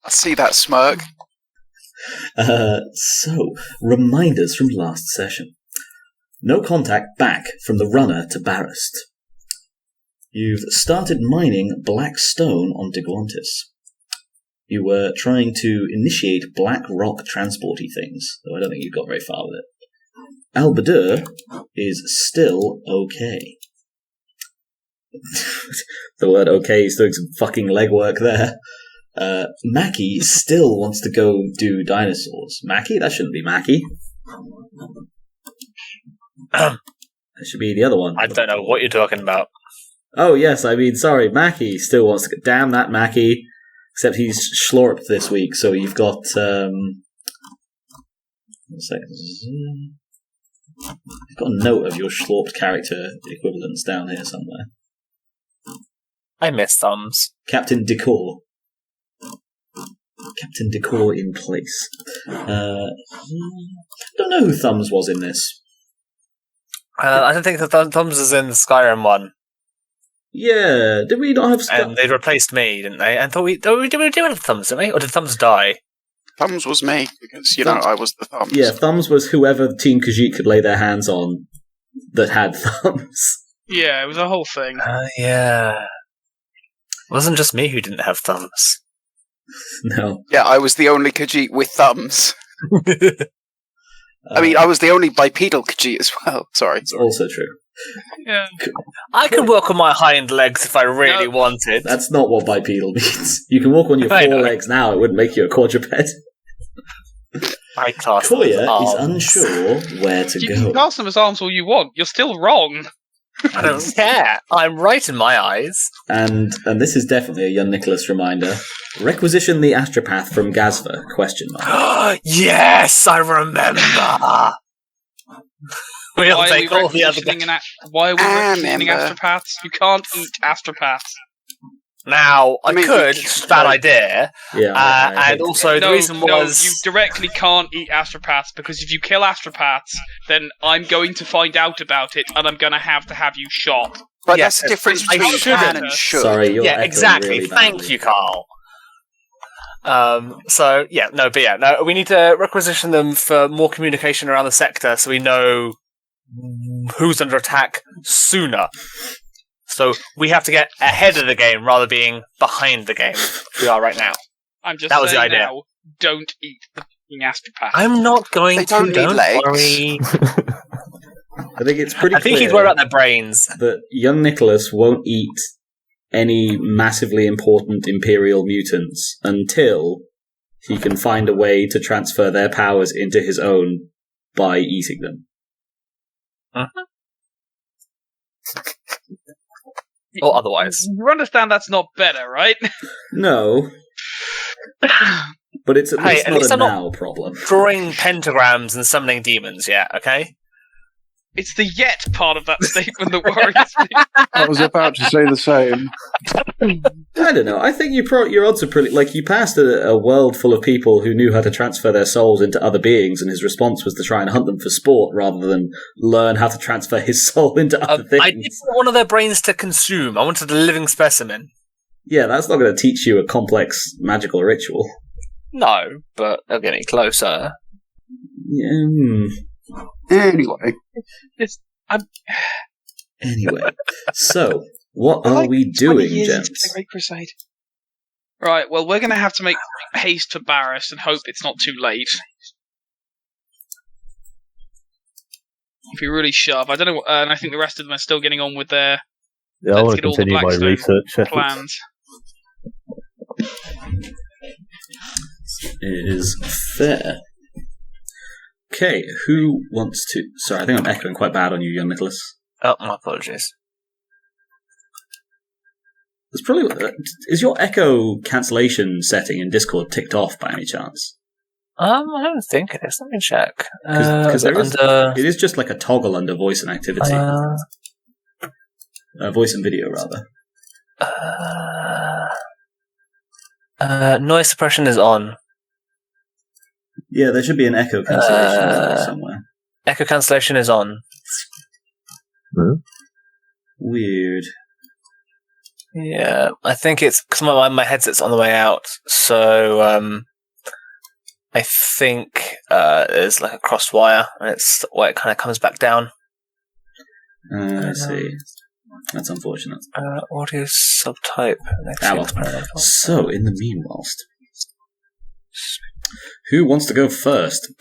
I see that smirk. So, reminders from last session. No contact back from the runner to Barrist. You've started mining black stone on Diglantis. You were trying to initiate black rock transporty things, though I don't think you got very far with it. Albadur is still okay. The word okay is doing some fucking legwork there. Maccy still wants to go do dinosaurs. Maccy? That shouldn't be Maccy. That should be the other one. I don't know what you're talking about. Oh, yes, I mean, sorry, Maccy still wants to go. Damn that Maccy. Except he's schlorped this week, so you've got, 1 second. I've got a note of your schlorped character equivalents down here somewhere. I miss thumbs. Captain Decor. Captain Decor in place. I don't know who Thumbs was in this. I don't think the thumbs is in the Skyrim one. Yeah, did we not have... And they replaced me, didn't they? And we did have thumbs, didn't we? Or did thumbs die? Thumbs was me, because, I was the thumbs. Yeah, Thumbs was whoever Team Khajiit could lay their hands on that had thumbs. Yeah, it was a whole thing. Yeah. It wasn't just me who didn't have thumbs. No. Yeah, I was the only Khajiit with thumbs. I mean, I was the only bipedal Khajiit as well. Sorry. It's also true. Yeah. I could walk on my hind legs if I really wanted. That's not what bipedal means. You can walk on your four legs now, it wouldn't make you a quadruped. I class Coayah is unsure where to You go. can cast them as arms all you want. You're still wrong. I don't care. I'm right in my eyes. And this is definitely a young Nicholas reminder. Requisition the astropath from Gazva? ? Yes, I remember. We'll take all the other why are we requisitioning astropaths? You can't eat astropaths. Now, I could, it's a bad idea. Yeah, and also, the reason was... you directly can't eat astropaths, because if you kill astropaths, then I'm going to find out about it, and I'm going to have you shot. But that's the difference between can and should. Sorry, you're exactly. Really Thank you, Carl. We need to requisition them for more communication around the sector, so we know who's under attack sooner. So we have to get ahead of the game rather than being behind the game. We are right now. That was the idea. Now, don't eat the astropath. I'm not going to. Don't legs. Worry. I think it's pretty clear. I think he's worried about their brains. That young Nicholas won't eat any massively important Imperial mutants until he can find a way to transfer their powers into his own by eating them. Uh-huh. Or otherwise. You understand that's not better, right? No. But it's at least not a now problem. Drawing pentagrams and summoning demons yet, okay? It's the yet part of that statement that worries me. I was about to say the same. I don't know. I think your odds are pretty... Like, you passed a world full of people who knew how to transfer their souls into other beings, and his response was to try and hunt them for sport rather than learn how to transfer his soul into other things. I didn't want one of their brains to consume. I wanted a living specimen. Yeah, that's not going to teach you a complex magical ritual. No, but they're getting closer. Yeah. Anyway. Anyway, so, what are we doing, gents? Crusade. Right, well, we're going to have to make haste to Barris and hope it's not too late. If you really shove. I don't know, and I think the rest of them are still getting on with their... Yeah, I want to continue my research plans. Is fair. Okay, who wants to... Sorry, I think I'm echoing quite bad on you, young Nicholas. Oh, my apologies. There's probably... Is your echo cancellation setting in Discord ticked off by any chance? I don't think it is. Let me check. Because it is just like a toggle under voice and activity. Voice and video, rather. Noise suppression is on. Yeah, there should be an echo cancellation somewhere. Echo cancellation is on. Weird. Yeah, I think it's because my headset's on the way out, so I think there's like a crossed wire, and it's where it kind of comes back down. I see. That's unfortunate. Audio subtype. So, in the meanwhile, who wants to go first?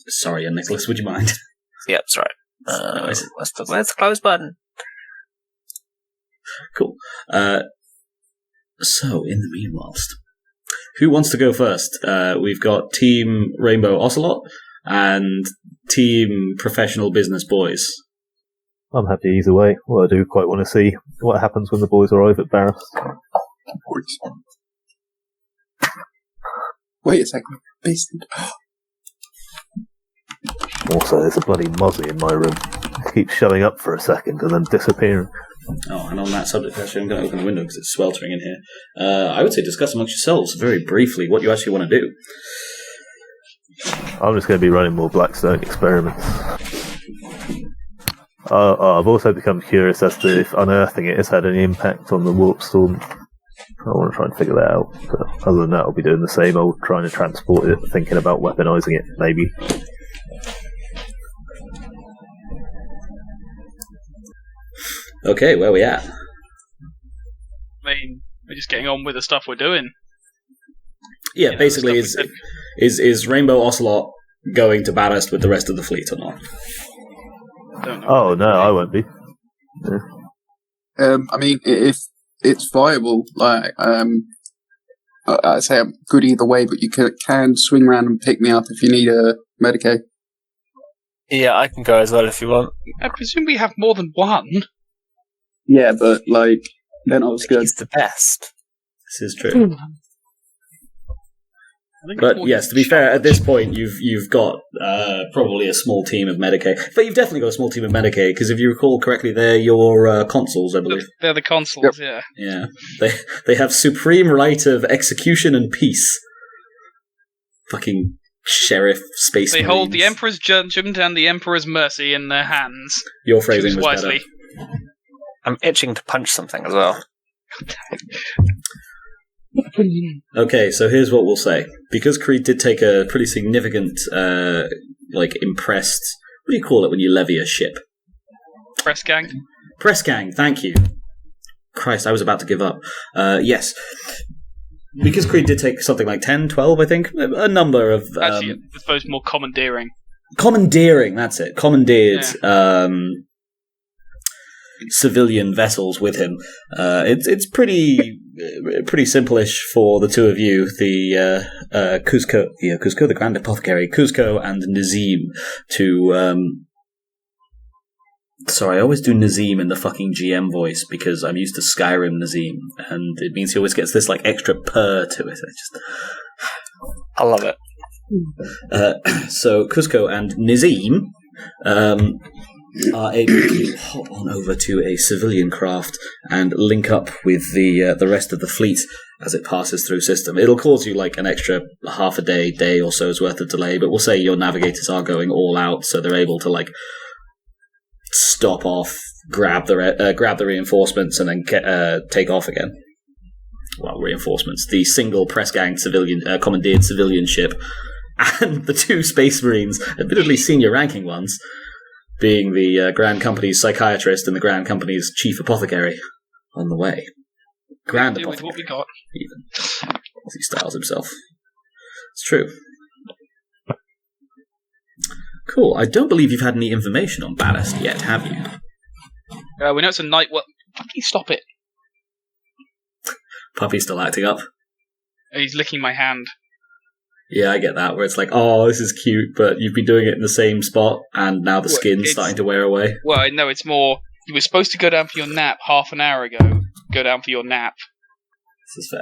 Sorry, Nicholas, would you mind? Yep, sorry. Where's the close button? Cool. So, in the meanwhile, who wants to go first? We've got Team Rainbow Ocelot and Team Professional Business Boys. I'm happy either way. Well, I do quite want to see what happens when the boys arrive at Barrows. Wait a second. Basement. Also, there's a bloody mozzie in my room. It keeps showing up for a second and then disappearing. Oh, and on that subject, actually, I'm going to open the window because it's sweltering in here. I would say discuss amongst yourselves very briefly what you actually want to do. I'm just going to be running more Blackstone experiments. I've also become curious as to if unearthing it has had any impact on the warp storm. I want to try and figure that out. But other than that, I'll be doing the same old, trying to transport it, thinking about weaponizing it, maybe. Okay, where are we at? I mean, we're just getting on with the stuff we're doing. Yeah, You know, basically, the stuff is Rainbow Ocelot going to Ballast with the rest of the fleet or not? Don't know. Oh, no, I won't be. I mean, if it's viable, like, I say I'm good either way, but you can swing around and pick me up if you need a Medicaid. Yeah, I can go as well if you want. I presume we have more than one. Yeah, but, like, then I was good. He's the best. This is true. But yes, to be fair, at this point you've got probably a small team of Medicaid. But you've definitely got a small team of Medicaid, because if you recall correctly, they're your consuls, I believe. They're the consuls, yeah. Yeah. They have supreme right of execution and peace. Fucking sheriff, space They marines. hold the Emperor's judgment and the Emperor's mercy in their hands. Your phrasing Choose was wisely. better. I'm itching to punch something as well. Okay, so here's what we'll say. Because Creed did take a pretty significant, impressed... What do you call it when you levy a ship? Press gang. Press gang, thank you. Christ, I was about to give up. Yes. Because Creed did take something like 10, 12, I think. A number of... Actually, I suppose more commandeering. Commandeering, that's it. Commandeered civilian vessels with him. It's pretty simple-ish for the two of you. The Kuzco, the Grand Apothecary, Kuzco and Nazeem to... Sorry, I always do Nazeem in the fucking GM voice because I'm used to Skyrim Nazeem, and it means he always gets this like extra purr to it. I love it. So Kuzco and Nazeem are able to hop on over to a civilian craft and link up with the rest of the fleet as it passes through system. It'll cause you like an extra half a day or so's worth of delay, but we'll say your navigators are going all out, so they're able to like stop off, grab the reinforcements, and then take off again. Well, reinforcements. The single press gang commandeered civilian ship, and the two space marines, admittedly senior ranking ones, being the Grand Company's psychiatrist and the Grand Company's chief apothecary, on the way. Grand Deal with Apothecary, what we got. even, as he styles himself. It's true. Cool. I don't believe you've had any information on Ballast yet, have you? We know it's a night... Well, fucking stop it. Puppy's still acting up. He's licking my hand. Yeah, I get that, where it's like, oh, this is cute, but you've been doing it in the same spot, and now the Well, skin's starting to wear away. Well, no, it's more... You were supposed to go down for your nap half an hour ago. Go down for your nap. This is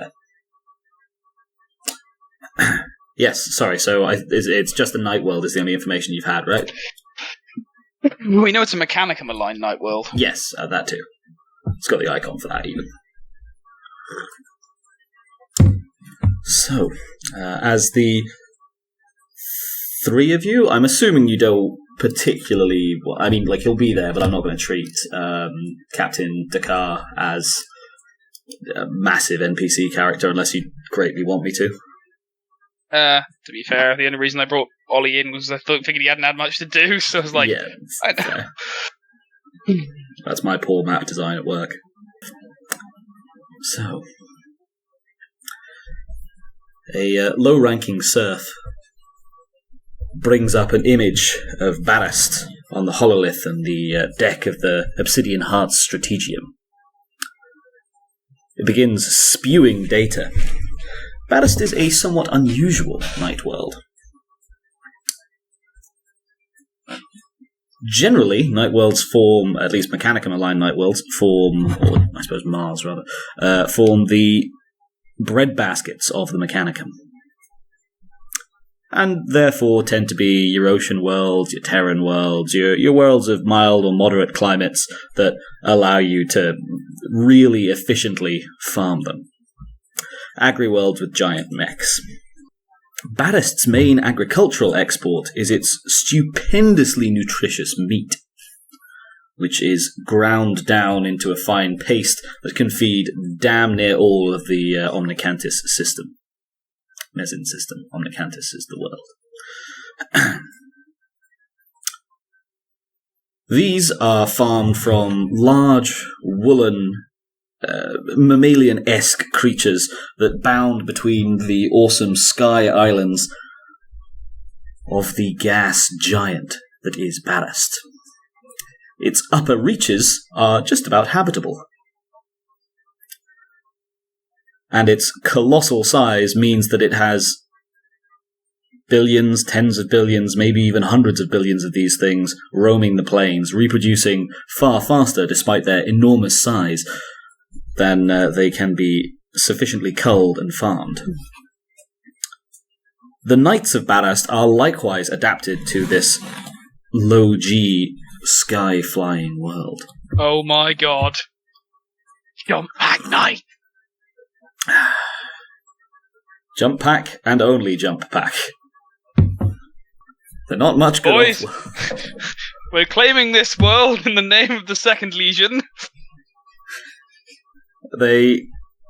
fair. Yes, sorry, so it's just the Night World is the only information you've had, right? We know it's a Mechanicum aligned night world. Yes, that too. It's got the icon for that, even. So, as the three of you, I'm assuming you don't particularly... Well, I mean, like, he'll be there, but I'm not going to treat Captain Dakar as a massive NPC character unless you greatly want me to. To be fair, the only reason I brought Ollie in was I figured he hadn't had much to do, so I was like, yeah, I know. That's my poor map design at work. So, a low-ranking serf brings up an image of Ballast on the hololith and the deck of the Obsidian Hearts Strategium. It begins spewing data. Ballast is a somewhat unusual night world. Generally, night worlds form, at least Mechanicum-aligned night worlds, form, or I suppose Mars rather, form the breadbaskets of the Mechanicum. And therefore tend to be your ocean worlds, your Terran worlds, your worlds of mild or moderate climates that allow you to really efficiently farm them. Agri-worlds with giant mechs. Ballast's main agricultural export is its stupendously nutritious meat, which is ground down into a fine paste that can feed damn near all of the Omnicantis system. Mezzin system. Omnicantis is the world. These are farmed from large, woolen, mammalian-esque creatures that bound between the awesome sky islands of the gas giant that is Ballast. Its upper reaches are just about habitable. And its colossal size means that it has billions, tens of billions, maybe even hundreds of billions of these things roaming the plains, reproducing far faster despite their enormous size than they can be sufficiently culled and farmed. The Knights of Ballast are likewise adapted to this low-G, sky-flying world. Oh my god. Jump Pack Knight! Jump pack and only jump pack. They're not much good. Boys, we're claiming this world in the name of the Second Legion. They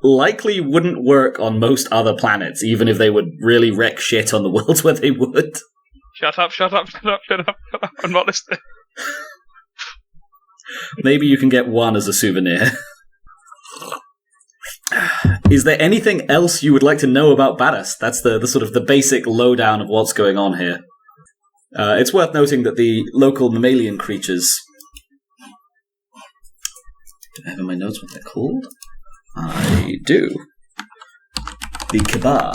likely wouldn't work on most other planets, even if they would really wreck shit on the worlds where they would. Shut up. I'm not listening. Maybe you can get one as a souvenir. Is there anything else you would like to know about Ballast? That's the sort of the basic lowdown of what's going on here. It's worth noting that the local mammalian creatures... Do I have in my notes what they're called? I do. The Kabar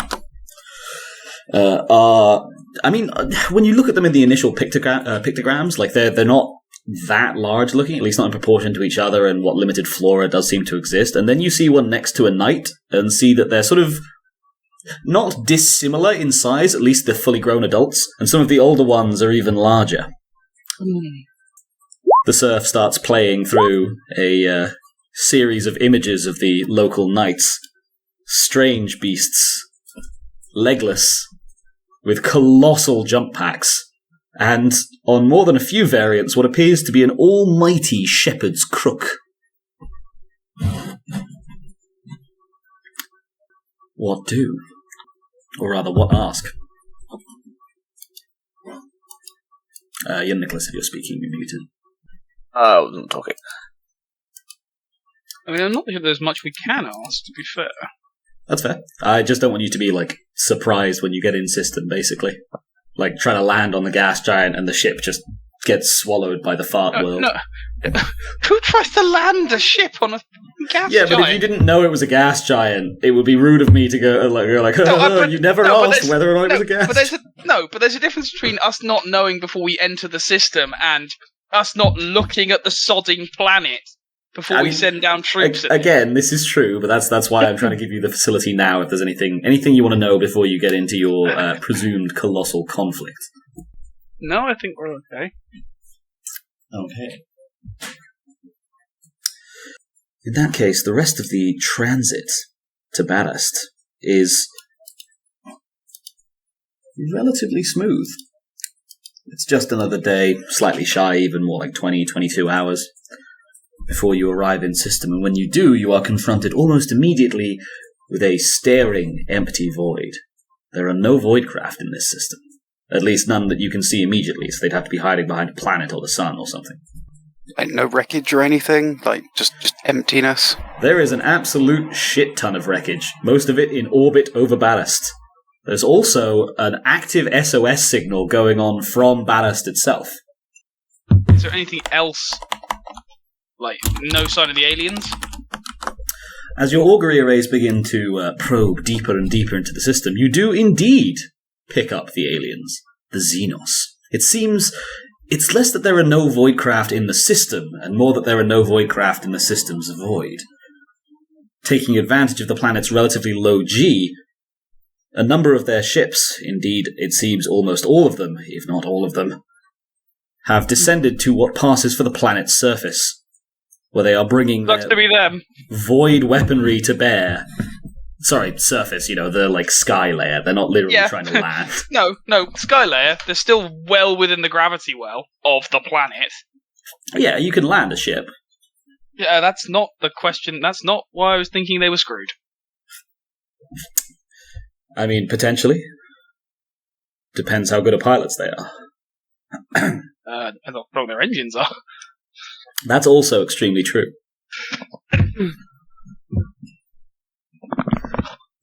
are... I mean, when you look at them in the initial pictograms, like they're not that large looking, at least not in proportion to each other and what limited flora does seem to exist. And then you see one next to a knight and see that they're sort of not dissimilar in size, at least the fully grown adults, and some of the older ones are even larger. The serf starts playing through a series of images of the local knights. Strange beasts, legless, with colossal jump packs, and, on more than a few variants, what appears to be an almighty shepherd's crook. What do? Or rather, what ask? Young Nicholas, if you're speaking, you're muted. I wasn't talking. I mean, I'm not sure there's much we can ask, to be fair. That's fair. I just don't want you to be, surprised when you get in system, basically. Try to land on the gas giant and the ship just gets swallowed by the fart world. No. Who tries to land a ship on a gas giant? Yeah, but if you didn't know it was a gas giant, it would be rude of me to go, you never asked whether or not it was a gas giant. But there's a difference between us not knowing before we enter the system and us not looking at the sodding planet before we send down troops. Again, this is true, but that's why I'm trying to give you the facility now if there's anything you want to know before you get into your presumed colossal conflict. No, I think we're okay. Okay. In that case, the rest of the transit to Ballast is relatively smooth. It's just another day, slightly shy, even more like 20, 22 hours. before you arrive in system, and when you do, you are confronted almost immediately with a staring, empty void. There are no voidcraft in this system. At least none that you can see immediately, so they'd have to be hiding behind a planet or the sun or something. Like no wreckage or anything? Like just emptiness? There is an absolute shit ton of wreckage, most of it in orbit over ballast. There's also an active SOS signal going on from ballast itself. Is there anything else? Like, no sign of the aliens? As your augury arrays begin to probe deeper and deeper into the system, you do indeed pick up the aliens, the Xenos. It seems it's less that there are no voidcraft in the system, and more that there are no voidcraft in the system's void. Taking advantage of the planet's relatively low G, a number of their ships, indeed it seems almost all of them, if not all of them, have descended to what passes for the planet's surface, where they are bringing Looks to be them. void weaponry to bear. Sorry, surface, the, sky layer. They're not literally trying to land. No, sky layer. They're still well within the gravity well of the planet. Yeah, you can land a ship. Yeah, that's not the question. That's not why I was thinking they were screwed. I mean, potentially. Depends how good of pilots they are. Depends how strong their engines are. That's also extremely true.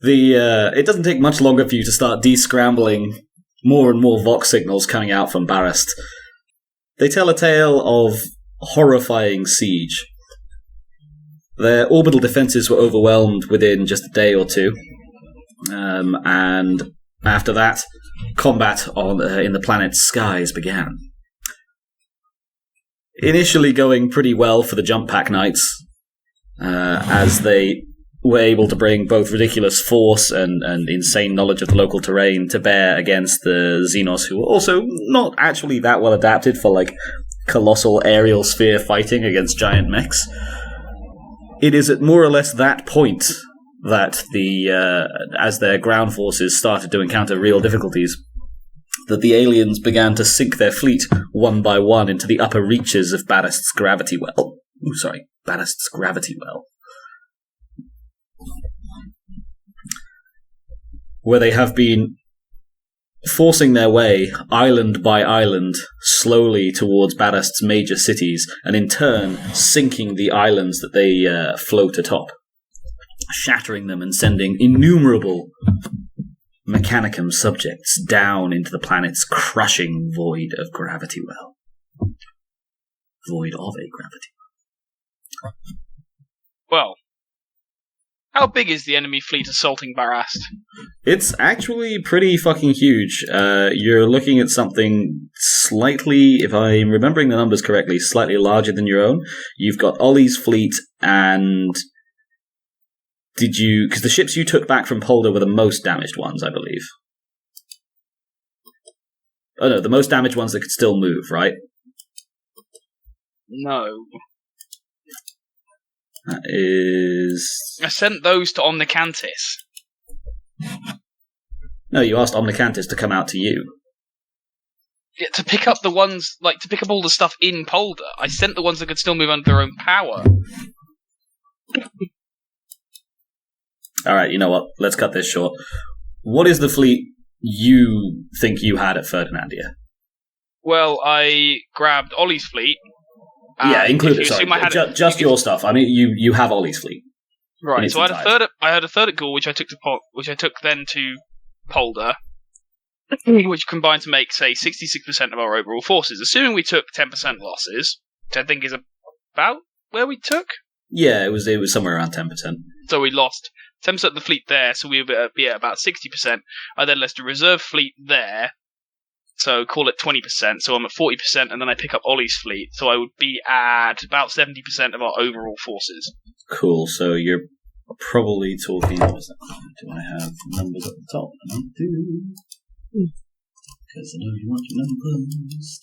It doesn't take much longer for you to start descrambling more and more Vox signals coming out from Barrast. They tell a tale of horrifying siege. Their orbital defenses were overwhelmed within just a day or two, and after that, combat in the planet's skies began. Initially going pretty well for the jump pack knights, as they were able to bring both ridiculous force and insane knowledge of the local terrain to bear against the Xenos, who were also not actually that well adapted for, colossal aerial sphere fighting against giant mechs. It is at more or less that point that as their ground forces started to encounter real difficulties, that the aliens began to sink their fleet one by one into the upper reaches of Ballast's gravity well. Ballast's gravity well. Where they have been forcing their way, island by island, slowly towards Ballast's major cities, and in turn sinking the islands that they float atop, shattering them and sending innumerable Mechanicum subjects down into the planet's crushing void of gravity well. Void of a gravity well. Well, how big is the enemy fleet assaulting Barrast? It's actually pretty fucking huge. You're looking at something slightly, if I'm remembering the numbers correctly, slightly larger than your own. You've got Ollie's fleet and... because the ships you took back from Polder were the most damaged ones, I believe. Oh no, the most damaged ones that could still move, right? No. That is... I sent those to Omnicantis. No, you asked Omnicantis to come out to you. Yeah, to pick up the ones, to pick up all the stuff in Polder. I sent the ones that could still move under their own power. Alright, you know what? Let's cut this short. What is the fleet you think you had at Ferdinandia? Well, I grabbed Ollie's fleet. Yeah, included. Sorry, just your stuff. I mean, you have Ollie's fleet. Right. So I had a third at Ghoul, which I took then to Polder, which combined to make, say, 66% of our overall forces. Assuming we took 10% losses, which I think is about where we took. Yeah, it was somewhere around 10%. So we lost 10% of the fleet there, so we would be at about 60%. I then left a reserve fleet there, so call it 20%, so I'm at 40%, and then I pick up Ollie's fleet, so I would be at about 70% of our overall forces. Cool, so you're probably talking... What was that? Do I have numbers at the top? I do. Because I know you want your numbers.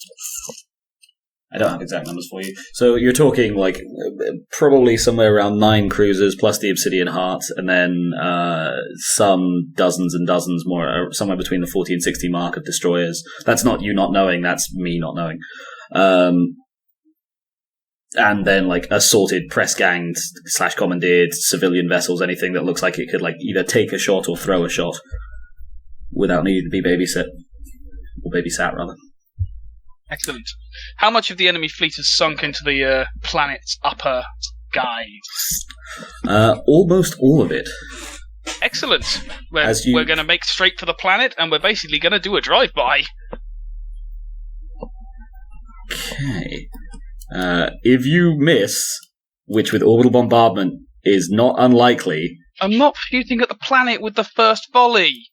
I don't have exact numbers for you. So you're talking probably somewhere around 9 cruisers plus the Obsidian Heart, and then some dozens and dozens more, somewhere between the 40 and 60 mark of destroyers. That's not you not knowing, that's me not knowing. and then like assorted press ganged / commandeered civilian vessels, anything that looks like it could like either take a shot or throw a shot without needing to be babysat rather. Excellent. How much of the enemy fleet has sunk into the planet's upper skies? Almost all of it. Excellent. We're going to make straight for the planet, and we're basically going to do a drive-by. Okay. If you miss, which with orbital bombardment is not unlikely... I'm not shooting at the planet with the first volley.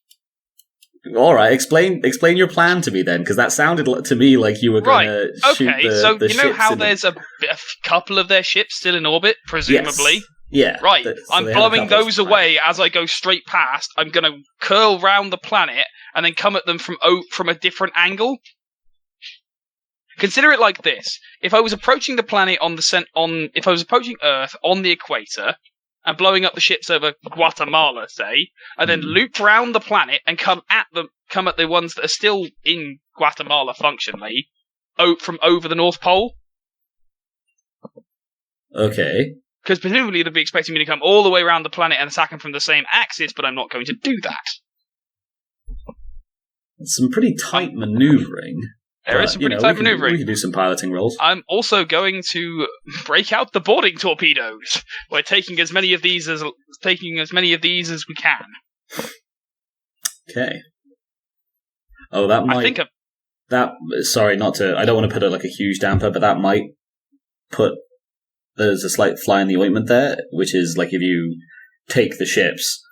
Alright, explain your plan to me then, because that sounded to me like you were going to shoot the you know ships how there's a couple of their ships still in orbit, presumably? Yes. Yeah. Right, so I'm blowing those away as I go straight past. I'm going to curl round the planet and then come at them from a different angle. Consider it like this: if I was approaching the planet if I was approaching Earth on the equator and blowing up the ships over Guatemala, say, and then loop round the planet and come at the ones that are still in Guatemala functionally, from over the North Pole. Okay. Because presumably they'd be expecting me to come all the way around the planet and attack them from the same axis, but I'm not going to do that. Some pretty tight manoeuvring. There is some pretty tight manoeuvring. We can do some piloting rolls. I'm also going to break out the boarding torpedoes. We're taking as many of these as we can. Okay. Oh, that might. Sorry, not to. I don't want to put a huge damper, but that might put. There's a slight fly in the ointment there, which is like if you take the ships,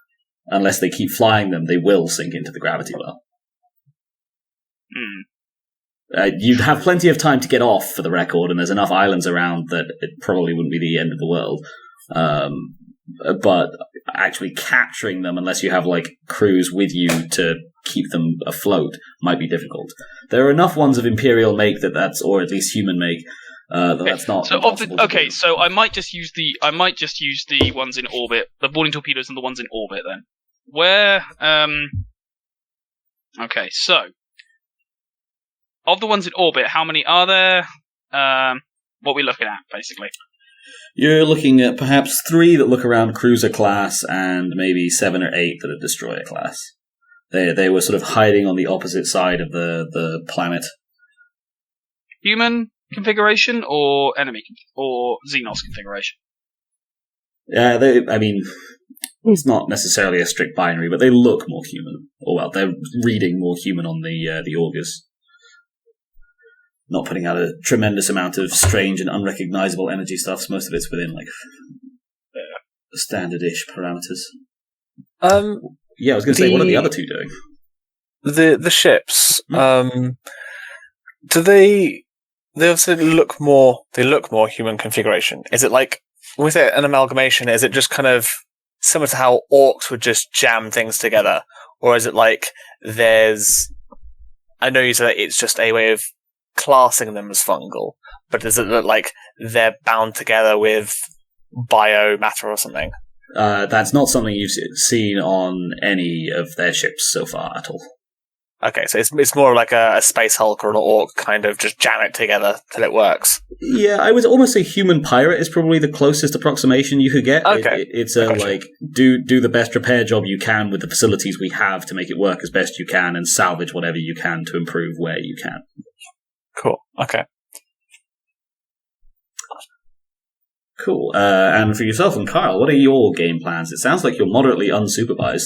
unless they keep flying them, they will sink into the gravity well. You'd have plenty of time to get off, for the record, and there's enough islands around that it probably wouldn't be the end of the world. But actually capturing them, unless you have crews with you to keep them afloat, might be difficult. There are enough ones of Imperial make or at least human make. That's not. So I might just use the ones in orbit, the boarding torpedoes, and the ones in orbit. Then where? Okay, so of the ones in orbit, how many are there? What are we looking at, basically? You're looking at perhaps 3 that look around cruiser class, and maybe 7 or 8 that are destroyer class. They were sort of hiding on the opposite side of the planet. Human configuration or enemy or Xenos configuration? Yeah, it's not necessarily a strict binary, but they look more human. They're reading more human on the augurs. Not putting out a tremendous amount of strange and unrecognizable energy stuff. So most of it's within standard-ish parameters. Yeah, I was going to say, what are the other 2 doing? The ships. Do they? They obviously look more. They look more human configuration. Is it was it an amalgamation? Is it just kind of similar to how orcs would just jam things together, or is it there's? I know you said that it's just a way of classing them as fungal, but does it look like they're bound together with biomatter or something? That's not something you've seen on any of their ships so far at all. Okay, so it's more like a space Hulk or an orc kind of just jam it together till it works. Yeah, I would almost say human pirate is probably the closest approximation you could get. Okay. It's do the best repair job you can with the facilities we have to make it work as best you can, and salvage whatever you can to improve where you can. Cool. Okay. Cool. And for yourself and Kyle, what are your game plans? It sounds like you're moderately unsupervised.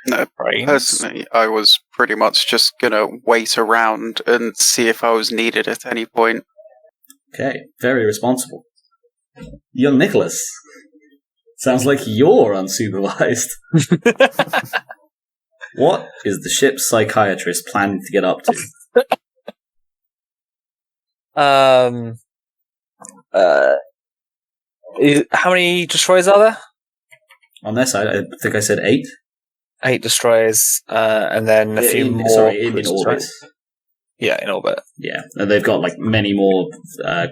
No, personally, I was pretty much just going to wait around and see if I was needed at any point. Okay, very responsible. Young Nicholas, sounds like you're unsupervised. What is the ship's psychiatrist planning to get up to? How many destroyers are there? On their side, I think I said 8. 8 destroyers, and then a few more. Sorry, in orbit. Yeah, in orbit. Yeah, and they've got many more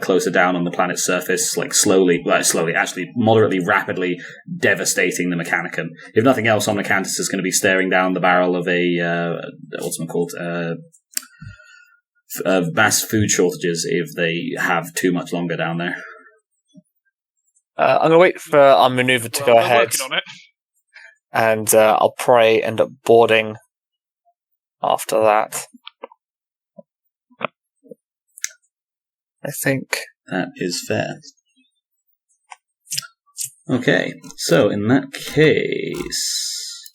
closer down on the planet's surface, slowly, actually moderately, rapidly devastating the Mechanicum. If nothing else, Omnicantus is going to be staring down the barrel of a what's it called? mass food shortages if they have too much longer down there. I'm going to wait for our maneuver to go we're ahead, working on it. and I'll probably end up boarding after that. I think. That is fair. Okay, so in that case,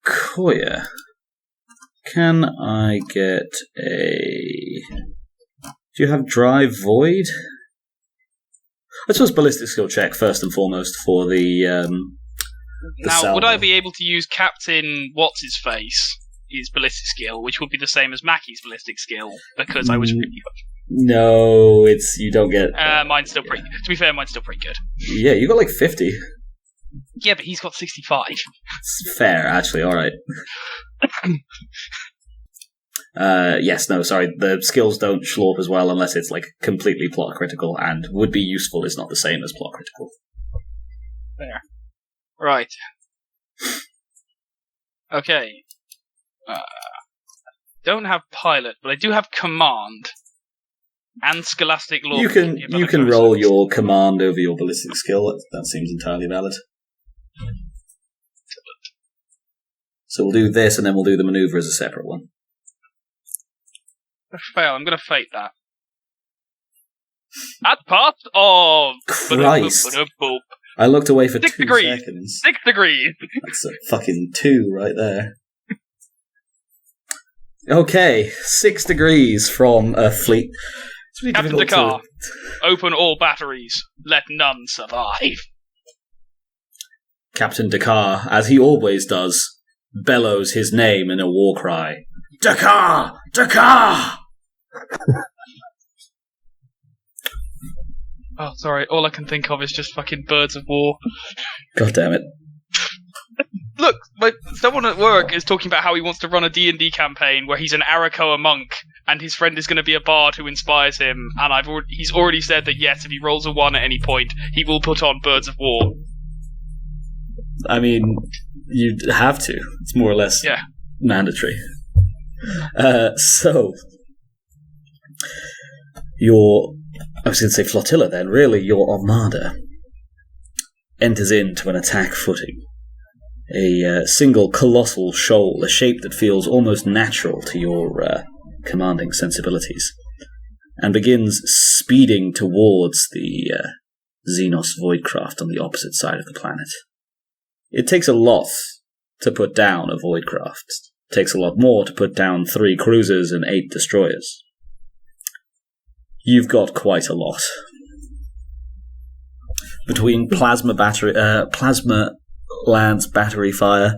Coayah, can I get a... Do you have Drive Void? I suppose ballistic skill check first and foremost for the Now, salvo. would I be able to use Captain What's-His-Face, his ballistic skill, which would be the same as Mackie's ballistic skill, because I was... No, you don't get... mine's still pretty... To be fair, mine's still pretty good. Yeah, you got like 50. Yeah, but he's got 65. It's fair, actually, alright. Yes, no, sorry, the skills don't schlorp as well unless it's like completely plot critical, and would be useful is not the same as plot critical. There. Right. Okay. Don't have pilot, but I do have command. And scholastic law. You can roll your command over your ballistic skill. That seems entirely valid. So we'll do this, and then we'll do the maneuver as a separate one. Fail. I'm going to fate that. At part of... Christ. I looked away for 6 2 degrees. seconds. 6 degrees. That's a fucking 2 right there. Okay, 6 degrees from a fleet. It's really Captain difficult Dakar, open all batteries. Let none survive. Captain Dakar, as he always does, bellows his name in a war cry. Dakar! Dakar! Oh, sorry. All I can think of is just fucking birds of war. God damn it. Look, someone at work is talking about how he wants to run a D&D campaign where he's an Arakoa monk and his friend is going to be a bard who inspires him. And he's already said that yes, if he rolls a 1 at any point, he will put on Birds of War. I mean, you'd have to. It's more or less mandatory. So, I was going to say flotilla then, really, your armada enters into an attack footing. A single colossal shoal, a shape that feels almost natural to your commanding sensibilities, and begins speeding towards the Xenos Voidcraft on the opposite side of the planet. It takes a lot to put down a Voidcraft. It takes a lot more to put down 3 cruisers and 8 destroyers. You've got quite a lot. Between plasma lance battery fire,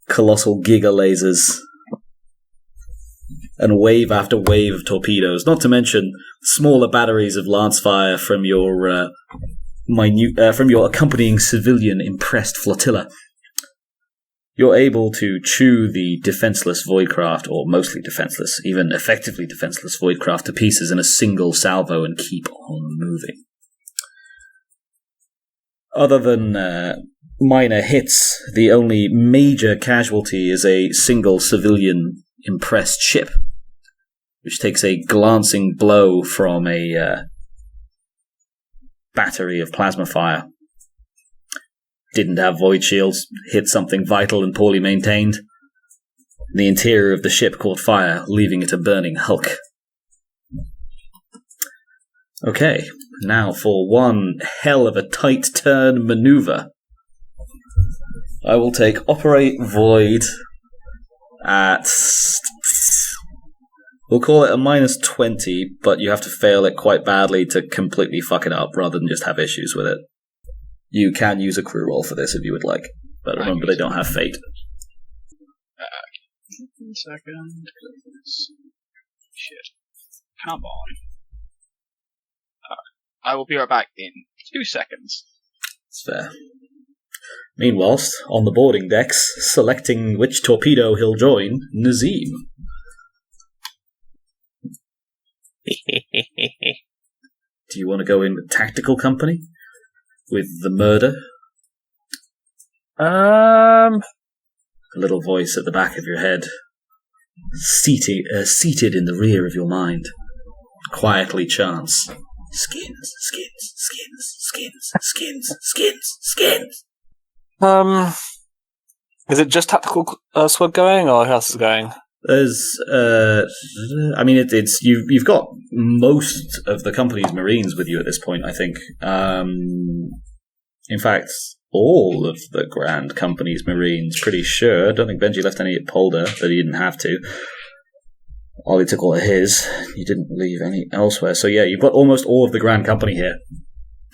colossal giga lasers, and wave after wave of torpedoes, not to mention smaller batteries of lance fire from your accompanying civilian impressed flotilla. You're able to chew the defenseless Voidcraft, or mostly defenseless, even effectively defenseless Voidcraft to pieces in a single salvo and keep on moving. Other than minor hits, the only major casualty is a single civilian impressed ship, which takes a glancing blow from a battery of plasma fire. Didn't have void shields, hit something vital and poorly maintained. The interior of the ship caught fire, leaving it a burning hulk. Okay, now for one hell of a tight turn maneuver. I will take Operate Void at... We'll call it a -20, but you have to fail it quite badly to completely fuck it up rather than just have issues with it. You can use a crew roll for this if you would like, but remember they don't have fate. 1 second. Shit. Come on. I will be right back in 2 seconds. It's fair. Meanwhile, on the boarding decks, selecting which torpedo he'll join, Nazeem. Do you want to go in with Tactical Company? With the murder? A little voice at the back of your head. seated in the rear of your mind, quietly chants, skins, skins, skins, skins, skins, skins, skins. Is it just tactical squad going, or who else is going? There's, it's you've got most of the company's Marines with you at this point, I think. In fact, all of the Grand Company's Marines, pretty sure. I don't think Benji left any at Polder, but he didn't have to. Ollie took all of his. You didn't leave any elsewhere. So yeah, you've got almost all of the Grand Company here.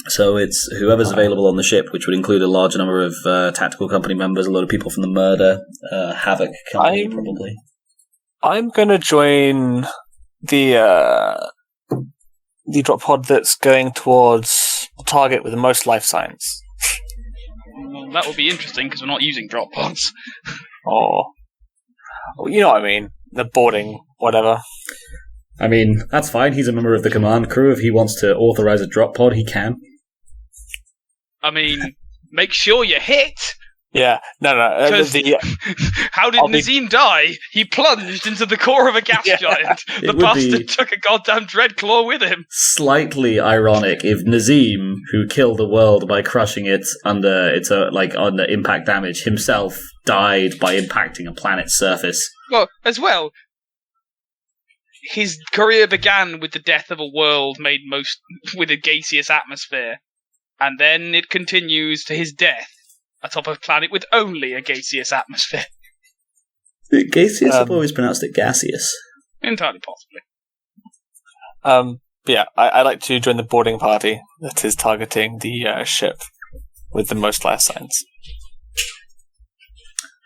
So it's whoever's available on the ship, which would include a large number of tactical company members, a lot of people from the Murder, Havoc Company, probably. I'm going to join the drop pod that's going towards the target with the most life signs. Well, that would be interesting because we're not using drop pods. Oh, you know what I mean? The boarding, whatever. I mean, that's fine. He's a member of the command crew. If he wants to authorize a drop pod, he can. I mean, make sure you hit. Yeah, no. How did Nazeem die? He plunged into the core of a gas giant. The bastard took a goddamn Dreadclaw with him. Slightly ironic if Nazeem, who killed the world by crushing it under impact damage, himself died by impacting a planet's surface. Well, as well, his career began with the death of a world made with a gaseous atmosphere, and then it continues to his death atop a planet with only a gaseous atmosphere. Gaseous? I've always pronounced it gaseous. Entirely possibly. Yeah, I'd like to join the boarding party that is targeting the ship with the most life signs.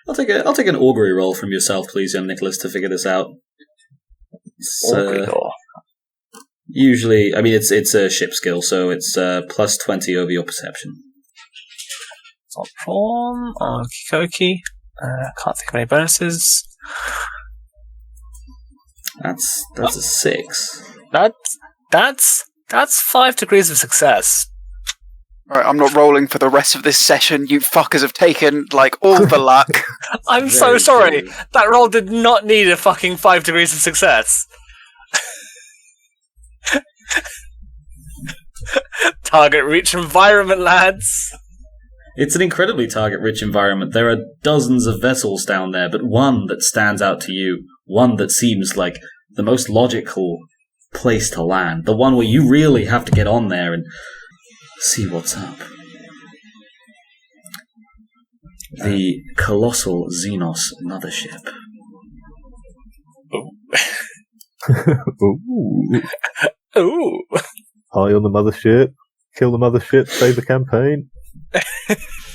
I'll take an augury roll from yourself, please, young Nicholas, to figure this out. Usually, I mean, it's a ship skill, so it's plus 20 over your perception. Form on Kikoki. Can't think of any bonuses. That's a 6. That's 5 degrees of success. Right, I'm not rolling for the rest of this session. You fuckers have taken, all the luck. I'm so sorry. True. That roll did not need a fucking 5 degrees of success. Target-rich environment, lads. It's an incredibly target-rich environment. There are dozens of vessels down there, but one that stands out to you, one that seems like the most logical place to land, the one where you really have to get on there and see what's up. The colossal Xenos mothership. Ooh. Ooh. High on the mothership. Kill the mothership. Save the campaign.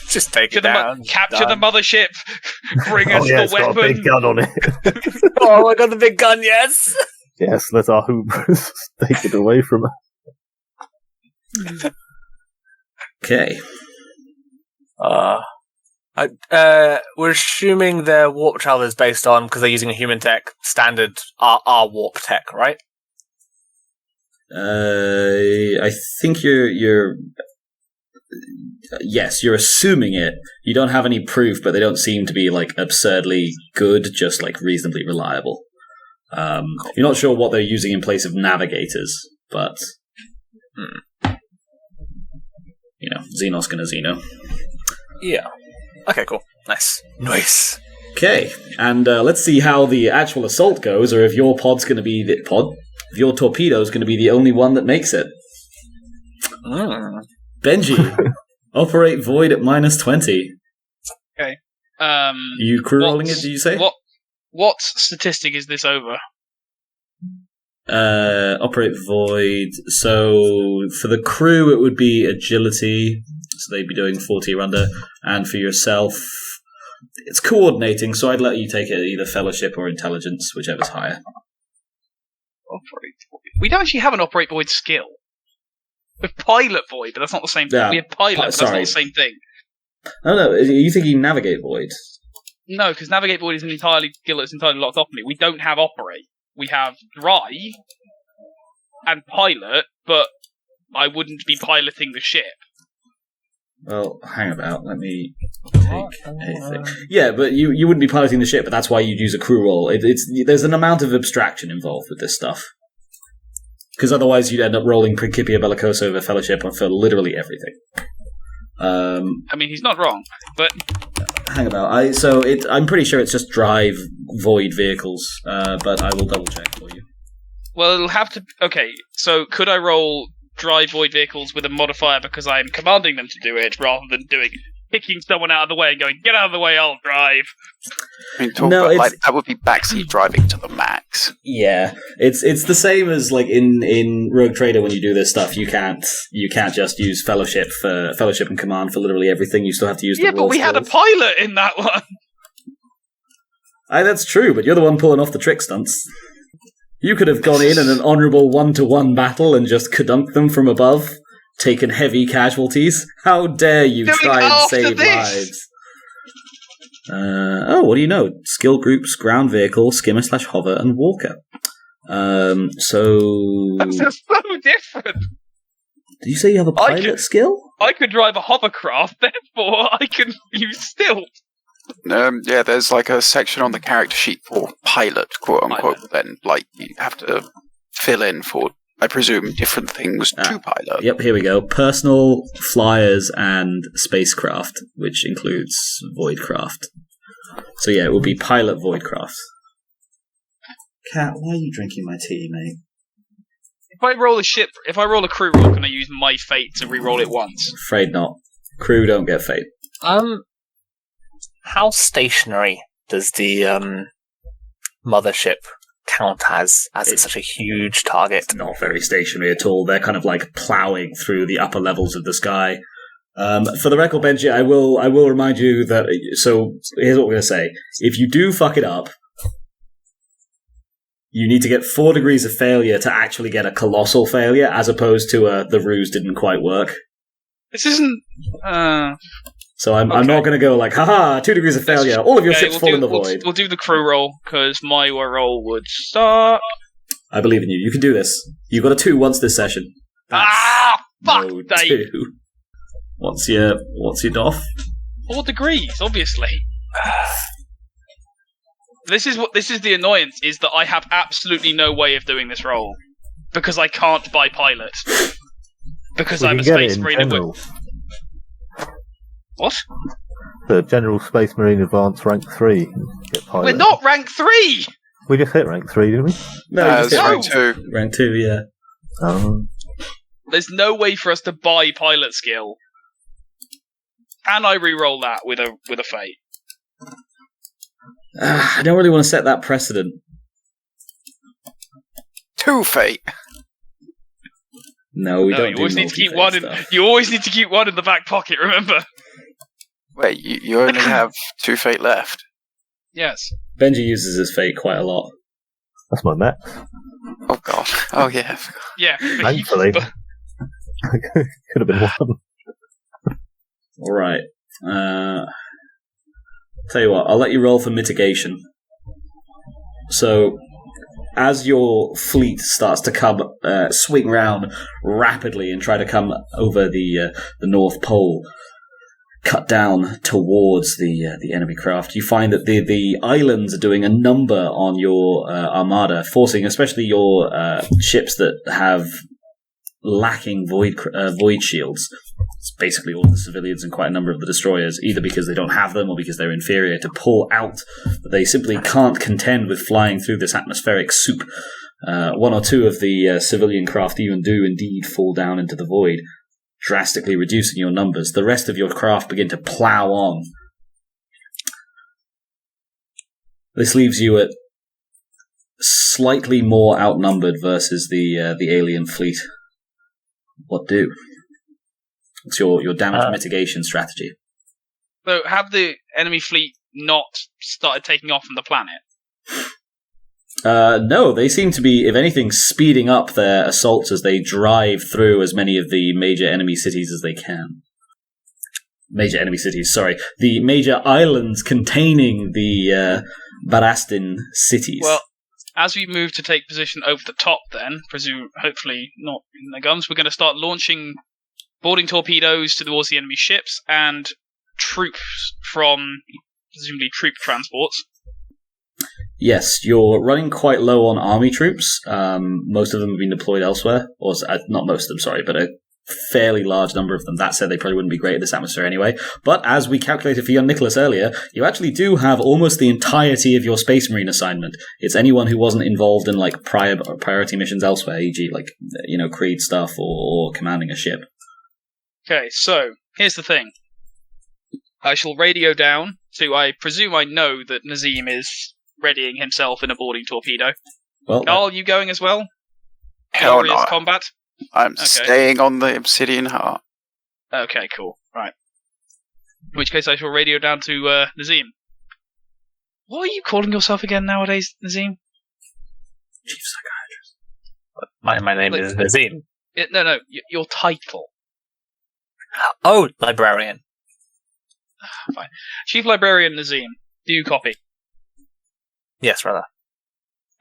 Just take it down. Capture the mothership. Bring us the weapon. Got a big gun on it. Oh, I got the big gun. Yes. Yes. Let our hoobers take it away from us. Okay. We're assuming their warp travel is based on, because they're using a human tech, standard our warp tech, right? I think you're yes, you're assuming it. You don't have any proof, but they don't seem to be absurdly good, just reasonably reliable. You're not sure what they're using in place of navigators, but Xenos gonna Xeno. Yeah. Okay, cool. Nice. Okay, and let's see how the actual assault goes, or if your pod's going to be if your torpedo's going to be the only one that makes it. Benji, operate void at minus 20. Okay. You crew rolling it, did you say? What statistic is this over? Operate void. So for the crew, it would be agility. So they'd be doing 40 or under. And for yourself, it's coordinating. So I'd let you take it either fellowship or intelligence, whichever's higher. Operate void. We don't actually have an operate void skill. We have pilot void, but that's not the same thing. We have pilot, but that's not the same thing. No. Are you thinking navigate void? No, because navigate void is an entirely skill that's entirely locked off me. We don't have operate. We have drive and pilot, but I wouldn't be piloting the ship. Well, hang about. Let me take a thing. Yeah, but you wouldn't be piloting the ship, but that's why you'd use a crew roll. There's an amount of abstraction involved with this stuff. Because otherwise you'd end up rolling Principia Bellicosa over Fellowship for literally everything. I mean, he's not wrong, but... Hang about. I'm pretty sure it's just drive void vehicles, but I will double check for you. Well, it'll have to... Okay, so could I roll drive void vehicles with a modifier because I'm commanding them to do it, rather than kicking someone out of the way and going, get out of the way, I'll drive? I mean, that would be backseat driving to the max. Yeah, it's the same as like in Rogue Trader when you do this stuff. You can't just use Fellowship and Command for literally everything. You still have to use. But we had a pilot in that one. That's true, but you're the one pulling off the trick stunts. You could have gone in an honourable 1-to-1 battle and just kadunked them from above, taken heavy casualties. How dare you try and save lives? What do you know? Skill groups, ground vehicle, skimmer/hover, and walker. That's so different. Did you say you have a pilot skill? I could drive a hovercraft, therefore I can use stealth. Yeah, there's like a section on the character sheet for pilot, quote unquote. But then, like, you have to fill in for, I presume, different things to pilot. Yep, here we go. Personal, flyers, and spacecraft, which includes voidcraft. So yeah, it will be pilot voidcraft. Cat, why are you drinking my tea, mate? If I roll a crew roll, can I use my fate to re-roll it once? Afraid not. Crew don't get fate. How stationary does the mothership count as it's such a huge target? It's not very stationary at all. They're kind of like ploughing through the upper levels of the sky. For the record, Benji, I will remind you that. So here's what we're going to say: if you do fuck it up, you need to get 4 degrees of failure to actually get a colossal failure, as opposed to the ruse didn't quite work. This isn't. So I'm not going to go like, haha, 2 degrees of failure, all of your ships fall in the void. We'll do the crew roll, because my roll would start. I believe in you. You can do this. You've got a 2 once this session. Fuck, Dave. 2. What's your doff? 4 degrees, obviously. This is the annoyance, is that I have absolutely no way of doing this roll. Because I can't buy pilot. Because I'm a Space Marine. What? The General Space Marine Advanced Rank 3. We're not Rank 3! We just hit Rank 3, didn't we? No, it's Rank 2. Rank 2, yeah. There's no way for us to buy pilot skill. Can I re-roll that with a fate? I don't really want to set that precedent. 2 fate. No, we don't. You always need to keep one You always need to keep one in the back pocket. Remember. Wait, you only have 2 fate left. Yes. Benji uses his fate quite a lot. That's my max. Oh god. Oh yeah. Yeah. Thankfully. Could have been 1. All right. Tell you what, I'll let you roll for mitigation. So, as your fleet starts to come, swing round rapidly and try to come over the North Pole, cut down towards the enemy craft, you find that the islands are doing a number on your armada, forcing especially your ships that have lacking void shields. It's basically all the civilians and quite a number of the destroyers, either because they don't have them or because they're inferior, to pull out. But they simply can't contend with flying through this atmospheric soup. 1 or 2 of the civilian craft even do indeed fall down into the void, drastically reducing your numbers. The rest of your craft begin to plough on. This leaves you at slightly more outnumbered versus the alien fleet. What do? What's your damage mitigation strategy? So, have the enemy fleet not started taking off from the planet? No, they seem to be, if anything, speeding up their assaults as they drive through as many of the major enemy cities as they can. Major enemy cities, sorry. The major islands containing the Barastin cities. Well, as we move to take position over the top then, hopefully not in the guns, we're going to start launching boarding torpedoes towards the enemy ships, and troops from, presumably, troop transports. Yes, you're running quite low on army troops. Most of them have been deployed elsewhere. Or not most of them, sorry, but a fairly large number of them. That said, they probably wouldn't be great at this atmosphere anyway. But as we calculated for young Nicholas earlier, you actually do have almost the entirety of your Space Marine assignment. It's anyone who wasn't involved in like priority missions elsewhere, e.g. like, Cread stuff or commanding a ship. Okay, so here's the thing. I shall radio down to, I presume I know that Nazeem is readying himself in a boarding torpedo. Well, Carl, you going as well? Hell Glorious no. combat? I'm staying on the Obsidian Heart. Okay, cool. Right. In which case I shall radio down to Nazeem. What are you calling yourself again nowadays, Nazeem? Chief Psychiatrist. My name is Nazeem. No, your title. Oh, Librarian. Fine. Chief Librarian Nazeem, do you copy? Yes, brother.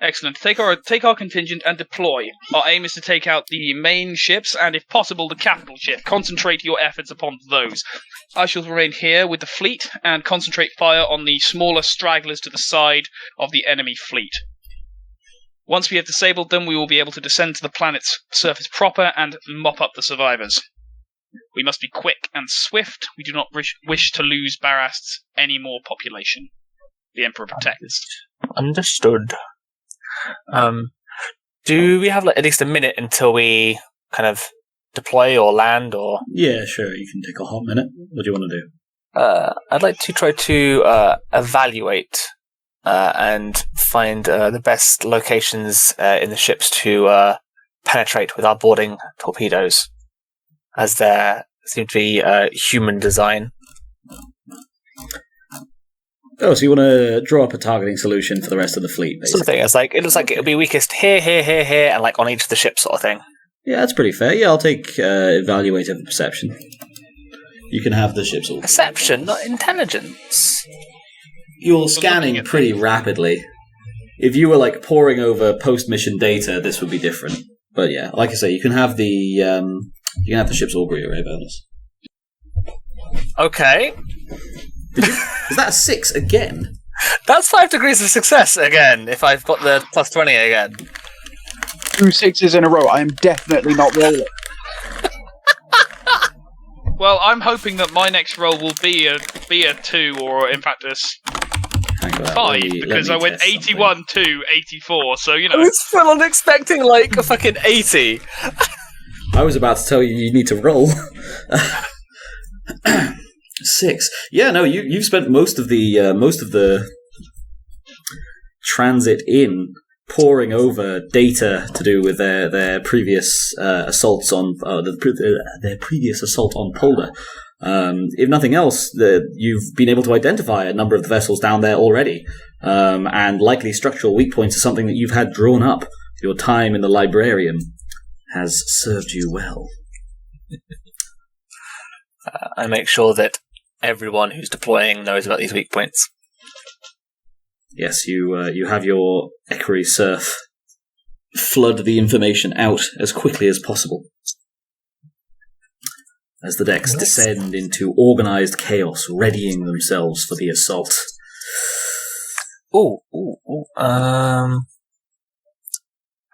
Excellent. Take our contingent and deploy. Our aim is to take out the main ships and, if possible, the capital ship. Concentrate your efforts upon those. I shall remain here with the fleet and concentrate fire on the smaller stragglers to the side of the enemy fleet. Once we have disabled them, we will be able to descend to the planet's surface proper and mop up the survivors. We must be quick and swift. We do not wish to lose Barast's any more population. The Emperor protects. Understood. Do we have at least a minute until we kind of deploy or land or? Yeah, sure. You can take a hot minute. What do you want to do? I'd like to try to evaluate and find the best locations in the ships to penetrate with our boarding torpedoes, as there seem to be human design. Oh, so you want to draw up a targeting solution for the rest of the fleet, basically? Something. It looks like it'll be weakest here, and like on each of the ships, sort of thing. Yeah, that's pretty fair. Yeah, I'll take evaluative perception. You can have the ships all. Perception, not intelligence. You're scanning pretty rapidly. If you were like poring over post-mission data, this would be different. But yeah, like I say, you can have the ships augury array bonus. Okay. Is that a 6 again? That's 5 degrees of success again, if I've got the plus 20 again. 2 6s in a row. I am definitely not rolling. Well, I'm hoping that my next roll will be a 2, or in fact a 5, because I went 81 to 84, so I was full on expecting like a fucking 80. I was about to tell you need to roll. 6. Yeah, no, you've spent most of the transit in poring over data to do with their previous assaults on their previous assault on Polder. If nothing else, you've been able to identify a number of the vessels down there already, and likely structural weak points are something that you've had drawn up. Your time in the Librarian has served you well. I make sure that everyone who's deploying knows about these weak points. Yes, you have your equerry surf flood the information out as quickly as possible. As the decks descend into organised chaos, readying themselves for the assault.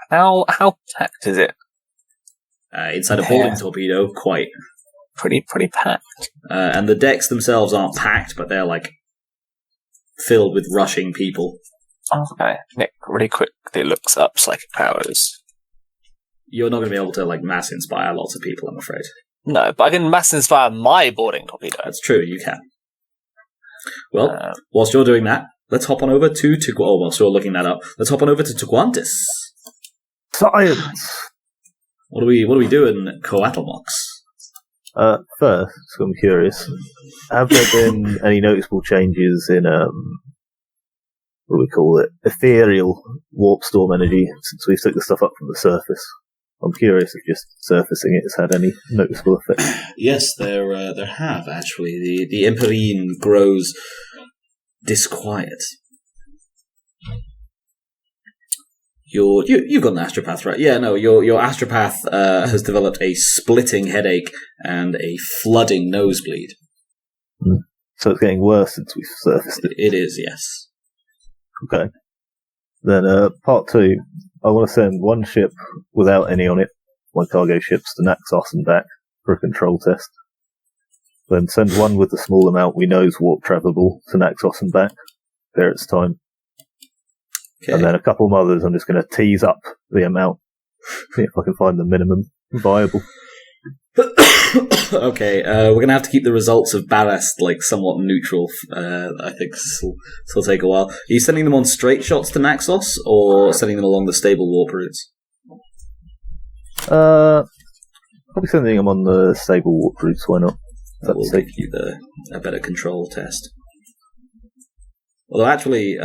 How packed is it? Inside a boarding torpedo, quite. Pretty packed. And the decks themselves aren't packed, but they're like filled with rushing people. Okay. Nick really quickly looks up psychic powers. You're not going to be able to like mass inspire lots of people, I'm afraid. No, but I can mass inspire my boarding torpedo. That's true, you can. Well, whilst you're doing that, let's hop on over to whilst you're looking that up, let's hop on over to Tequantis. Science! What are we doing, Coatlmox? First, I'm curious. Have there been any noticeable changes in what do we call it? Ethereal warp storm energy since we took the stuff up from the surface? I'm curious if just surfacing it has had any noticeable effect. Yes, there have actually. The Emperine grows disquiet. You've got an astropath, right? Yeah, no, your astropath has developed a splitting headache and a flooding nosebleed. So it's getting worse since we've surfaced it. It is, yes. Okay. Then part 2, I want to send one ship without any on it, my cargo ships, to Naxos and back for a control test. Then send one with the small amount we know is warp travelable to Naxos and back. There it's time. Okay. And then a couple of others I'm just going to tease up the amount. See if I can find the minimum viable. Okay, we're going to have to keep the results of Ballast somewhat neutral. I think this will take a while. Are you sending them on straight shots to Naxos, or sending them along the stable warp routes? Probably sending them on the stable warp routes, why not? That will give you a better control test. Although actually,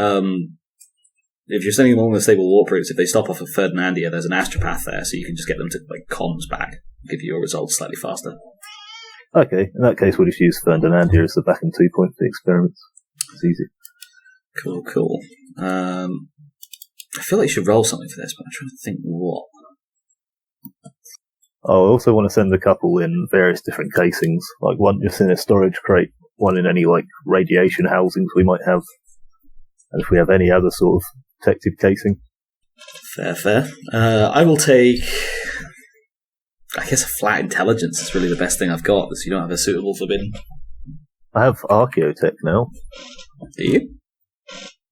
if you're sending them along the stable warp routes, if they stop off at Ferdinandia, there's an astropath there, so you can just get them to comms back, give you your results slightly faster. Okay, in that case we'll just use Ferdinandia as the back and 2 point for the experiments. It's easy. Cool. I feel like you should roll something for this, but I'm trying to think what. I also want to send a couple in various different casings, like one just in a storage crate, one in any radiation housings we might have, and if we have any other sort of protected casing. Fair. I will take, I guess, a flat intelligence is really the best thing I've got, because you don't have a suitable forbidden. I have Archaeotech now. Do you?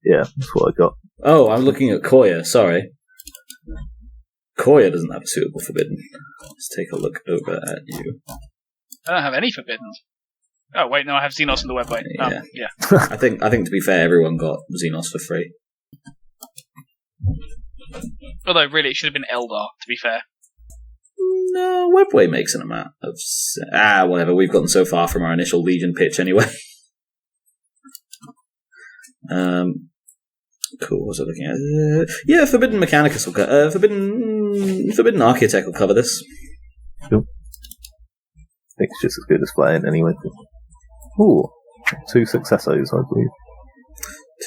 Yeah, that's what I got. Oh, I'm looking at Coayah, sorry. Coayah doesn't have a suitable forbidden. Let's take a look over at you. I don't have any forbiddens. Oh wait, no, I have Xenos in the webway. Yeah. Yeah. I think to be fair, everyone got Xenos for free. Although really, it should have been Eldar. To be fair. No, Webway makes an amount of... whatever, we've gotten so far from our initial Legion pitch anyway. Cool, what was I looking at? Yeah, Forbidden Mechanicus will cover... Forbidden Archaeotech will cover this. Cool. I think it's just as good as flying anyway. Ooh, 2 successors, I believe.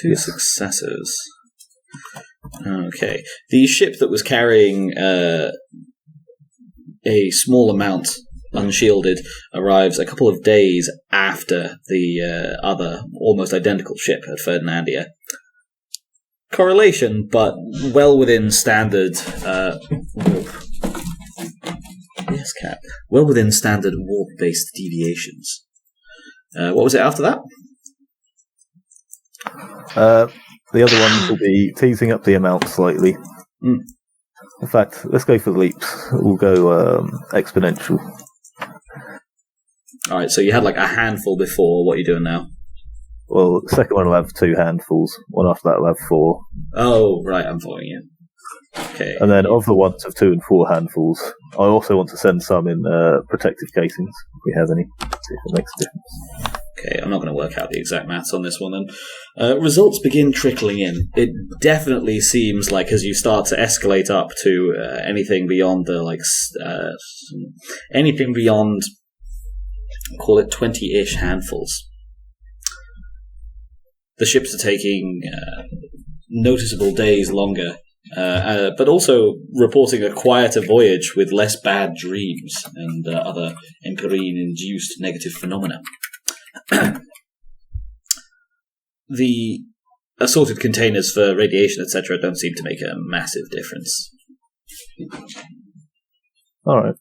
2 successors. Okay. The ship that was carrying a small amount unshielded arrives a couple of days after the other almost identical ship at Ferdinandia. Correlation, but well within standard warp. Yes, Cat. Well within standard warp-based deviations. What was it after that? The other one will be teasing up the amount slightly. Mm. In fact, let's go for the leaps. We'll go exponential. Alright, so you had a handful before. What are you doing now? Well, the second one will have 2 handfuls. One after that will have 4. Oh, right, I'm following you. Okay. And then of the ones of 2 and 4 handfuls, I also want to send some in protective casings, if we have any. See if it makes a difference. Okay, I'm not going to work out the exact maths on this one then. Results begin trickling in. It definitely seems like as you start to escalate up to anything beyond anything beyond, call it 20-ish handfuls. The ships are taking noticeable days longer, but also reporting a quieter voyage with less bad dreams and other Empyrine-induced negative phenomena. The assorted containers for radiation, etc., don't seem to make a massive difference. Alright.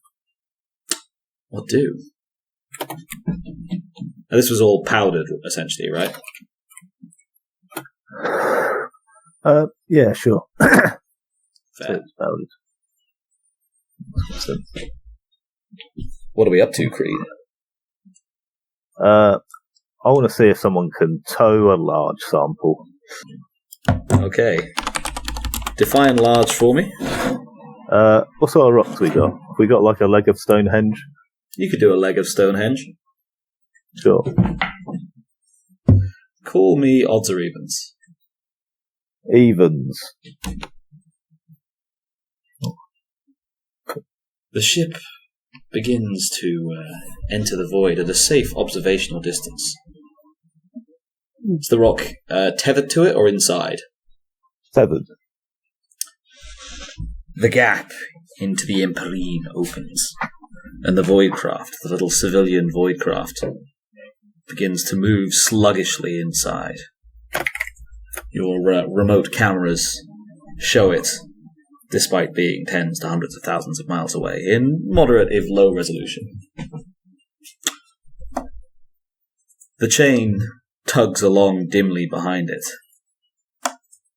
What do? This was all powdered, essentially, right? Yeah, sure. Fair. So it's powdered. What are we up to, Creed? I want to see if someone can tow a large sample. Okay. Define large for me. What sort of rocks we got? Have we got a leg of Stonehenge? You could do a leg of Stonehenge. Sure. Call me odds or evens. Evens. The ship begins to enter the void at a safe observational distance. Is the rock tethered to it or inside? Tethered. The gap into the Emperine opens, and the Voidcraft, the little civilian Voidcraft, begins to move sluggishly inside. Your remote cameras show it, despite being tens to hundreds of thousands of miles away, in moderate if low resolution. The chain tugs along dimly behind it,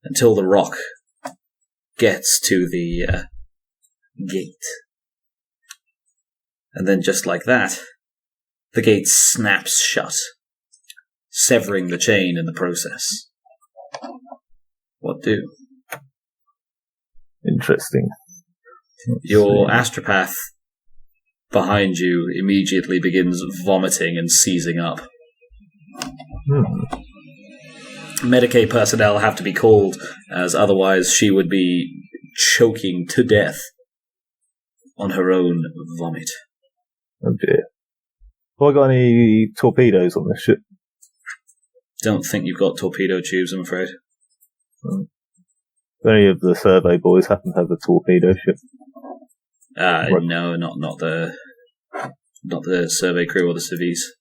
until the rock gets to the gate. And then just like that, the gate snaps shut, severing the chain in the process. What do? Interesting. Your astropath behind you immediately begins vomiting and seizing up. Medicaid personnel have to be called, as otherwise she would be choking to death on her own vomit. Oh dear. Have I got any torpedoes on this ship? Don't think you've got torpedo tubes, I'm afraid. Do any of the survey boys happen to have a torpedo ship? No, not the survey crew or the civvies.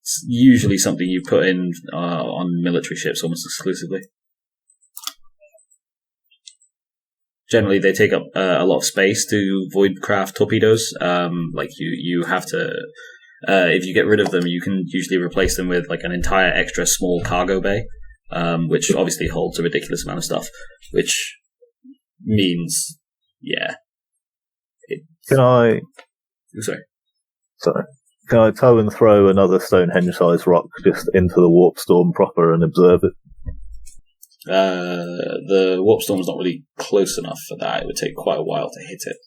It's usually something you put in on military ships almost exclusively. Generally, they take up a lot of space to voidcraft torpedoes. Like you have to, if you get rid of them, you can usually replace them with like an entire extra small cargo bay, which obviously holds a ridiculous amount of stuff. Which means, yeah. Sorry. Can I tow and throw another Stonehenge-sized rock just into the warp storm proper and observe it? The warp storm's not really close enough for that. It would take quite a while to hit it.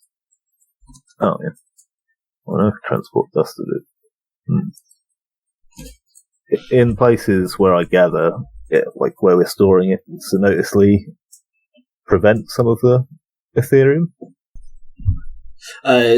Oh, yeah. Well, transport dusted it. In places where I gather, like where we're storing it, to noticeably prevent some of the Ethereum?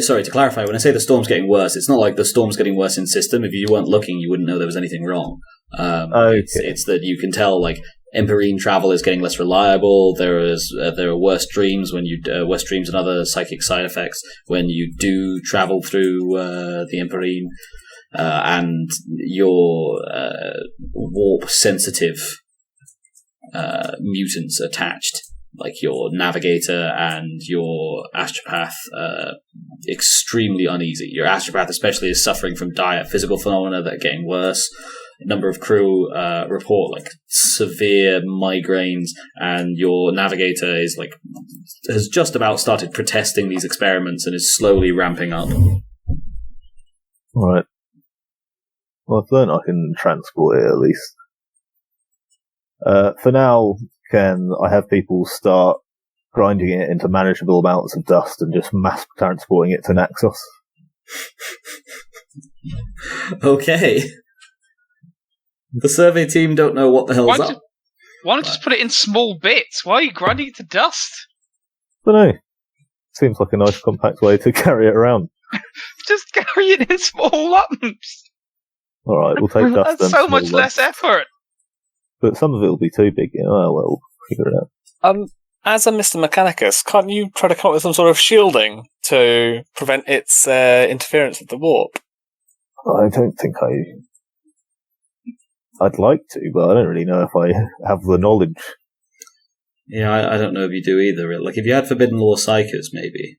Sorry, to clarify, when I say the storm's getting worse, it's not like the storm's getting worse in system. If you weren't looking, you wouldn't know there was anything wrong. Okay. It's that you can tell, like, Emperine travel is getting less reliable. There are worse dreams worse dreams and other psychic side effects when you do travel through the Emperine, and your warp sensitive mutants attached, like your navigator and your astropath, extremely uneasy. Your astropath especially is suffering from dire physical phenomena that are getting worse. A number of crew report like severe migraines, and your navigator has just about started protesting these experiments and is slowly ramping up. Alright. Well, I've learned I can transport it at least. For now, can I have people start grinding it into manageable amounts of dust and just mass transporting it to Naxos? Okay. The survey team don't know what the hell's up. Why not just put it in small bits? Why are you grinding it to dust? I don't know. Seems like a nice compact way to carry it around. Just carry it in small lumps. Alright, we'll take dust. That's so much less effort. But some of it will be too big. Oh, well, we'll figure it out. As a Mr. Mechanicus, can't you try to come up with some sort of shielding to prevent its interference with the warp? I don't think I'd like to, but I don't really know if I have the knowledge. Yeah, I don't know if you do either. Like, if you had Forbidden Law Psychers, maybe.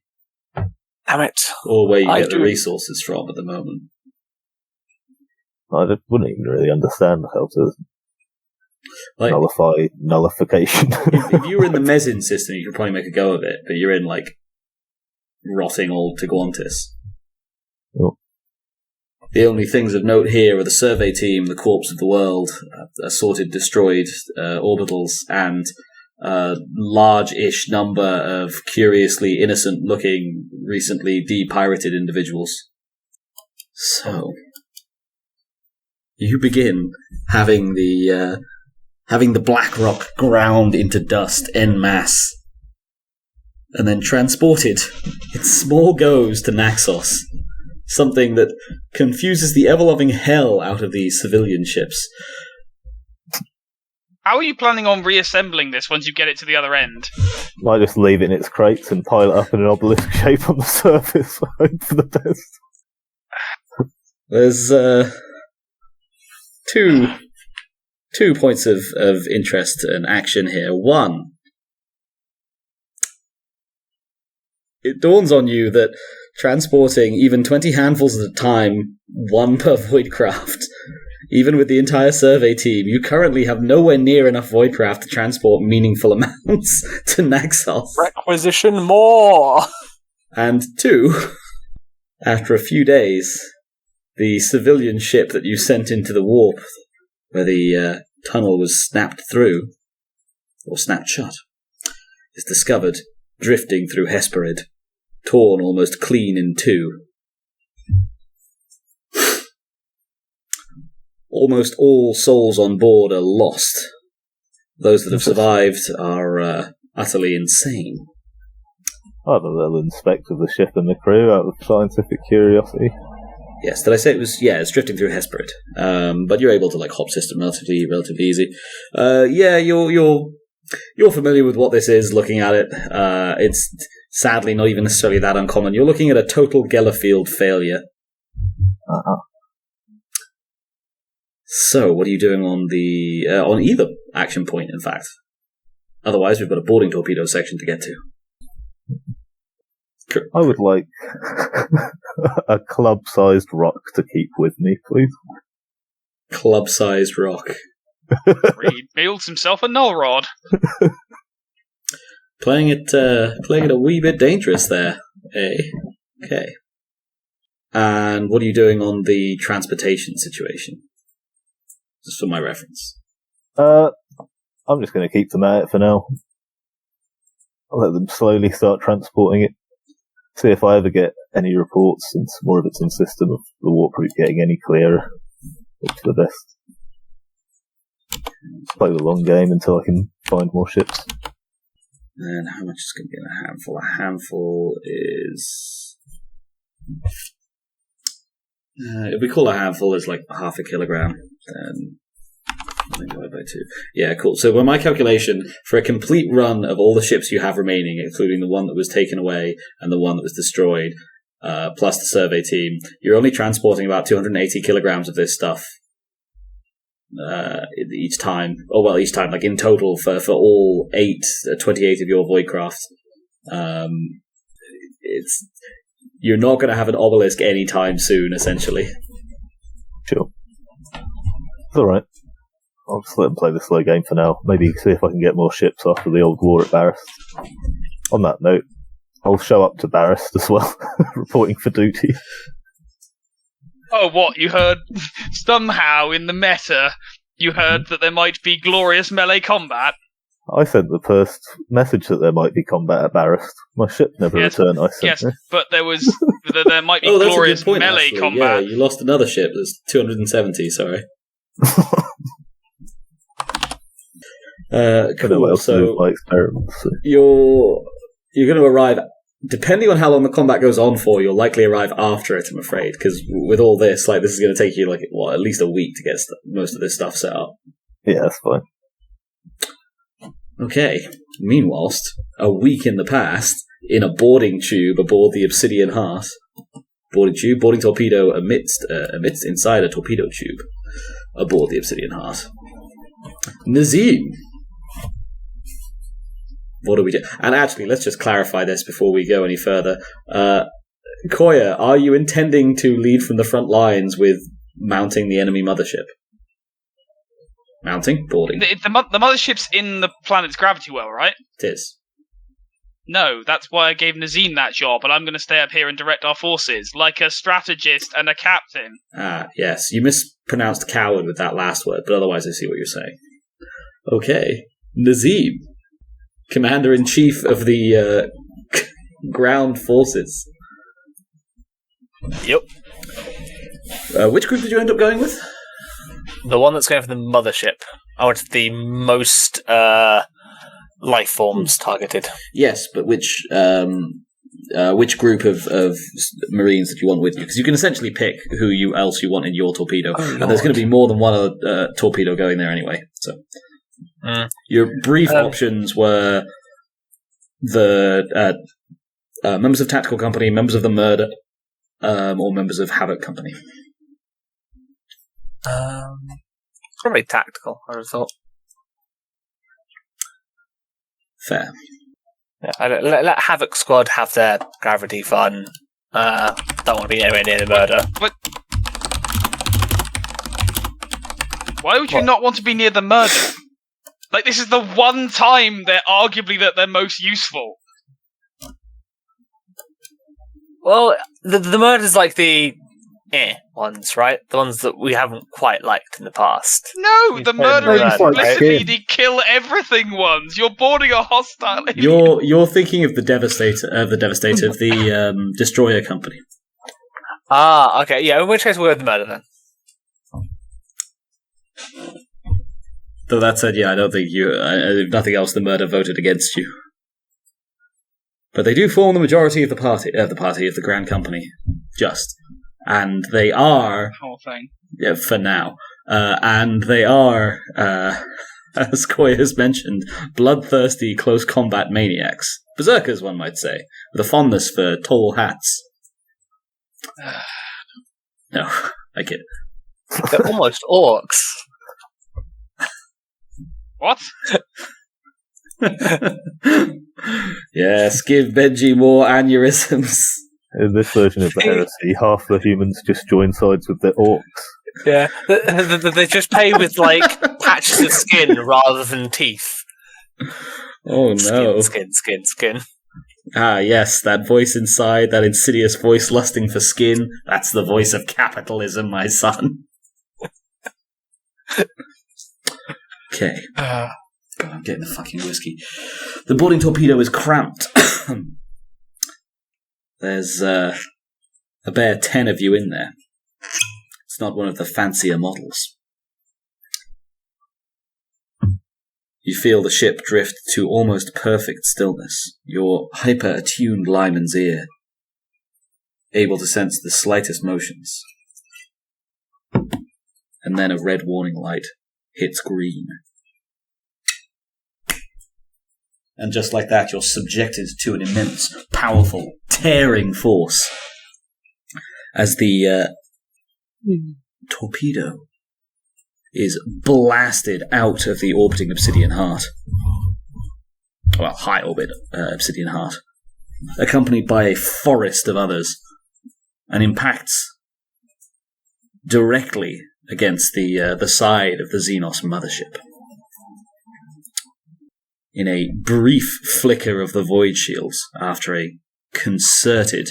Damn it. Or where you get the resources from at the moment. I wouldn't even really understand how to nullify nullification. if you were in the Mezzin system, you could probably make a go of it, but you're in, like, rotting old Teguantis. Oh. The only things of note here are the survey team, the corpse of the world, assorted destroyed orbitals, and a large-ish number of curiously innocent-looking, recently de-pirated individuals. So, you begin having the black rock ground into dust en masse, and then transported in small goes to Naxos. Something that confuses the ever-loving hell out of these civilian ships. How are you planning on reassembling this once you get it to the other end? Might just leave it in its crates and pile it up in an obelisk shape on the surface. Hope for the best. There's two points of interest and action here. One, it dawns on you that transporting even 20 handfuls at a time, one per Voidcraft, even with the entire survey team, you currently have nowhere near enough Voidcraft to transport meaningful amounts to Naxos. Requisition more! And two, after a few days, the civilian ship that you sent into the warp, where the tunnel was snapped through, or snapped shut, is discovered drifting through Hesperid, torn almost clean in two. Almost all souls on board are lost. Those that have survived are utterly insane. I'd a little inspect of the ship and the crew out of scientific curiosity. Yes, did I say it was? Yeah, it's drifting through Hesperid. But you're able to hop system relatively easy. You're familiar with what this is. Looking at it, it's sadly not even necessarily that uncommon. You're looking at a total Gellerfield failure. Uh-huh. So, what are you doing on the on either action point? In fact, otherwise we've got a boarding torpedo section to get to. I would like a club-sized rock to keep with me, please. Club-sized rock. Cread builds himself a null rod. Playing it a wee bit dangerous there, eh? Okay. And what are you doing on the transportation situation? Just for my reference. I'm just going to keep them at it for now. I'll let them slowly start transporting it. See if I ever get any reports, since more of it's in system, of the warp route getting any clearer. It's the best. Play the long game until I can find more ships. And how much is going to be in a handful? A handful is... if we call a handful is like half a kilogram, then divided by 2. Yeah, cool. So by my calculation, for a complete run of all the ships you have remaining, including the one that was taken away and the one that was destroyed, plus the survey team, you're only transporting about 280 kilograms of this stuff each time. Oh, well, each time, like in total for all 28 of your Voidcraft. You're not going to have an obelisk anytime soon, essentially. Sure. It's alright. I'll just let them play the slow game for now. Maybe see if I can get more ships after the old war at Barrist. On that note, I'll show up to Barrist as well, reporting for duty. Oh, what? You heard somehow in the meta, you heard that there might be glorious melee combat? I sent the first message that there might be combat at Barrist. My ship never returned, I sent. Yes, but there might be glorious point, melee actually. combat. Yeah, you lost another ship. There's 270, sorry. Cool. So by experiments, so. You're going to arrive, depending on how long the combat goes on for, you'll likely arrive after it, I'm afraid, because with all this, this is going to take you at least a week to get most of this stuff set up. Yeah, that's fine. Okay. Meanwhile, a week in the past, in a boarding tube aboard the Obsidian Heart. Boarding torpedo amidst inside a torpedo tube aboard the Obsidian Heart. Nazeem. What do we do? And actually, let's just clarify this before we go any further. Coayah, are you intending to lead from the front lines with mounting the enemy mothership? Mounting? Boarding. The mothership's in the planet's gravity well, right? It is. No, that's why I gave Nazeem that job, and I'm going to stay up here and direct our forces, like a strategist and a captain. Ah, yes. You mispronounced coward with that last word, but otherwise I see what you're saying. Okay. Nazeem, Commander-in-Chief of the ground forces. Yep. Which group did you end up going with? The one that's going for the mothership. I wanted the most life forms targeted. Yes, but which group of Marines that you want with you? Because you can essentially pick who else you want in your torpedo, and there's going to be more than one torpedo going there anyway. So Your brief options were the members of Tactical Company, members of the Murder, or members of Havoc Company. Probably Tactical, I would have thought. Fair. Yeah, let Havoc Squad have their gravity fun. Don't want to be anywhere near the Murder. What? Why would you not want to be near the Murder? Like, this is the one time they're arguably that they're most useful. Well, the Murder's like the ones, right? The ones that we haven't quite liked in the past. No, the Murder is Murder, explicitly right? the kill everything ones. You're boarding a hostile. You're thinking of the Devastator, the Destroyer Company. Ah, okay, yeah. In which case, we'll go with the Murder then. Though that said, yeah, I don't think if nothing else, the Murder voted against you. But they do form the majority of the party of the Grand Company, and they are Whole thing. yeah, for now, and they are, as Coayah has mentioned, bloodthirsty close combat maniacs, berserkers, one might say, with a fondness for tall hats. No, I get it. They're almost orcs. What? Yes, give Benji more aneurysms. In this version of the heresy, half the humans just join sides with the orcs. Yeah, they just pay with like patches of skin rather than teeth. Oh no. Skin. Ah, yes, that voice inside, that insidious voice lusting for skin, that's the voice of capitalism, my son. Okay. God, I'm getting the fucking whiskey. The boarding torpedo is cramped. There's a bare 10 of you in there. It's not one of the fancier models. You feel the ship drift to almost perfect stillness, your hyper-attuned Lyman's ear, able to sense the slightest motions. And then a red warning light hits green. And just like that, you're subjected to an immense, powerful, tearing force as the torpedo is blasted out of the orbiting obsidian heart. Well, high orbit obsidian heart. Accompanied by a forest of others, and impacts directly against the side of the Xenos mothership. In a brief flicker of the void shields, after a concerted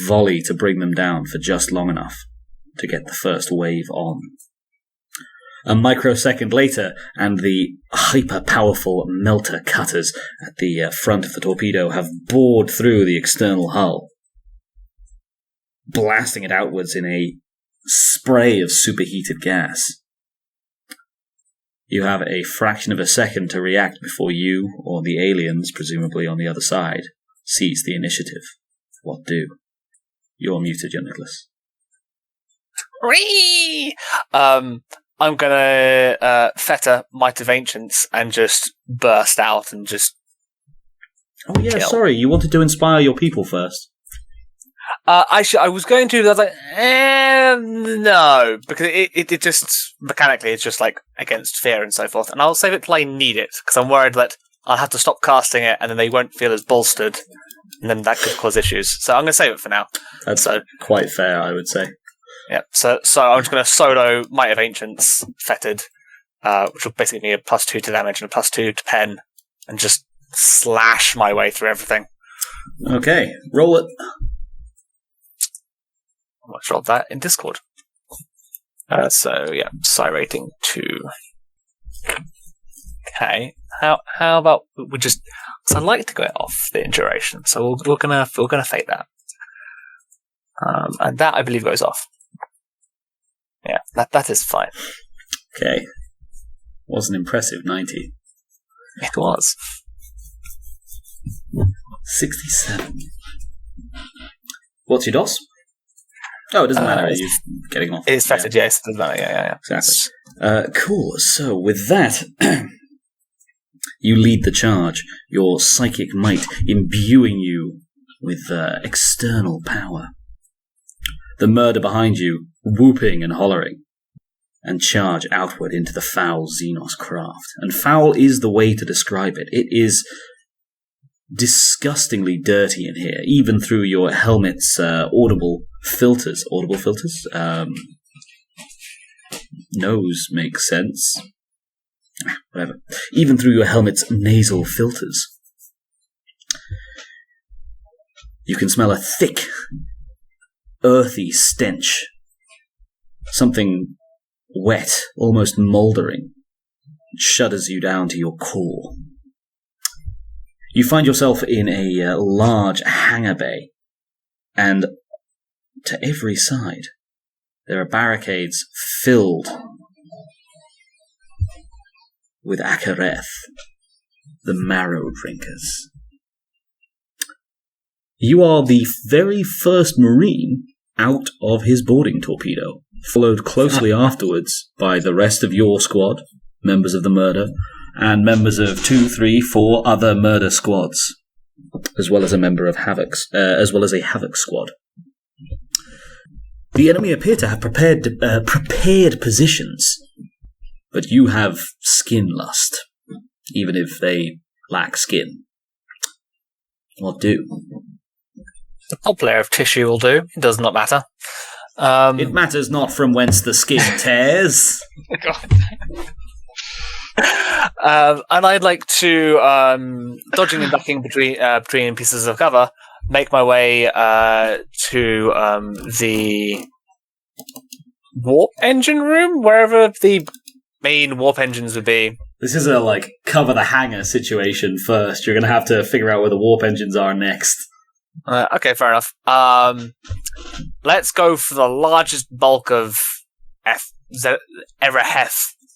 volley to bring them down for just long enough to get the first wave on. A microsecond later, and the hyper-powerful melter cutters at the front of the torpedo have bored through the external hull, blasting it outwards in a spray of superheated gas. You have a fraction of a second to react before you, or the aliens, presumably on the other side, seize the initiative. What do? You're muted, John Nicholas. Whee! I'm gonna Feta Might of Ancients and just burst out and just. Oh yeah, kill. sorry. You wanted to inspire your people first. I was going to, but I was like, no, because it just mechanically it's just like against fear and so forth, and I'll save it till I need it because I'm worried that I'll have to stop casting it and then they won't feel as bolstered, and then that could cause issues. So I'm going to save it for now. That's quite fair, I would say. Yeah. So I'm just going to solo Might of Ancients fetid, which will basically be a +2 to damage and a +2 to pen, and just slash my way through everything. Okay, roll it. Let's roll that in Discord. So yeah, psi rating 2. Okay, how about we just? Because I like to go off the duration, so we're gonna fake that. And that I believe goes off. Yeah, that is fine. Okay, was an impressive 90. It was 67. What's your DOS? Oh, it doesn't matter. You're getting off. It's fetid, yes. It doesn't matter. Yeah. Exactly. Cool. So with that, You lead the charge, your psychic might imbuing you with external power. The murder behind you, whooping and hollering, and charge outward into the foul Xenos craft. And foul is the way to describe it. It is disgustingly dirty in here, even through your helmet's audible filters. Audible filters? Nose makes sense. Whatever. Even through your helmet's nasal filters. You can smell a thick, earthy stench. Something wet, almost mouldering. It shudders you down to your core. You find yourself in a large hangar bay, and to every side there are barricades filled with Akareth, the marrow drinkers. You are the very first Marine out of his boarding torpedo, followed closely afterwards by the rest of your squad, members of the murder, and members of 2, 3, 4 other murder squads, as well as a member of as well as a Havoc squad. The enemy appear to have prepared positions, but you have skin lust, even if they lack skin. What do? A top layer of tissue will do. It does not matter. It matters not from whence the skin tears. God. And I'd like to, dodging and ducking between pieces of cover, make my way to the warp engine room, wherever the main warp engines would be. This is a, cover the hangar situation first. You're going to have to figure out where the warp engines are next. Okay, fair enough. Let's go for the largest bulk of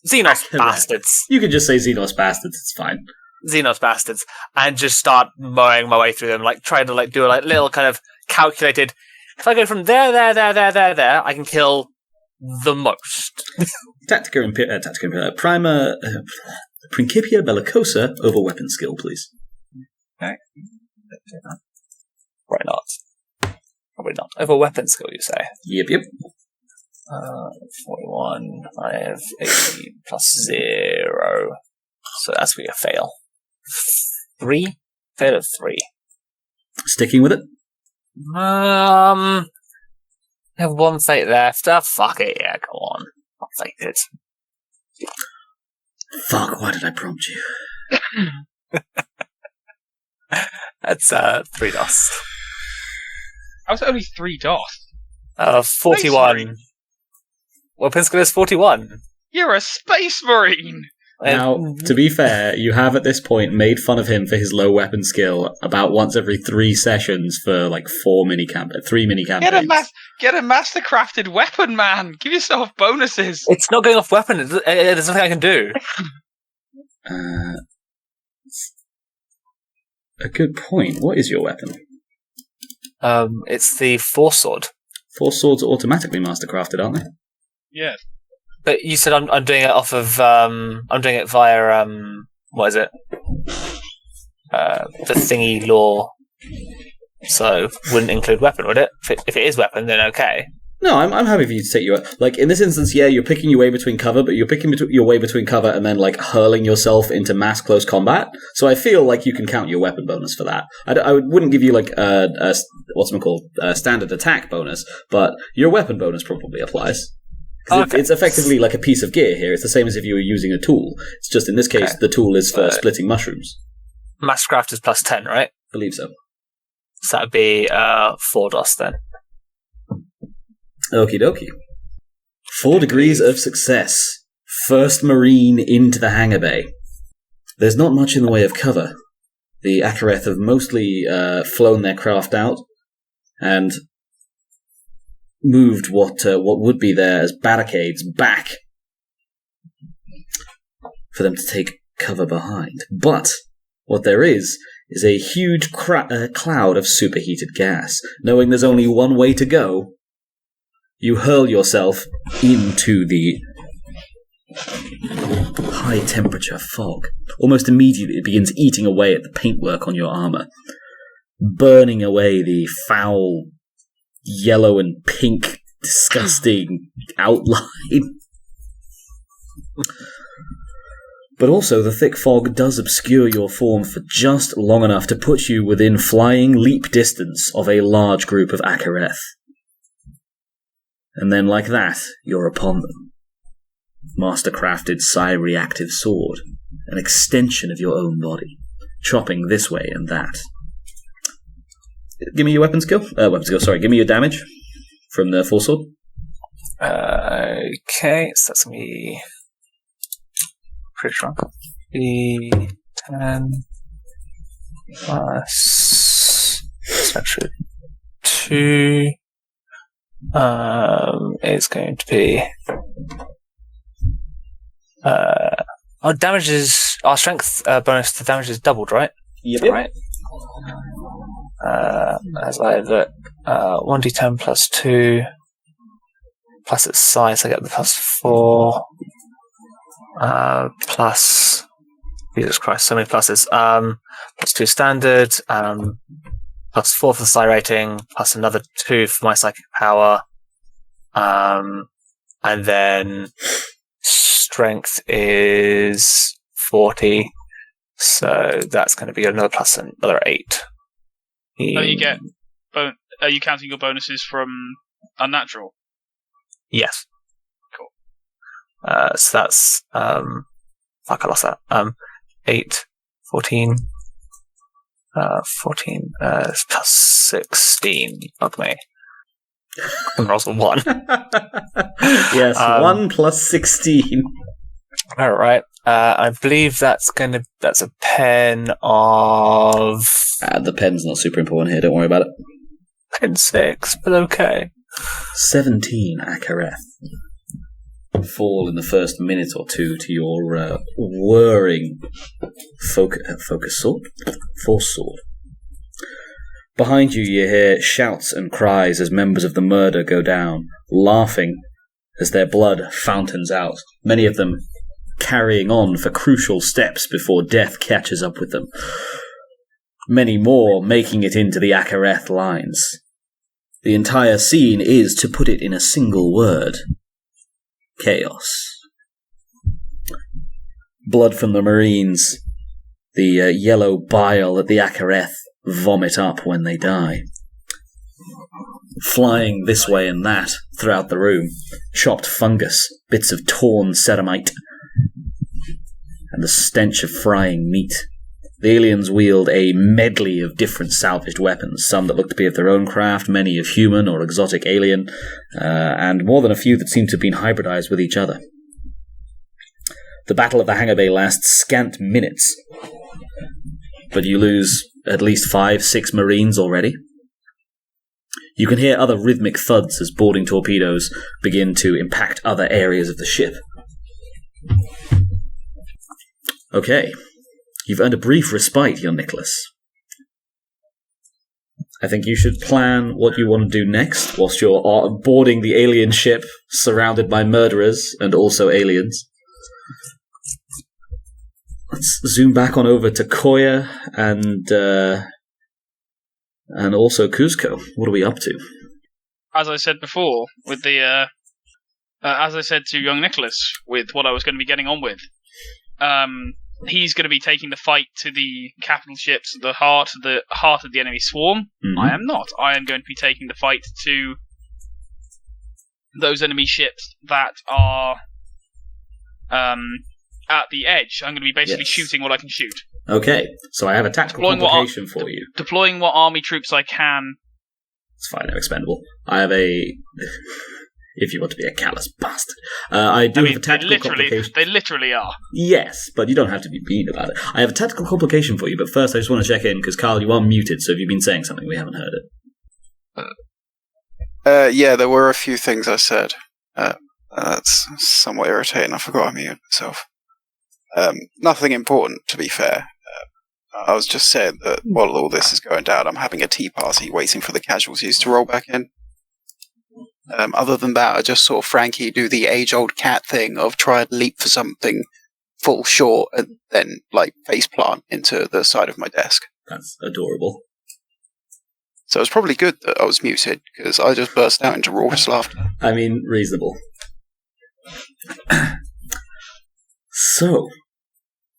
Xenos bastards. You can just say Xenos bastards, it's fine. Xenos bastards. And just start mowing my way through them, trying to do a little kind of calculated, if I go from there, I can kill the most. Tactica Prima Principia Bellicosa over weapon skill, please. Okay. Why not? Probably not. Over weapon skill, you say? Yep. 41. I have 80 plus 0. So that's where you fail. 3? Fail of 3. Sticking with it? I have 1 fate left. Fuck it, yeah, go on. I'll fake it. Fuck, why did I prompt you? That's 3 DOS. I was only 3 DOS. 41. Weapon skill is 41. You're a space marine! Now, to be fair, you have at this point made fun of him for his low weapon skill about once every 3 sessions for 3 mini campaigns. Get a master-crafted weapon, man! Give yourself bonuses! It's not going off weapon. There's nothing I can do. A good point. What is your weapon? It's the Force Sword. Force Swords are automatically master-crafted, aren't they? Yeah. But you said I'm doing it off of I'm doing it via what is it? The thingy law. So wouldn't include weapon, would it? If it is weapon, then okay. No, I'm happy for you to take your... in this instance, yeah, you're picking your way between cover, but you're picking your way between cover and then, hurling yourself into mass close combat. So I feel like you can count your weapon bonus for that. I wouldn't give you, a standard attack bonus, but your weapon bonus probably applies. Okay. It's effectively like a piece of gear here. It's the same as if you were using a tool. It's just, in this case, the tool is for splitting mushrooms. Mastercraft is plus 10, right? Believe so. So that would be 4 DOS then. Okie dokie. 4 degrees of success. First Marine into the hangar bay. There's not much in the way of cover. The Akareth have mostly flown their craft out and moved what would be there as barricades back for them to take cover behind. But what there is a huge cloud of superheated gas. Knowing there's only one way to go, you hurl yourself into the high-temperature fog. Almost immediately it begins eating away at the paintwork on your armour, burning away the foul yellow and pink, disgusting outline. But also, the thick fog does obscure your form for just long enough to put you within flying leap distance of a large group of Akareth. And then, like that, you're upon them. Master-crafted psi-reactive sword, an extension of your own body, chopping this way and that. Give me your weapon skill. Give me your damage from the full sword. Okay, so that's going to be pretty strong. The 10 plus actually 2 is going to be our damage is our strength bonus to damage is doubled, right? Yep. Right. As I have it, 1d10 plus 2 plus its size, I get the plus 4 plus Jesus Christ, so many pluses. Plus 2 standard, plus 4 for the psi rating, plus another 2 for my psychic power, and then strength is 40, so that's going to be another plus another 8. You get. Are you counting your bonuses from unnatural? Yes. Cool. So that's fuck, I lost that. 8, 14, 14 plus 16. Fuck me. And rolls a 1. Yes, 1 plus 16. All right. I believe that's a pen of. The pen's not super important here. Don't worry about it. Pen 6, but okay. 17 Akareth fall in the first minute or two to your whirring focus sword, force sword. Behind you, you hear shouts and cries as members of the murder go down, laughing as their blood fountains out, many of them carrying on for crucial steps before death catches up with them. Many more making it into the Akareth lines. The entire scene is, to put it in a single word, chaos. Blood from the Marines, the yellow bile that the Akareth vomit up when they die. Flying this way and that throughout the room, chopped fungus, bits of torn ceramite, and the stench of frying meat. The aliens wield a medley of different salvaged weapons, some that look to be of their own craft, many of human or exotic alien, and more than a few that seem to have been hybridized with each other. The Battle of the Hangar Bay lasts scant minutes, but you lose at least 5-6 Marines already. You can hear other rhythmic thuds as boarding torpedoes begin to impact other areas of the ship. Okay. You've earned a brief respite, young Nicholas. I think you should plan what you want to do next whilst you're boarding the alien ship surrounded by murderers and also aliens. Let's zoom back on over to Coayah and also Kuzco. What are we up to? As I said before, with the as I said to young Nicholas, with what I was going to be getting on with, he's going to be taking the fight to the capital ships, the heart of the enemy swarm. Mm-hmm. I am not. I am going to be taking the fight to those enemy ships that are at the edge. I'm going to be basically shooting what I can shoot. Okay, so I have a tactical complication for you. Deploying what army troops I can. It's fine, they're expendable. I have a... if you want to be a callous bastard. I have a tactical complication. They literally are. Yes, but you don't have to be mean about it. I have a tactical complication for you, but first I just want to check in, because Carl, you are muted, so if you've been saying something, we haven't heard it. Yeah, there were a few things I said. That's somewhat irritating. I forgot I muted myself. Nothing important, to be fair. I was just saying that while all this is going down, I'm having a tea party waiting for the casualties to roll back in. Other than that, I just saw Frankie do the age-old cat thing of try and leap for something, fall short, and then face plant into the side of my desk. That's adorable. So it's probably good that I was muted, because I just burst out into raucous laughter. I mean, reasonable. So,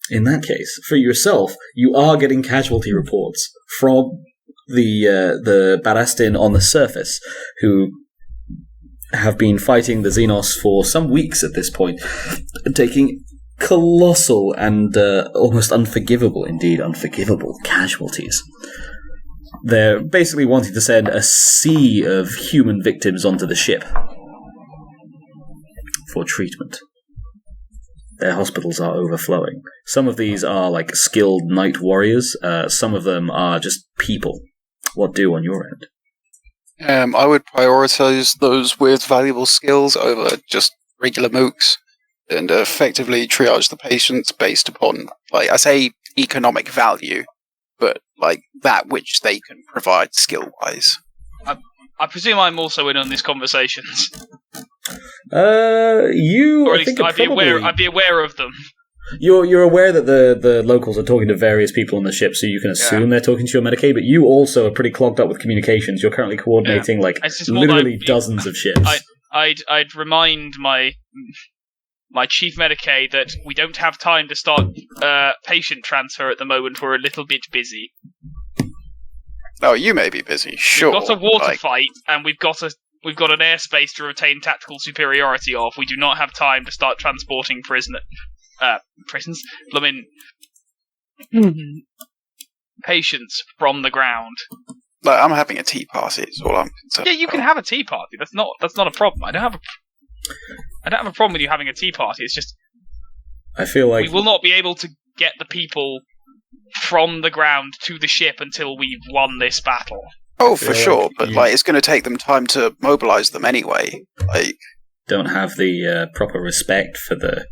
in that case, for yourself, you are getting casualty reports from the Barastin on the surface, who have been fighting the Xenos for some weeks at this point, taking colossal and almost unforgivable casualties. They're basically wanting to send a sea of human victims onto the ship for treatment. Their hospitals are overflowing. Some of these are skilled night warriors. Some of them are just people. What do on your end? I would prioritize those with valuable skills over just regular mooks, and effectively triage the patients based upon, I say economic value, but that which they can provide skill-wise. I presume I'm also in on these conversations. You. Or at least I'd be aware of them. You're aware that the locals are talking to various people on the ship, so you can assume they're talking to your Medicaid, but you also are pretty clogged up with communications. You're currently coordinating literally dozens of ships. I'd remind my chief Medicaid that we don't have time to start patient transfer at the moment. We're a little bit busy. Oh, you may be busy. Sure. We've got a water fight, and we've got an airspace to retain tactical superiority of. We do not have time to start transporting prisons. Patients from the ground. I'm having a tea party. Is all I'm concerned. Yeah, you can have a tea party. That's not a problem. I don't have a problem with you having a tea party. It's just I feel like we will not be able to get the people from the ground to the ship until we've won this battle. Oh, for sure, but it's going to take them time to mobilize them anyway. Don't have the proper respect for the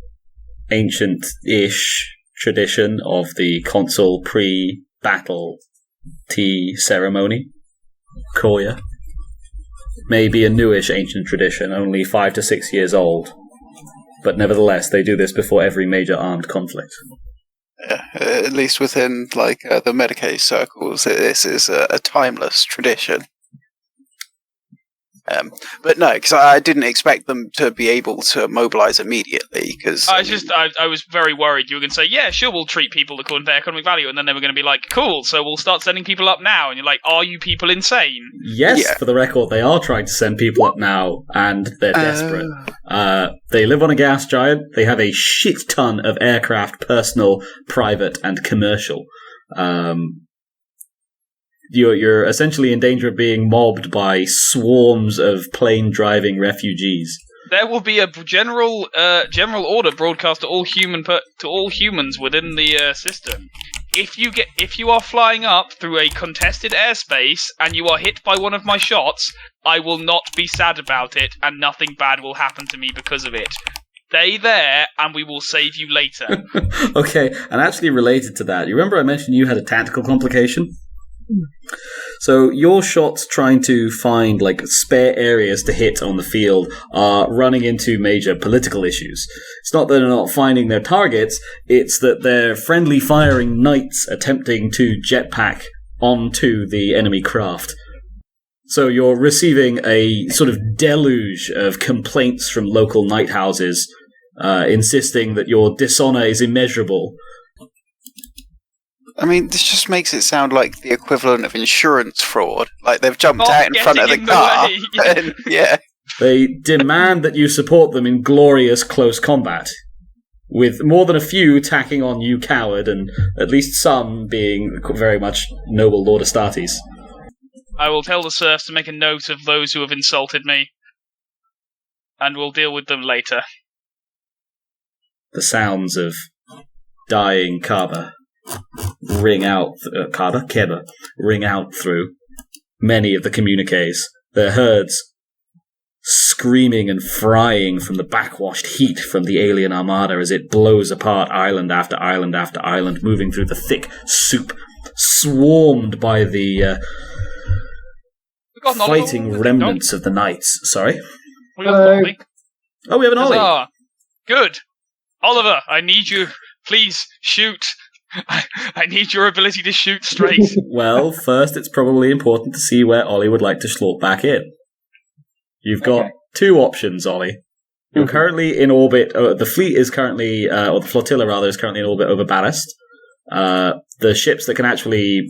ancient-ish tradition of the consul pre-battle tea ceremony. Coayah. Maybe a newish ancient tradition, only 5 to 6 years old. But nevertheless, they do this before every major armed conflict. Yeah, at least within the Medicaid circles, this is a timeless tradition. But no, because I didn't expect them to be able to mobilize immediately. Because I was very worried you were going to say, yeah, sure, we'll treat people according to their economic value, and then they were going to be like, cool, so we'll start sending people up now. And you're like, are you people insane? Yes, for the record, they are trying to send people up now, and they're desperate. They live on a gas giant. They have a shit ton of aircraft, personal, private, and commercial. You're essentially in danger of being mobbed by swarms of plane-driving refugees. There will be a general order broadcast to all humans within the system. If you are flying up through a contested airspace and you are hit by one of my shots, I will not be sad about it, and nothing bad will happen to me because of it. Stay there, and we will save you later. Okay, and actually related to that, you remember I mentioned you had a tactical complication? So your shots trying to find spare areas to hit on the field are running into major political issues. It's not that they're not finding their targets, it's that they're friendly firing knights attempting to jetpack onto the enemy craft. So you're receiving a sort of deluge of complaints from local knight houses insisting that your dishonor is immeasurable. I mean, this just makes it sound like the equivalent of insurance fraud. They've jumped out in front of the car. Yeah. They demand that you support them in glorious close combat, with more than a few tacking on you coward, and at least some being very much noble Lord Astartes. I will tell the serfs to make a note of those who have insulted me, and we'll deal with them later. The sounds of dying Kaba ring out through many of the communiques, their herds screaming and frying from the backwashed heat from the alien armada as it blows apart island after island after island, moving through the thick soup, swarmed by the got an Ollie. fighting remnants of the knights. Sorry? We got an Ollie. Oh, we have an Ollie. Huzzah. Good. Oliver, I need you. Please, shoot. I need your ability to shoot straight. Well, first it's probably important to see where Ollie would like to slot back in. You've got two options, Ollie. You're currently in orbit. The fleet is currently, or the flotilla rather, is currently in orbit over Ballast. The ships that can actually...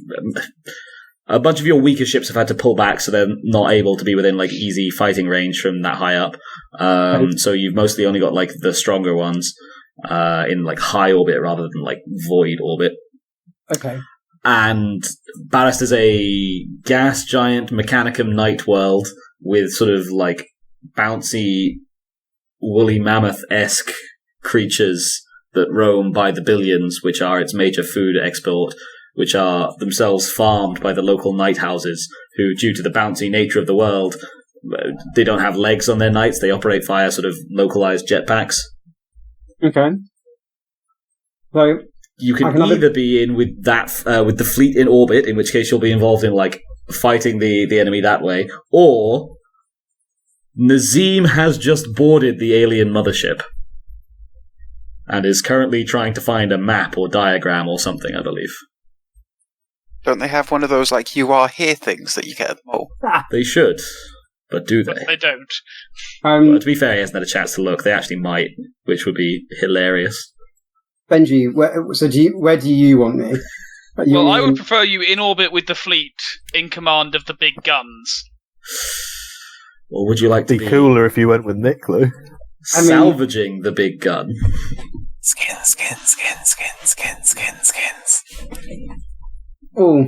A bunch of your weaker ships have had to pull back, so they're not able to be within like easy fighting range from that high up. So you've mostly only got like the stronger ones in like high orbit rather than like void orbit. Okay. And Ballast is a gas giant mechanicum night world with sort of like bouncy, woolly mammoth-esque creatures that roam by the billions, which are its major food export, which are themselves farmed by the local night houses, who, due to the bouncy nature of the world, they don't have legs on their knights, they operate via sort of localized jetpacks. Okay. So you can either be in with that with the fleet in orbit, in which case you'll be involved in like fighting the enemy that way, or Nazeem has just boarded the alien mothership and is currently trying to find a map or diagram or something, I believe. Don't they have one of those, like, you are here things that you get at the mall? They should, but do they? But they don't. Well, to be fair, he hasn't had a chance to look. They actually might, which would be hilarious. Benji, where do you want me? Well, I would prefer you in orbit with the fleet, in command of the big guns. Or would you like to be cooler if you went with Nicola? Salvaging the big gun? Skins. Oh,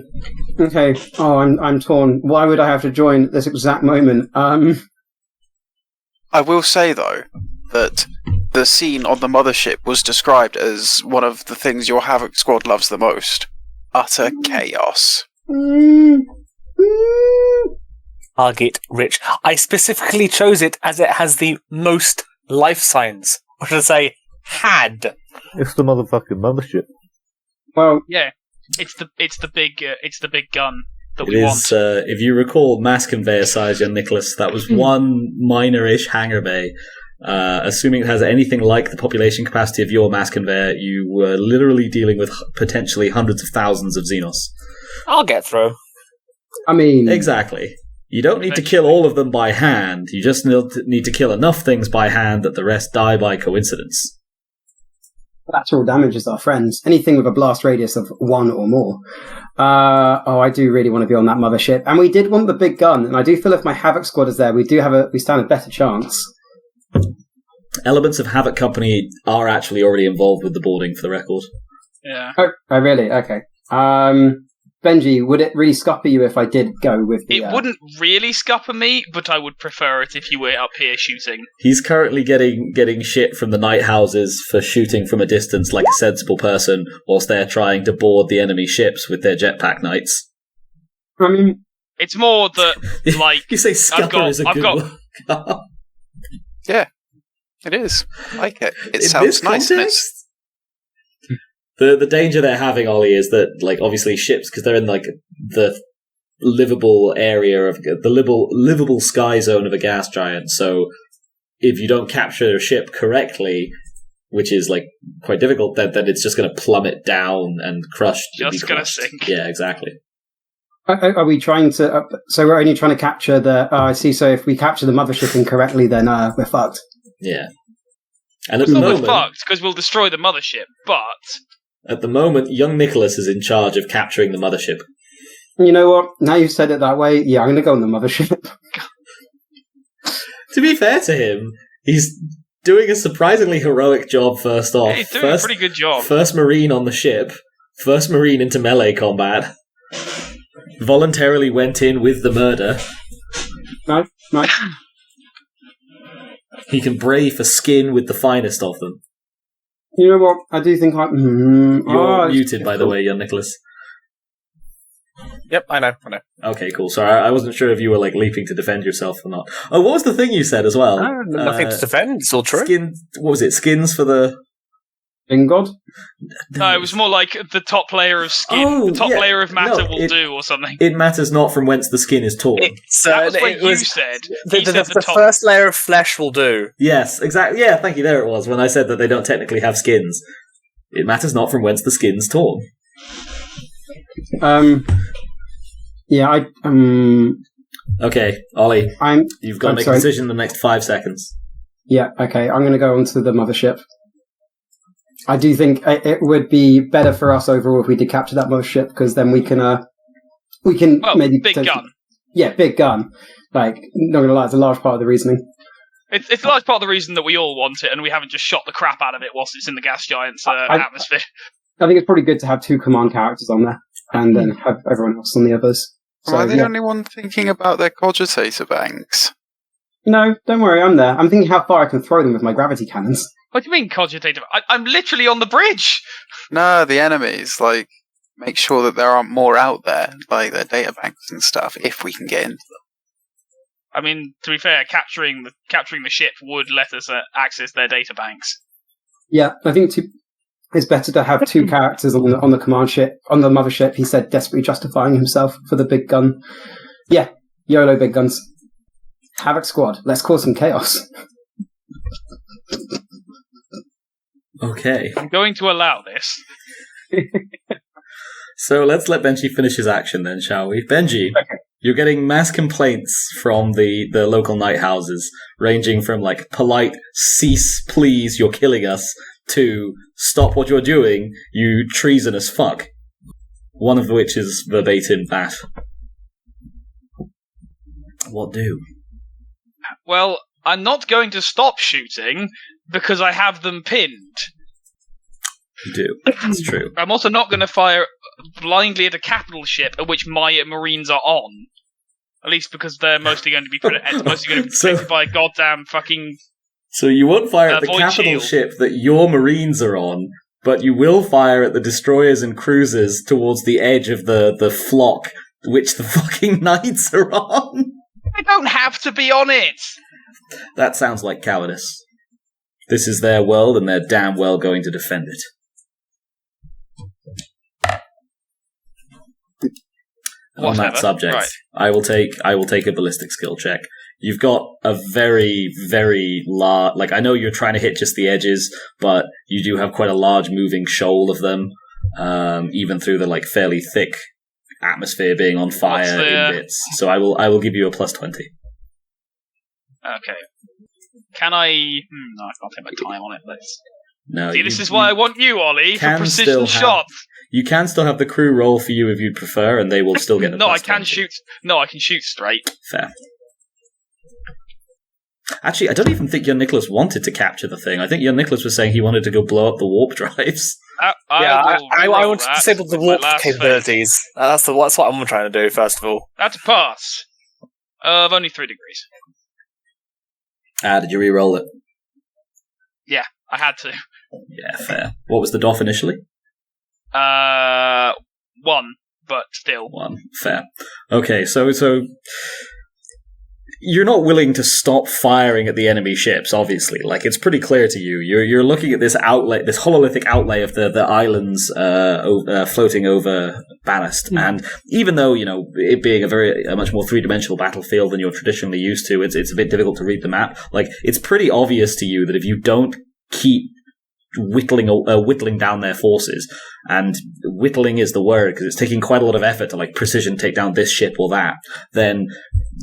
okay. Oh, I'm torn. Why would I have to join at this exact moment? I will say, though, that the scene on the mothership was described as one of the things your Havoc squad loves the most. Utter chaos. Target rich. I specifically chose it as it has the most life signs. Or should I say, had. It's the motherfucking mothership. Well, yeah. It's the big gun that it we is, want. If you recall, mass conveyor size, young Nicholas, that was one minor-ish hangar bay. Assuming it has anything like the population capacity of your mass conveyor, you were literally dealing with potentially hundreds of thousands of Xenos. I'll get through. I mean... Exactly. You don't need to kill all of them by hand. You just need to kill enough things by hand that the rest die by coincidence. Collateral damage is our friends. Anything with a blast radius of 1 or more. I do really want to be on that mothership. And we did want the big gun, and I do feel if my Havoc squad is there, we stand a better chance. Elements of Havoc Company are actually already involved with the boarding, for the record. Yeah. Oh really? Okay. Benji, would it really scupper you if I did go with the... It wouldn't really scupper me, but I would prefer it if you were up here shooting. He's currently getting shit from the night houses for shooting from a distance like a sensible person, whilst they're trying to board the enemy ships with their jetpack knights. I mean... It's more that, like... You say scupper is a good one. Yeah, it is. I like it. It sounds nice. The danger they're having, Ollie, is that, like, obviously ships, because they're in, like, the livable area of the livable sky zone of a gas giant. So if you don't capture a ship correctly, which is, like, quite difficult, then it's just going to plummet down and crush. Just going to sink. Yeah, exactly. Are we trying to... so we're only trying to capture the... I see, so if we capture the mothership incorrectly, then we're fucked. Yeah. And at the moment... We're fucked, because we'll destroy the mothership, but... At the moment, young Nicholas is in charge of capturing the mothership. You know what? Now you've said it that way, yeah, I'm going to go on the mothership. To be fair to him, he's doing a surprisingly heroic job first off. Yeah, he's doing a pretty good job. First Marine on the ship. First Marine into melee combat. Voluntarily went in with the murder. Nice. He can brave for skin with the finest of them. You know what? I do think You're muted, by the way, young Nicholas. Yep, I know. Okay, cool. Sorry, I wasn't sure if you were, like, leaping to defend yourself or not. Oh, what was the thing you said as well? Nothing to defend. It's all true. What was it? Skins for the... In God? No, it was more like the top layer of skin, the top layer of matter will do, or something. It matters not from whence the skin is torn. That was what you said. The first layer of flesh will do. Yes, exactly. Yeah, thank you. There it was, when I said that they don't technically have skins. It matters not from whence the skin's torn. Okay, Ollie, you've got to make a decision in the next 5 seconds. Yeah, okay, I'm going to go onto the mothership. I do think it would be better for us overall if we did capture that mothership, because then we can maybe... big gun. Yeah, big gun. Like, not going to lie, it's a large part of the reasoning. It's a large part of the reason that we all want it, and we haven't just shot the crap out of it whilst it's in the gas giant's atmosphere. I think it's probably good to have 2 command characters on there, and then have everyone else on the others. Am I the only one thinking about their cogitator banks? No, don't worry, I'm there. I'm thinking how far I can throw them with my gravity cannons. What do you mean, cogitator? I'm literally on the bridge! No, the enemies, like, make sure that there aren't more out there, like their data banks and stuff, if we can get into them. I mean, to be fair, capturing the ship would let us access their data banks. Yeah, I think it's better to have 2 characters on the command ship, on the mothership. He said, desperately justifying himself for the big gun. Yeah, YOLO big guns. Havoc Squad. Let's cause some chaos. Okay. I'm going to allow this. So let's let Benji finish his action then, shall we? Benji, you're getting mass complaints from the local night houses, ranging from like polite, cease, please, you're killing us, to stop what you're doing, you treasonous fuck. One of which is verbatim that. What do? Well, I'm not going to stop shooting because I have them pinned. You do. It's true. I'm also not going to fire blindly at a capital ship at which my Marines are on. At least because they're mostly going to be protected by a goddamn fucking... So you won't fire at the void capital shield. ship that your Marines are on, but you will fire at the destroyers and cruisers towards the edge of the flock which the fucking knights are on. I don't have to be on it! That sounds like cowardice. This is their world, and they're damn well going to defend it. On that subject, right. I will take a ballistic skill check. You've got a very, very large... Like, I know you're trying to hit just the edges, but you do have quite a large moving shoal of them, even through the, like, fairly thick atmosphere being on fire in bits. So I will give you a plus 20. Okay. Can I... No, I can't take my time on it. No. See, this is why I want you, Ollie, for precision shots. You can still have the crew roll for you if you'd prefer, and they will still get a No, plus I can 20. shoot. No, I can shoot straight. Fair. Actually, I don't even think Jan Nicholas wanted to capture the thing. I think Jan Nicholas was saying he wanted to go blow up the warp drives. I want to disable the warp capabilities. That's what I'm trying to do, first of all. That's a pass. Of only 3 degrees. Did you re-roll it? Yeah, I had to. Yeah, fair. What was the DOF initially? 1, but still. 1, fair. Okay, so you're not willing to stop firing at the enemy ships, obviously. Like, it's pretty clear to you. You're looking at this outlay, this hololithic outlay of the islands floating over Ballast, and even though, you know, it being a much more 3-dimensional battlefield than you're traditionally used to, it's a bit difficult to read the map. Like, it's pretty obvious to you that if you don't keep whittling down their forces, and whittling is the word because it's taking quite a lot of effort to like precision take down this ship or that, then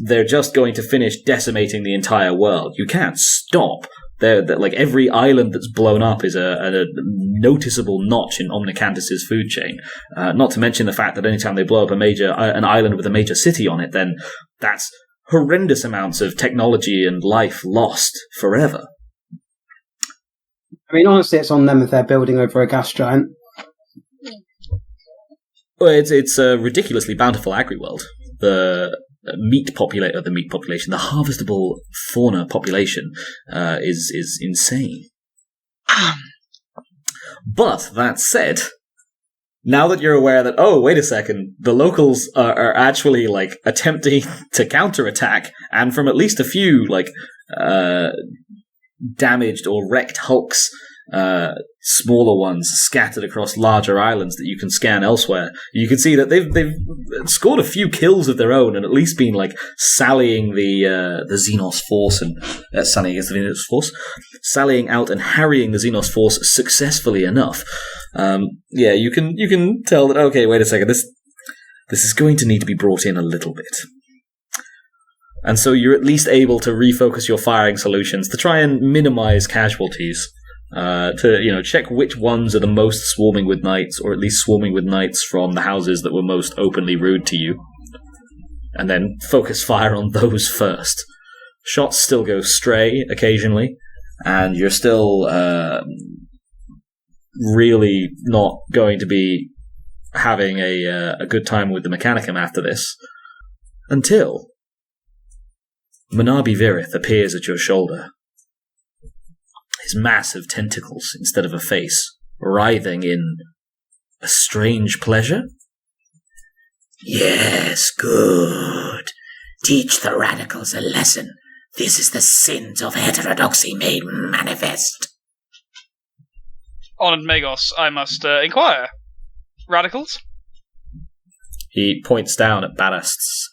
they're just going to finish decimating the entire world. You can't stop. Like every island that's blown up is a noticeable notch in Omnicantus's food chain. Not to mention the fact that anytime they blow up an island with a major city on it, then that's horrendous amounts of technology and life lost forever. I mean, honestly, it's on them if they're building over a gas giant. Well, it's a ridiculously bountiful agri-world. The harvestable fauna population is insane. But that said, now that you're aware that, oh, wait a second, the locals are actually like attempting to counterattack, and from at least a few like damaged or wrecked hulks smaller ones scattered across larger islands that you can scan elsewhere. You can see that they've scored a few kills of their own and at least been like sallying the Xenos force and sallying against the Xenos force, sallying out and harrying the Xenos force successfully enough. You can tell that. Okay, wait a second. This is going to need to be brought in a little bit. And so you're at least able to refocus your firing solutions to try and minimize casualties. To check which ones are the most swarming with knights, or at least swarming with knights from the houses that were most openly rude to you, and then focus fire on those first. Shots still go stray occasionally, and you're still really not going to be having a good time with the Mechanicum after this, until Manabi Virith appears at your shoulder. His massive tentacles instead of a face, writhing in a strange pleasure. Yes, good. Teach the radicals a lesson. This is the sins of heterodoxy made manifest. Honored Magos, I must inquire. Radicals? He points down at Badasts.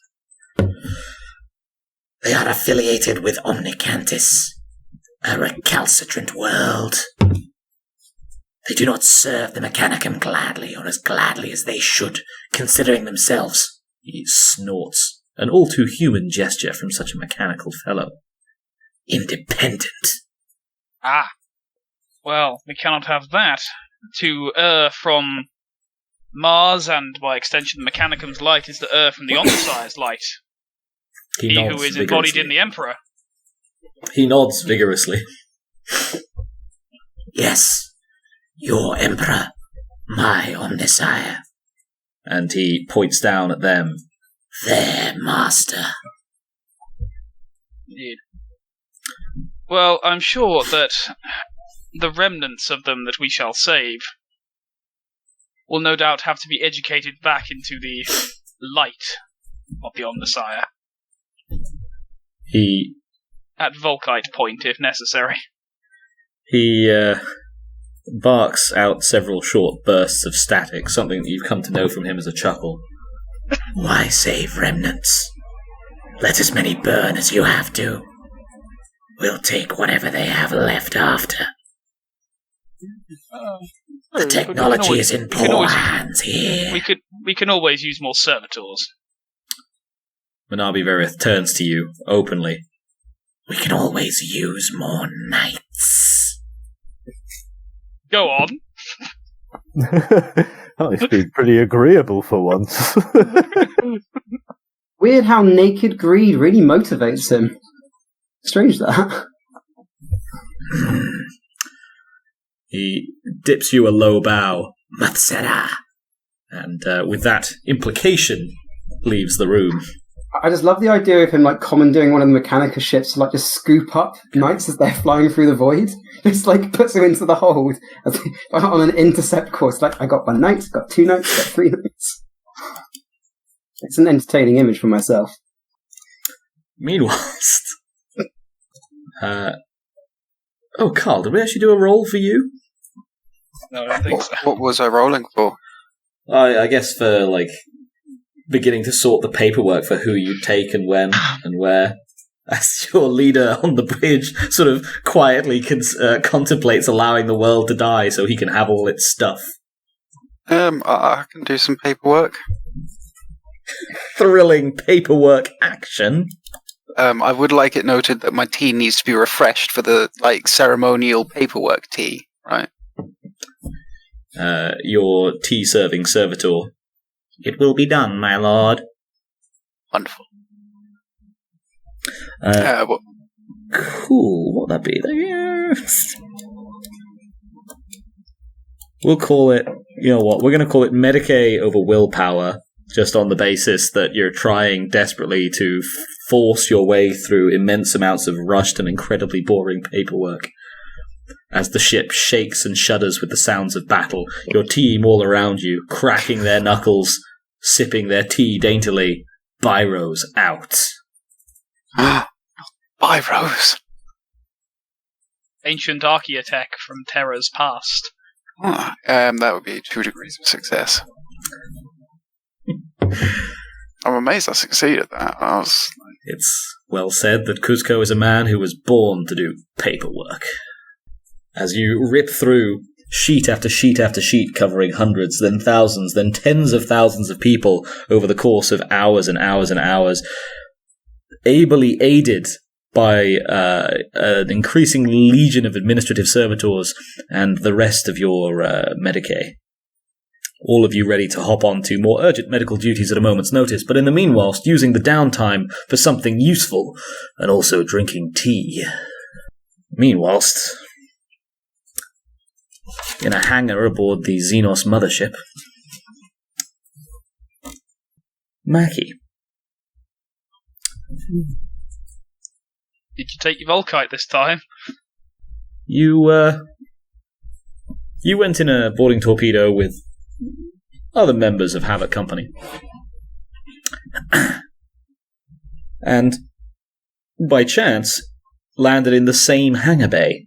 They are affiliated with Omnicantis, a recalcitrant world. They do not serve the Mechanicum gladly, or as gladly as they should, considering themselves, he snorts, an all too human gesture from such a mechanical fellow, independent. Ah. Well, we cannot have that. To err from Mars, and by extension the Mechanicum's light, is to err from the Omnissire's light. He who is embodied in the Emperor. He nods vigorously. Yes, your Emperor, my Omnisire. And he points down at them. Their master. Indeed. Well, I'm sure that the remnants of them that we shall save will no doubt have to be educated back into the light of the Omnisire. He... At Volkite point, if necessary. He barks out several short bursts of static, something that you've come to know from him as a chuckle. Why save remnants? Let as many burn as you have to. We'll take whatever they have left after. The technology is in poor hands here. We can always use more servitors. Manabi Virith turns to you openly. We can always use more knights. Go on. Oh, he's been pretty agreeable for once. Weird how naked greed really motivates him. Strange that. He dips you a low bow. Matsera. And with that implication, leaves the room. I just love the idea of him like commandeering one of the Mechanica ships to like just scoop up knights as they're flying through the void. Just like puts them into the hold on an intercept course. Like, I got one knight, got two knights, got three knights. It's an entertaining image for myself. Meanwhile, Carl, did we actually do a roll for you? No, I don't think so. What was I rolling for? I guess for like beginning to sort the paperwork for who you take and when and where. As your leader on the bridge sort of quietly contemplates allowing the world to die so he can have all its stuff. I can do some paperwork. Thrilling paperwork action. I would like it noted that my tea needs to be refreshed for the ceremonial paperwork tea, right? Your tea-serving servitor. It will be done, my lord. Wonderful. Cool. What'd that be? We'll call it, you know what, we're going to call it Medicae over willpower, just on the basis that you're trying desperately to force your way through immense amounts of rushed and incredibly boring paperwork. As the ship shakes and shudders with the sounds of battle, your team all around you, cracking their knuckles, sipping their tea daintily, Byros out. Byros. Ancient archaeotech from Terra's past. That would be 2 degrees of success. I'm amazed I succeeded that. It's well said that Kuzco is a man who was born to do paperwork. As you rip through sheet after sheet after sheet covering hundreds, then thousands, then tens of thousands of people over the course of hours and hours and hours, ably aided by an increasing legion of administrative servitors and the rest of your Medicae. All of you ready to hop on to more urgent medical duties at a moment's notice, but in the meanwhile, using the downtime for something useful, and also drinking tea. Meanwhile, in a hangar aboard the Xenos mothership, Maccy. Did you take your Volkite this time? You went in a boarding torpedo with other members of Havoc Company. And, by chance, landed in the same hangar bay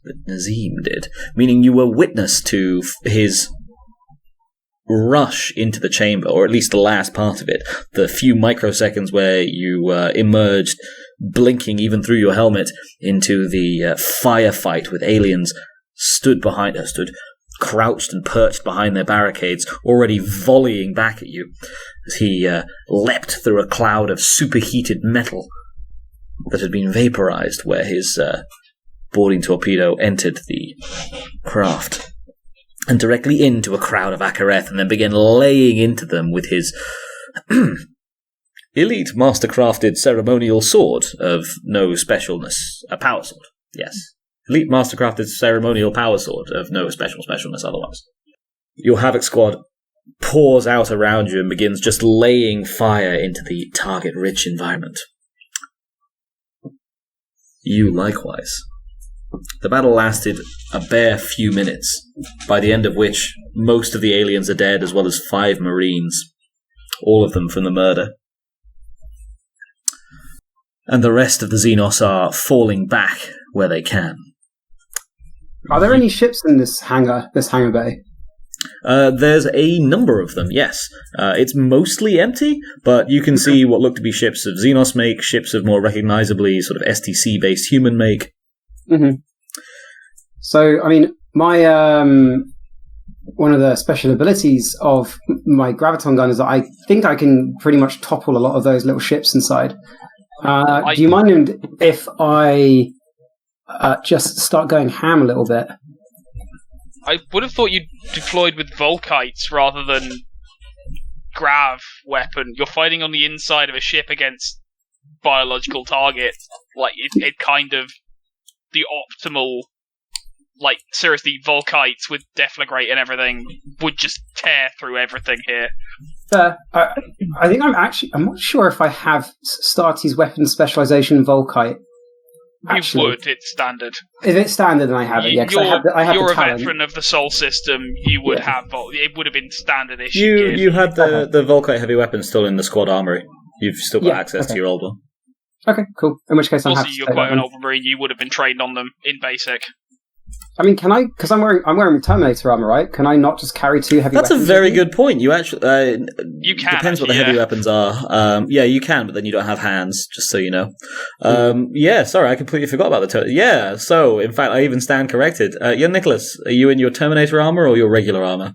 that Nazeem did, meaning you were witness to his rush into the chamber, or at least the last part of it, the few microseconds where you emerged, blinking even through your helmet, into the firefight with aliens stood crouched and perched behind their barricades, already volleying back at you, as he leapt through a cloud of superheated metal that had been vaporized where his boarding torpedo entered the craft, and directly into a crowd of Akareth, and then began laying into them with his elite mastercrafted ceremonial sword of no specialness. A power sword, yes. Elite mastercrafted ceremonial power sword of no specialness otherwise. Your Havoc squad pours out around you and begins just laying fire into the target-rich environment. You likewise. The battle lasted a bare few minutes, by the end of which most of the aliens are dead, as well as 5 Marines, all of them from the murder. And the rest of the Xenos are falling back where they can. Are there any ships in this hangar bay? There's a number of them, yes. It's mostly empty, but you can see what look to be ships of Xenos make, ships of more recognizably sort of STC-based human make. Mm-hmm. So, I mean, my one of the special abilities of my graviton gun is that I think I can pretty much topple a lot of those little ships inside. Do you mind if I just start going ham a little bit? I would have thought you deployed with Volkites rather than grav weapon. You're fighting on the inside of a ship against biological targets. Like, it kind of the optimal, like, seriously, Volkites with Deflagrate and everything would just tear through everything here. I think I'm not sure if I have Starty's weapon specialization Volkite. You would, it's standard. If it's standard, then I have it, yeah. You're a veteran of the Sol system, you would have it would have been standard-ish. You had the Volkite heavy weapon still in the squad armory. You've still got access to your old one. Okay, cool. In which case I'm happy to you're quite an old Marine, you would have been trained on them in basic. I mean, can I? Because I'm wearing Terminator armor, right? Can I not just carry 2 heavy weapons? That's a very good point. You actually you can. Depends what the heavy weapons are. Yeah, you can, but then you don't have hands. Just so you know. Yeah, sorry, I completely forgot about the Terminator. Yeah, so in fact, I even stand corrected. Yeah, Nicholas, are you in your Terminator armor or your regular armor?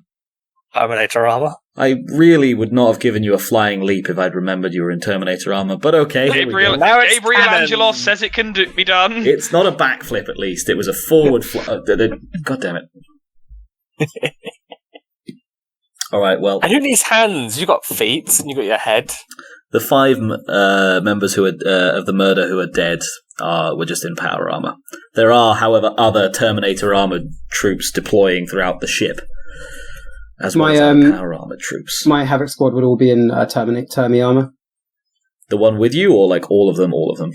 Terminator armor. I really would not have given you a flying leap if I'd remembered you were in Terminator armor, but okay. Gabriel Angelos says it can be done. It's not a backflip, at least. It was a forward God damn it. Alright, well. And who needs hands? You got feet, and you got your head. The 5 members who are, of the murder who are dead were just in power armor. There are, however, other Terminator armored troops deploying throughout the ship. As well as power armor troops. My Havoc squad would all be in Termi armor. The one with you, or like all of them? All of them.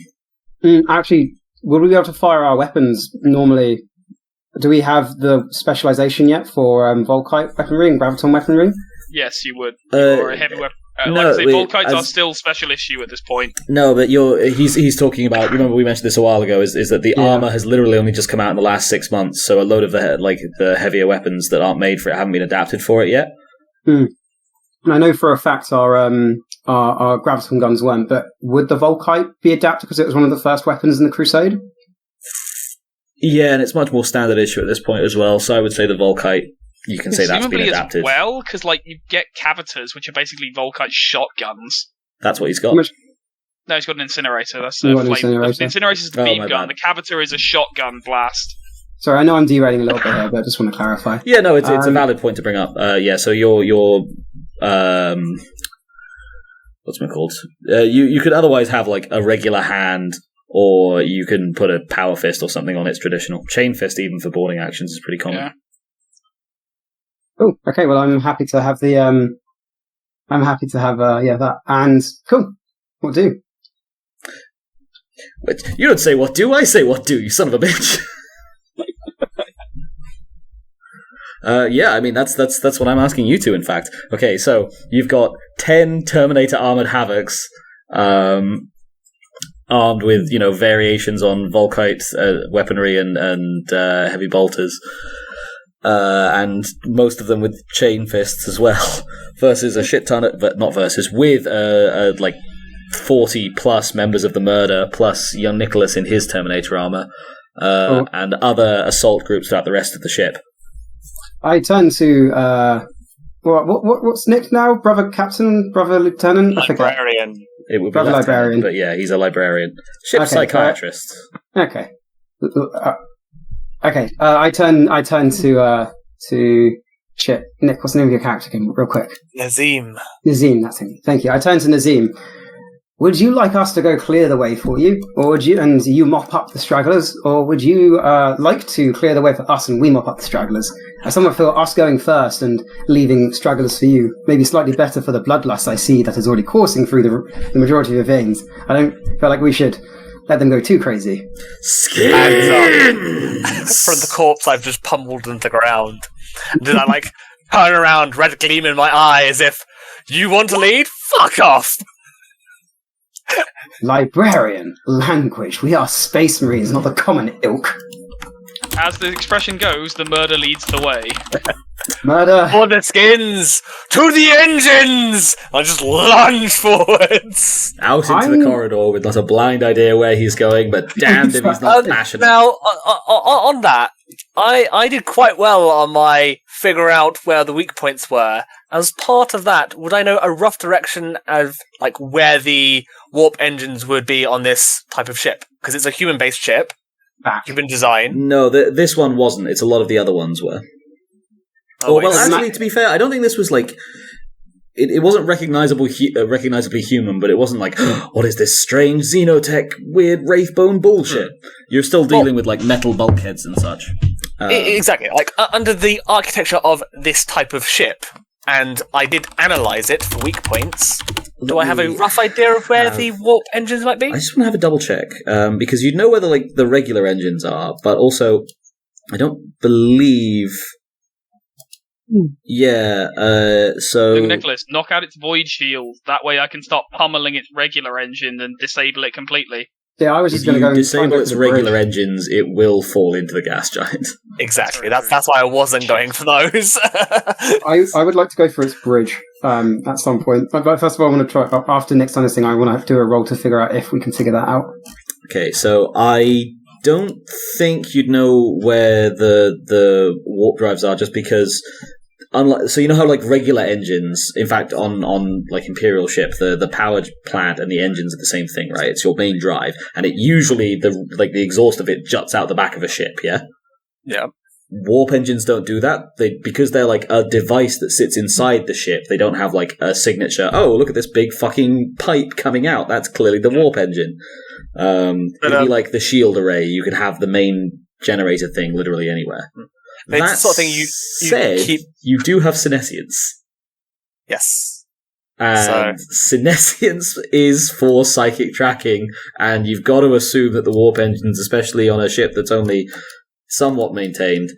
Actually, will we be able to fire our weapons normally? Do we have the specialization yet for Volkite weaponry and Graviton weaponry? Yes, you would. Or a heavy weapon. Like I say, Volkites are still special issue at this point. No, but he's talking about. Remember, we mentioned this a while ago. Is that the armor has literally only just come out in the last 6 months? So a load of the heavier weapons that aren't made for it haven't been adapted for it yet. And I know for a fact our graviton guns weren't. But would the Volkite be adapted because it was one of the first weapons in the Crusade? Yeah, and it's much more standard issue at this point as well. So I would say the Volkite. You can say that's been adapted. As well, because you get Cavitors, which are basically Volkite shotguns. That's what he's got. No, he's got an incinerator. That's a flame. The incinerator is the beam gun. Bad. The Cavitor is a shotgun blast. Sorry, I know I'm derailing a little bit here, but I just want to clarify. Yeah, no, it's a valid point to bring up. So your what's it called? You could otherwise have a regular hand, or you can put a power fist or something on its traditional chain fist. Even for boarding actions is pretty common. Yeah. Oh, okay. Well, I'm happy to have that, and cool. What do? Wait, you don't say what do, I say what do. You son of a bitch. Yeah, I mean that's what I'm asking you to. In fact, okay. So you've got 10 Terminator armored Havocs, armed with variations on Volkite weaponry and heavy bolters. And most of them with chain fists as well, versus a shit ton with 40 plus members of the Murder, plus young Nicholas in his Terminator armor, and other assault groups throughout the rest of the ship. I turn to what's Nick now? Brother Captain, Brother Lieutenant, Librarian. It would be Brother Librarian, but yeah, he's a librarian, ship psychiatrist. Okay. Okay, I turn to shit. Nick, what's the name of your character again, real quick? Nazeem, that's him. Thank you. I turn to Nazeem. Would you like us to go clear the way for you, or would you mop up the stragglers, or would you like to clear the way for us and we mop up the stragglers? I somewhat feel us going first and leaving stragglers for you maybe slightly better for the bloodlust I see that is already coursing through the majority of your veins. I don't feel like we should let them go too crazy. From the corpse I've just pummeled into the ground. Then I turn around, red gleam in my eye, as if, you want to lead? Fuck off! Librarian, language. We are space marines, not the common ilk. As the expression goes, the Murder leads the way. Murder. For the skins! To the engines! I just lunge forwards! Out into the corridor with not a blind idea where he's going, but damned if he's not passionate. Now, on that, I did quite well on my figure out where the weak points were. As part of that, would I know a rough direction of where the warp engines would be on this type of ship? Because it's a human-based ship. Human design. No, this one wasn't. It's a lot of the other ones were. Actually, to be fair, I don't think this was it wasn't recognizably human, but it wasn't what is this strange xenotech weird wraithbone bullshit? You're still dealing with metal bulkheads and such. Exactly, under the architecture of this type of ship, and I did analyze it for weak points. Do I have a rough idea of where the warp engines might be? I just want to have a double check, because you'd know where the regular engines are, but also I don't believe. Yeah, so... Nicholas, knock out its void shield. That way I can stop pummeling its regular engine and disable it completely. Yeah, I was just going to go and disable its regular engines, it will fall into the gas giant. Exactly, that's why I wasn't going for those. I would like to go for its bridge at some point. But first of all, I want to try... After next time this thing, I want to do a roll to figure out if we can figure that out. Okay, so I don't think you'd know where the warp drives are, just because... So you know how regular engines, in fact, on Imperial ship, the power plant and the engines are the same thing, right? It's your main drive, and it usually the exhaust of it juts out the back of a ship, yeah. Yeah. Warp engines don't do that. Because they're a device that sits inside the ship. They don't have a signature. Oh, look at this big fucking pipe coming out. That's clearly the warp engine. It'd be like the shield array. You could have the main generator thing literally anywhere. It's that the sort of thing you keep... you do have senescience. Yes. And senescience is for psychic tracking, and you've got to assume that the warp engines, especially on a ship that's only somewhat maintained...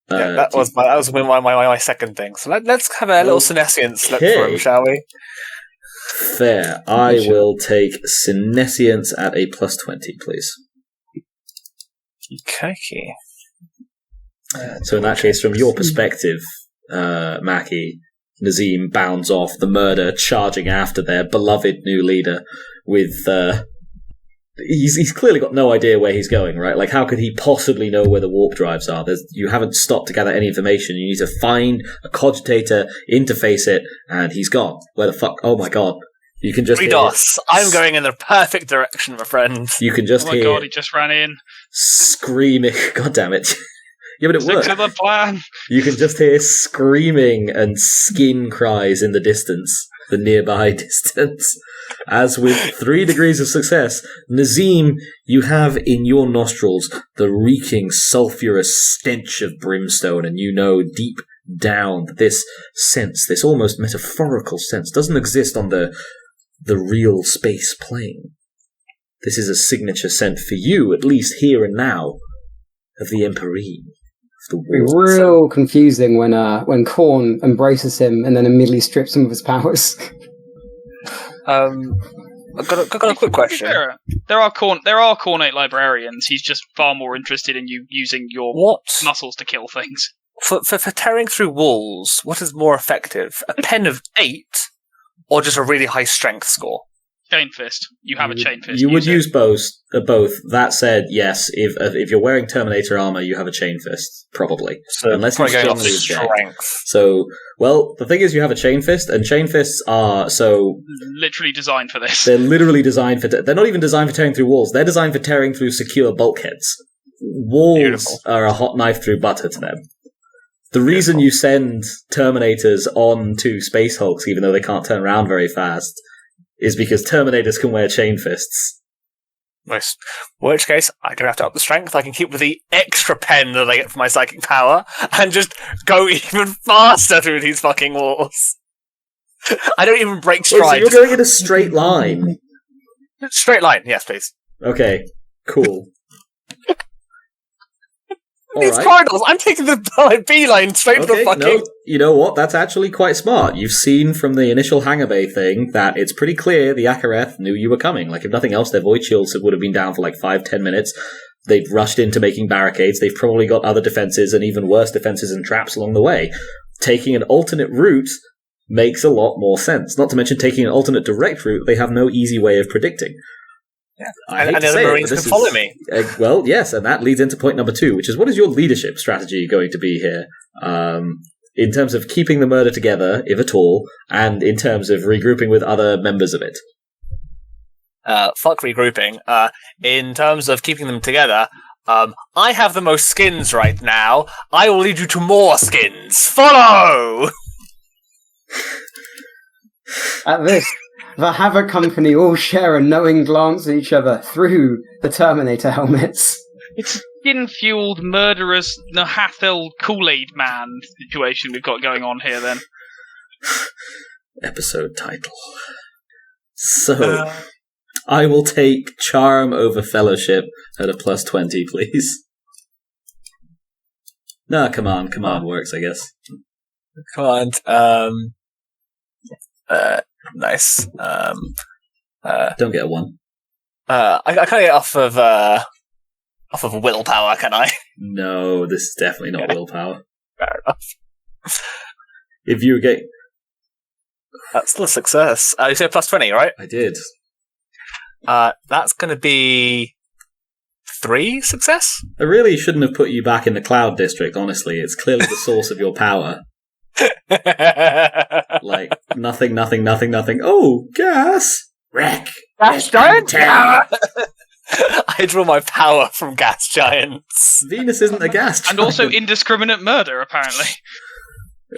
that was my second thing. So let's have a little senescience look for him, shall we? Fair. I will take Psyniscience at a +20, please. Okay. So in that case, from your perspective, Maccy, Nazeem bounds off, the murder charging after their beloved new leader with... He's clearly got no idea where he's going, right? Like, how could he possibly know where the warp drives are? You haven't stopped to gather any information. You need to find a cogitator, interface it, and he's gone. Where the fuck? Oh my god. You can just Redos, I'm going in the perfect direction, my friend. You can just hear... Oh my god, he just ran in. Screaming. God damn it. Yeah, but it worked. Stick to the plan. You can just hear screaming and skin cries in the distance, the nearby distance. As with 3 degrees of success, Nazeem, you have in your nostrils the reeking, sulphurous stench of brimstone, and you know deep down that this sense, this almost metaphorical sense, doesn't exist on the real space plane. This is a signature scent for you, at least here and now, of the Emperine. It's real confusing when Korn embraces him and then immediately strips him of his powers. I've got a quick question. There are Cornate librarians. He's just far more interested in you using your muscles to kill things. For tearing through walls, what is more effective? A pen of 8 or just a really high strength score? Chain fist. You have a chain fist. You would use both. That said, yes, if you're wearing Terminator armor, you have a chain fist, probably. So unless you're going off strongly strength. So, well, the thing is, you have a chain fist, and chain fists are literally designed for this. They're literally designed for. They're not even designed for tearing through walls. They're designed for tearing through secure bulkheads. Walls Beautiful. Are a hot knife through butter to them. The reason you send Terminators on to Space Hulks, even though they can't turn around very fast, is because Terminators can wear chain fists. Nice. In which case, I don't have to up the strength. I can keep with the extra pen that I get from my psychic power and just go even faster through these fucking walls. I don't even break stride. So you're going in a straight line? Straight line, yes, please. Okay, cool. These corridors, I'm taking the beeline straight to the fucking... No, you know what? That's actually quite smart. You've seen from the initial hangar bay thing that it's pretty clear the Akareth knew you were coming. Like, if nothing else, their void shields would have been down for like 5-10 minutes. They've rushed into making barricades. They've probably got other defenses and even worse defenses and traps along the way. Taking an alternate route makes a lot more sense. Not to mention taking an alternate direct route they have no easy way of predicting. Yeah. And the other Marines can follow me. Well, yes, and that leads into point number 2, which is what is your leadership strategy going to be here? In terms of keeping the murder together, if at all, and in terms of regrouping with other members of it. Fuck regrouping. In terms of keeping them together, I have the most skins right now. I will lead you to more skins. Follow! At this, the Havoc Company all share a knowing glance at each other through the Terminator helmets. It's skin-fueled, murderous, Nahathel KoolAid man situation we've got going on here, then. Episode title. So, I will take Charm over Fellowship at a +20, please. No, command works, I guess. Command, nice. Don't get a 1. I can't get off of willpower, can I? No, this is definitely not willpower. Fair enough. If you get... That's still a success. You said +20, right? I did. That's going to be 3 success? I really shouldn't have put you back in the Cloud District, honestly. It's clearly the source of your power. Like, nothing. Oh, gas! Wreck! Gas giant? I draw my power from gas giants. Venus isn't a gas giant. And also indiscriminate murder, apparently.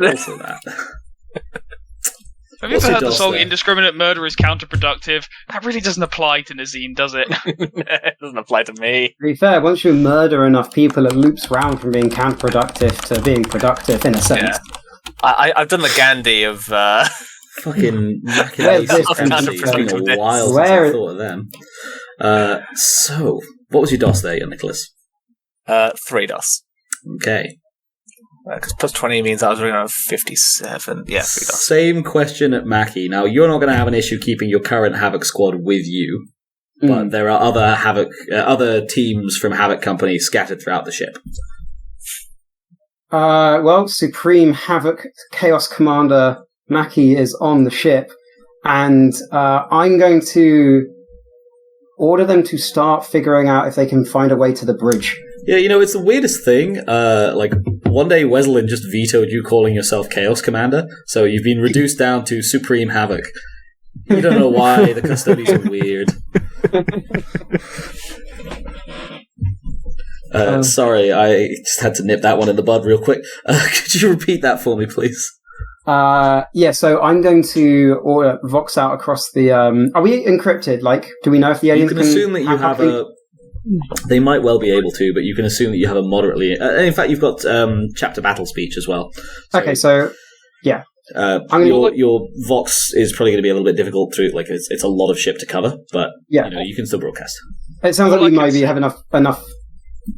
Also that. Have you ever heard the song Indiscriminate Murder is Counterproductive? That really doesn't apply to Nazeem, does it? It doesn't apply to me. To be fair, once you murder enough people, it loops round from being counterproductive to being productive, in a sense. Yeah. I've done the Gandhi of... Fucking Where's this It's been a while since I thought of them. So, what was your DOS there, Nicholas? 3 DOS. Okay. Because plus 20 means I was running around 57. Yeah, 3 dots. Same question at Maccy. Now, you're not going to have an issue keeping your current Havoc squad with you, but there are other teams from Havoc Company scattered throughout the ship. Well, Supreme Havoc Chaos Commander Maccy is on the ship, and I'm going to order them to start figuring out if they can find a way to the bridge. Yeah, it's the weirdest thing. One day Wesleyan just vetoed you calling yourself Chaos Commander, so you've been reduced down to Supreme Havoc. You don't know why, the custodians are weird. Sorry, I just had to nip that one in the bud real quick. Could you repeat that for me, please? So I'm going to order Vox out across the... Are we encrypted? Do we know if the aliens can assume that you have a... They might well be able to, but you can assume that you have a moderately... in fact, you've got chapter battle speech as well. Yeah. Your Vox is probably going to be a little bit difficult through... It's a lot of ship to cover, but you can still broadcast. It sounds like we maybe have enough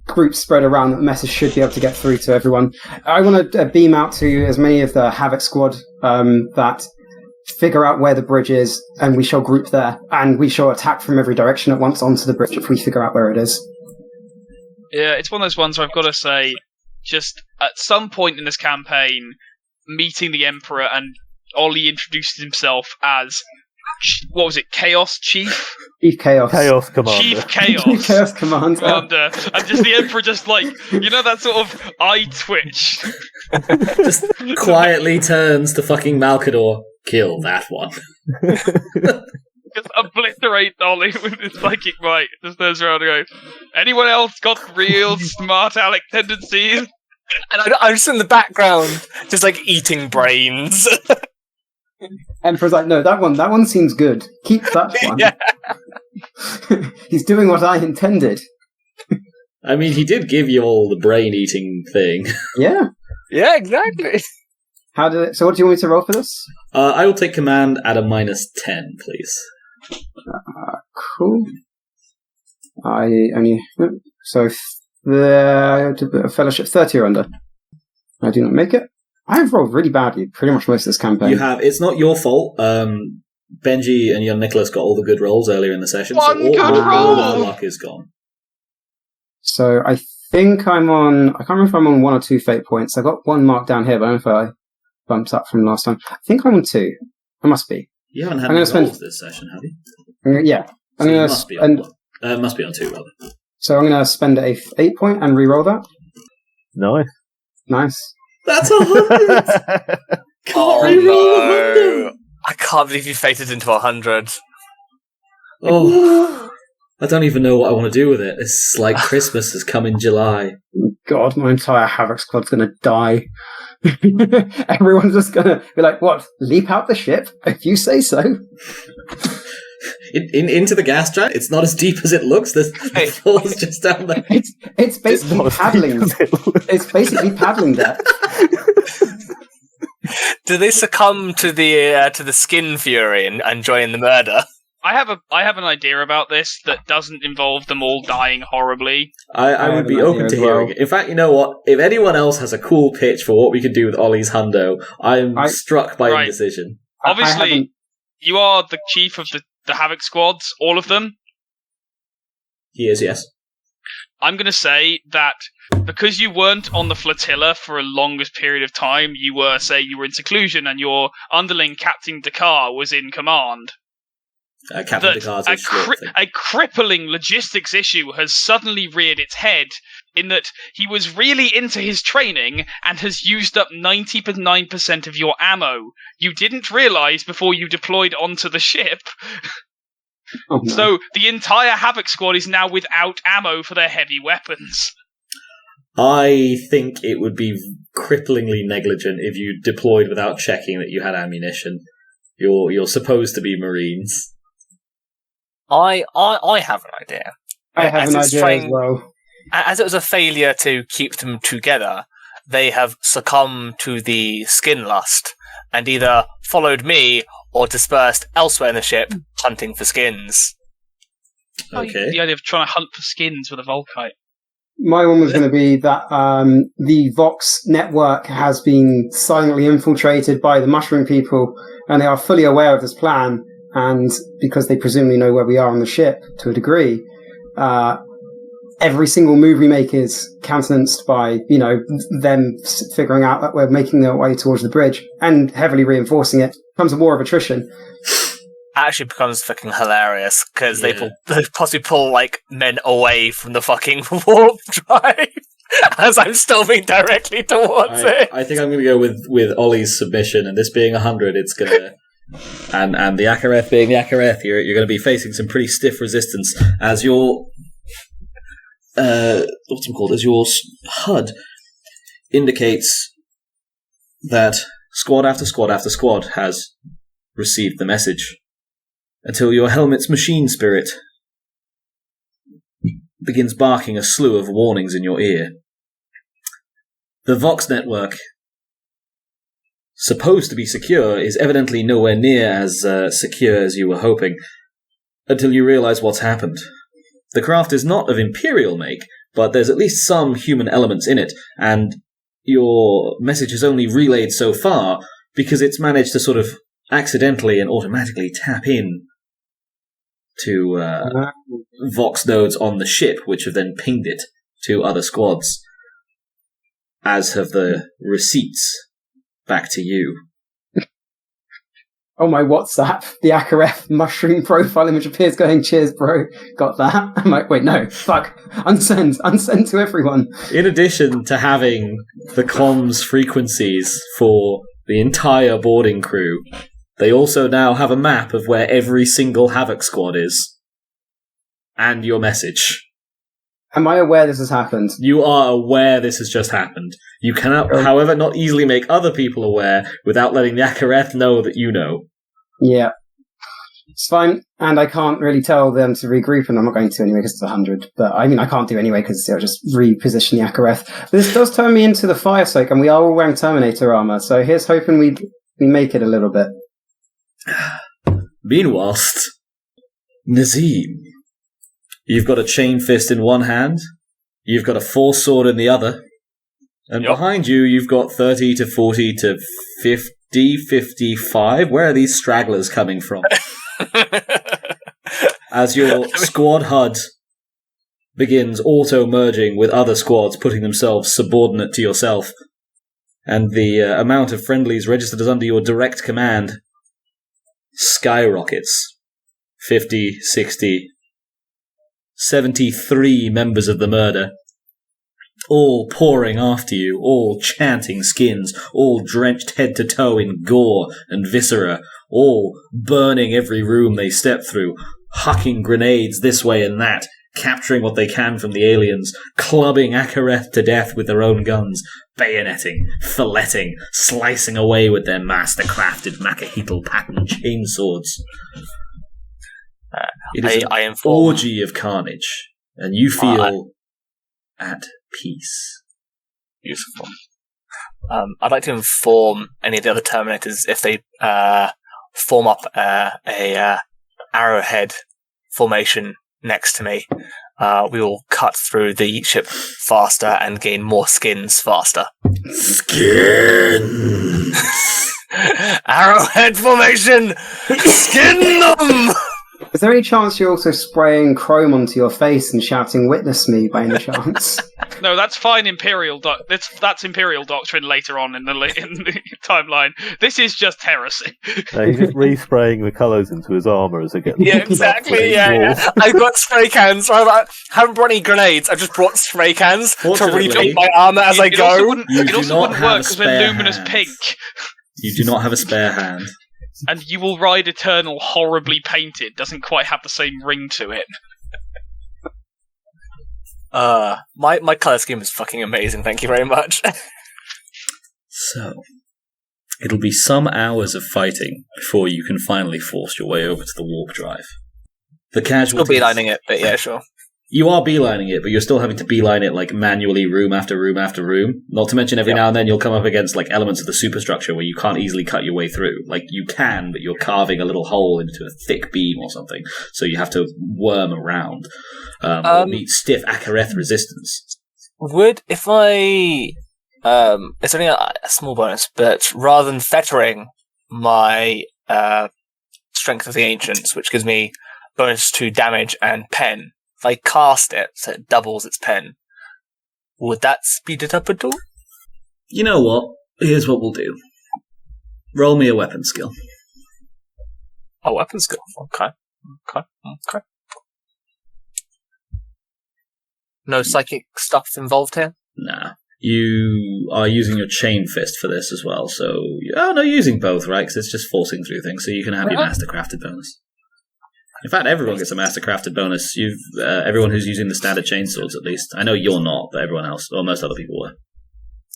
groups spread around that the message should be able to get through to everyone. I want to beam out to as many of the Havoc squad that figure out where the bridge is, and we shall group there, and we shall attack from every direction at once onto the bridge if we figure out where it is. Yeah, it's one of those ones where I've got to say, just at some point in this campaign, meeting the Emperor, and Ollie introduced himself as, what was it, Chaos Chief? Chief Chaos. Chaos Commander. Chief Chaos. Chief Chaos Commander. And just the Emperor just that sort of eye twitch. Just quietly turns to fucking Malkador. Kill that one. Just obliterate Ollie with his psychic might. Just turns around and goes, anyone else got real smart aleck tendencies? And I'm just in the background, just eating brains. Emperor's no, that one seems good. Keep that one. Yeah. He's doing what I intended. I mean, he did give you all the brain-eating thing. Yeah. Yeah, exactly. So what do you want me to roll for this? I will take command at a -10, please. Cool. I only... So, the fellowship 30 or under. I do not make it. I have rolled really badly pretty much most of this campaign. You have. It's not your fault. Benji and young Nicholas got all the good rolls earlier in the session, One so good all roll! the luck is gone. So I think I'm on... I can't remember if I'm on 1 or 2 fate points. I got 1 mark down here, but I don't know if I bumped up from last time. I think I'm on 2. I must be. You haven't had any rolls this session, have you? Yeah. So you must be on 1. Must be on 2, rather. So I'm going to spend a 8 point and re-roll that. Nice. That's 100! Oh, no. I can't believe you fated into 100. Oh, I don't even know what I want to do with it. It's like Christmas has come in July. God, my entire Havoc squad's going to die. Everyone's just going to be what? Leap out the ship? If you say so. Into the gas giant? It's not as deep as it looks. The floor's just down there. It's basically paddling. It's basically paddling depth. Do they succumb to the skin fury and join the murder? I have an idea about this that doesn't involve them all dying horribly. I would be open to hearing it. In fact, you know what? If anyone else has a cool pitch for what we could do with Ollie's hundo, I'm struck by indecision. Obviously, you are the chief of the Havoc squads, all of them. He is, yes. I'm going to say that because you weren't on the flotilla for a longest period of time, you were in seclusion and your underling, Captain Dakar, was in command. Captain Dakar's a crippling logistics issue has suddenly reared its head in that he was really into his training and has used up 99% of your ammo. You didn't realise before you deployed onto the ship. Oh, no. So the entire Havoc squad is now without ammo for their heavy weapons. I think it would be cripplingly negligent if you deployed without checking that you had ammunition. You're supposed to be Marines. I have an idea. I have an idea as well. As it was a failure to keep them together, they have succumbed to the skin lust and either followed me or dispersed elsewhere in the ship, hunting for skins. Okay. The idea of trying to hunt for skins with a Volkite. My one was going to be that the Vox network has been silently infiltrated by the Mushroom people, and they are fully aware of this plan, and because they presumably know where we are on the ship to a degree, every single move we make is countenanced by, them figuring out that we're making their way towards the bridge and heavily reinforcing it. It becomes a war of attrition. Actually becomes fucking hilarious because they possibly pull men away from the fucking warp drive as I'm storming directly towards it. I think I'm going to go with Ollie's submission, and this being 100, it's going to... And the Akereth being the Akereth, you're going to be facing some pretty stiff resistance as your... what's it called? As your HUD indicates that squad after squad after squad has received the message, until your helmet's machine spirit begins barking a slew of warnings in your ear. The Vox network, supposed to be secure, is evidently nowhere near as secure as you were hoping, until you realize what's happened. The craft is not of Imperial make, but there's at least some human elements in it, and your message is only relayed so far because it's managed to sort of accidentally and automatically tap in to Vox nodes on the ship, which have then pinged it to other squads, as have the receipts back to you. Oh, my WhatsApp, the Akereth mushroom profile image appears going, cheers, bro. Got that? I'm like, wait, no, fuck. Unsend to everyone. In addition to having the comms frequencies for the entire boarding crew, they also now have a map of where every single Havoc squad is. And your message. Am I aware this has happened? You are aware this has just happened. You cannot, however, not easily make other people aware without letting the Akereth know that you know. Yeah. It's fine, and I can't really tell them to regroup, and I'm not going to anyway because it's 100. But I can't do anyway because I'll just reposition the Akereth. This does turn me into the Fire Soak, and we are all wearing Terminator armor, so here's hoping we make it a little bit. Meanwhile, Nazeem, you've got a chain fist in one hand, you've got a force sword in the other, and behind you, you've got 30 to 40 to 50, 55. Where are these stragglers coming from? As your squad HUD begins auto-merging with other squads, putting themselves subordinate to yourself, and the amount of friendlies registered as under your direct command skyrockets. 50, 60, 73 members of the murder, all pouring after you, all chanting skins, all drenched head to toe in gore and viscera, all burning every room they step through, hucking grenades this way and that, capturing what they can from the aliens, clubbing Akereth to death with their own guns, bayoneting, filleting, slicing away with their master-crafted Macuiltotec pattern chainswords. It is an orgy of carnage, and you feel at peace. Useful. I'd like to inform any of the other Terminators if they form up a arrowhead formation next to me. We will cut through the ship faster and gain more skins faster. Skin! Arrowhead formation! Skin them! Is there any chance you're also spraying chrome onto your face and shouting, "Witness me," by any chance? No, that's fine. That's Imperial doctrine later on in the timeline. This is just heresy. No, he's just respraying the colours into his armour as it gets. Yeah, exactly. Yeah. I've got spray cans. I haven't brought any grenades. I've just brought spray cans to repaint my armour as I go. It also wouldn't work because we're luminous pink. You do not have a spare hand. And you will ride Eternal horribly painted. Doesn't quite have the same ring to it. My colour scheme is fucking amazing. Thank you very much. So, it'll be some hours of fighting before you can finally force your way over to the warp drive. The casualties... Still beelining it, but yeah, sure. You are beelining it, but you're still having to beeline it manually, room after room after room. Not to mention every now and then you'll come up against elements of the superstructure where you can't easily cut your way through. You can, but you're carving a little hole into a thick beam or something, so you have to worm around or meet stiff Akereth resistance. if I it's only a small bonus, but rather than fettering my Strength of the Ancients, which gives me bonus to damage and pen, if I cast it so it doubles its pen, would that speed it up at all? You know what? Here's what we'll do. Roll me a weapon skill. A weapon skill. Okay. No psychic stuff involved here? Nah. You are using your chain fist for this as well, so... Oh, no, you're using both, right? Because it's just forcing through things, so you can have your Mastercrafted bonus. In fact, everyone gets a Mastercrafted bonus. Everyone who's using the standard chainswords, at least. I know you're not, but everyone else, or most other people were.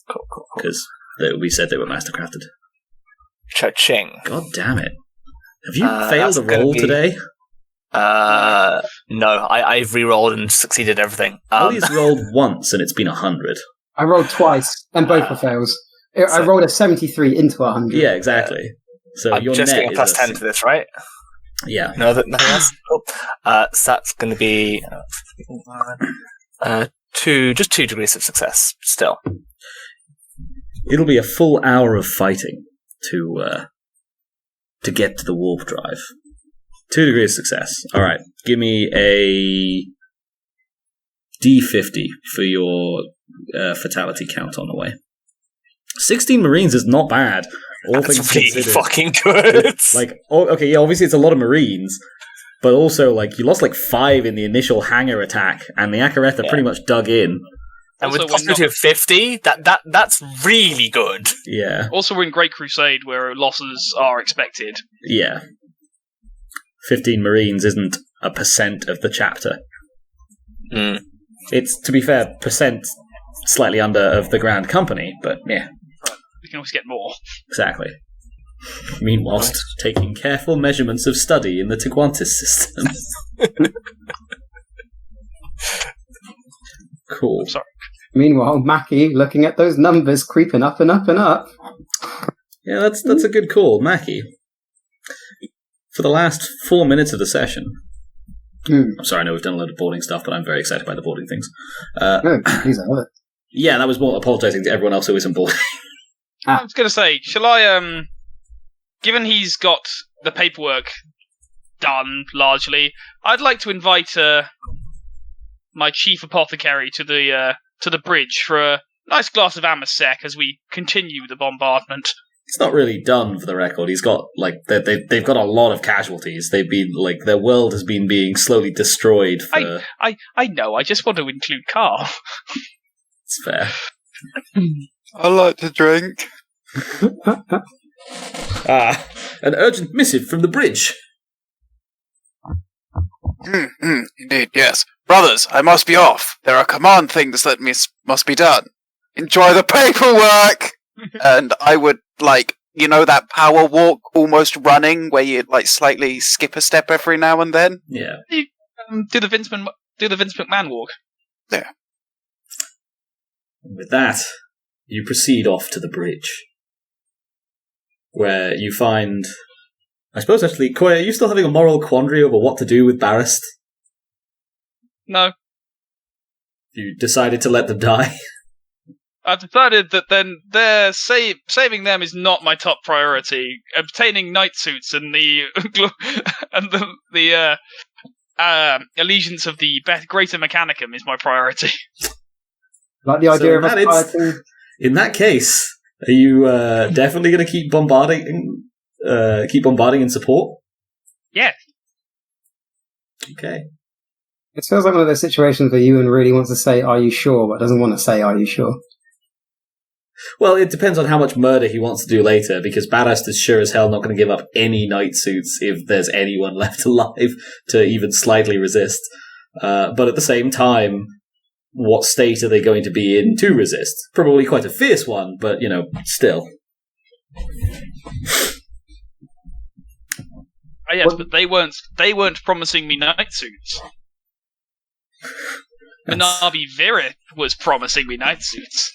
Cool. Because we said they were Mastercrafted. Cha-ching. God damn it. Have you failed a roll today? No, I've re-rolled and succeeded everything. Ollie's rolled once and it's been 100. I rolled twice, and both were fails. I rolled a 73 into 100. Yeah, exactly. So I'm your just net getting a plus 10 to this, right? Yeah. No, nothing else? Cool. So that's going to be 2 degrees of success, still. It'll be a full hour of fighting to get to the warp drive. 2 degrees of success. Alright, give me a D50 for your fatality count on the way. 16 Marines is not bad. All That's things really considered. fucking good. Okay, yeah, obviously it's a lot of Marines, but also, you lost 5 in the initial hangar attack, and the Akaretha pretty much dug in. And Also, with possibility of 50, that's really good. Yeah. Also, we're in Great Crusade, where losses are expected. Yeah. 15 Marines isn't a percent of the chapter. Mm. It's, to be fair, percent slightly under of the Grand Company, but yeah. We can always get more. Exactly. Meanwhile, taking careful measurements of study in the Teguantis system. Cool. Sorry. Meanwhile, Mackie looking at those numbers creeping up and up and up. Yeah, that's a good call, Mackie. For the last 4 minutes of the session. I'm sorry, I know we've done a load of boarding stuff, but I'm very excited by the boarding things. No, please, I love it. Yeah, that was more apologising to everyone else who isn't boarding. I was going to say, shall I, given he's got the paperwork done, largely, I'd like to invite my chief apothecary to the bridge for a nice glass of amasec as we continue the bombardment. It's not really done, for the record. He's got, they've got a lot of casualties. They've been, their world has been being slowly destroyed for... I know, I just want to include Carl. It's fair. I like to drink. An urgent missive from the bridge. Indeed, yes. Brothers, I must be off. There are command things that must be done. Enjoy the paperwork! And I would, that power walk almost running where you, slightly skip a step every now and then? Yeah. Do the Vince McMahon walk. Yeah. With that, you proceed off to the bridge, where you find... I suppose, actually, Coayah, are you still having a moral quandary over what to do with Barrist? No. You decided to let them die? I've decided that then saving them is not my top priority. Obtaining knight suits and the allegiance of the greater mechanicum is my priority. Like the idea of us fighting. In that case, are you definitely going to keep bombarding in support? Yeah. Okay. It feels like one of those situations where Ewan really wants to say, "Are you sure?" but doesn't want to say, "Are you sure?" Well, it depends on how much murder he wants to do later, because Barrast is sure as hell not going to give up any knight suits if there's anyone left alive to even slightly resist. But at the same time, what state are they going to be in to resist? Probably quite a fierce one, but, still. Oh, yes, but they weren't promising me knight suits. Minavi Virith was promising me knight suits.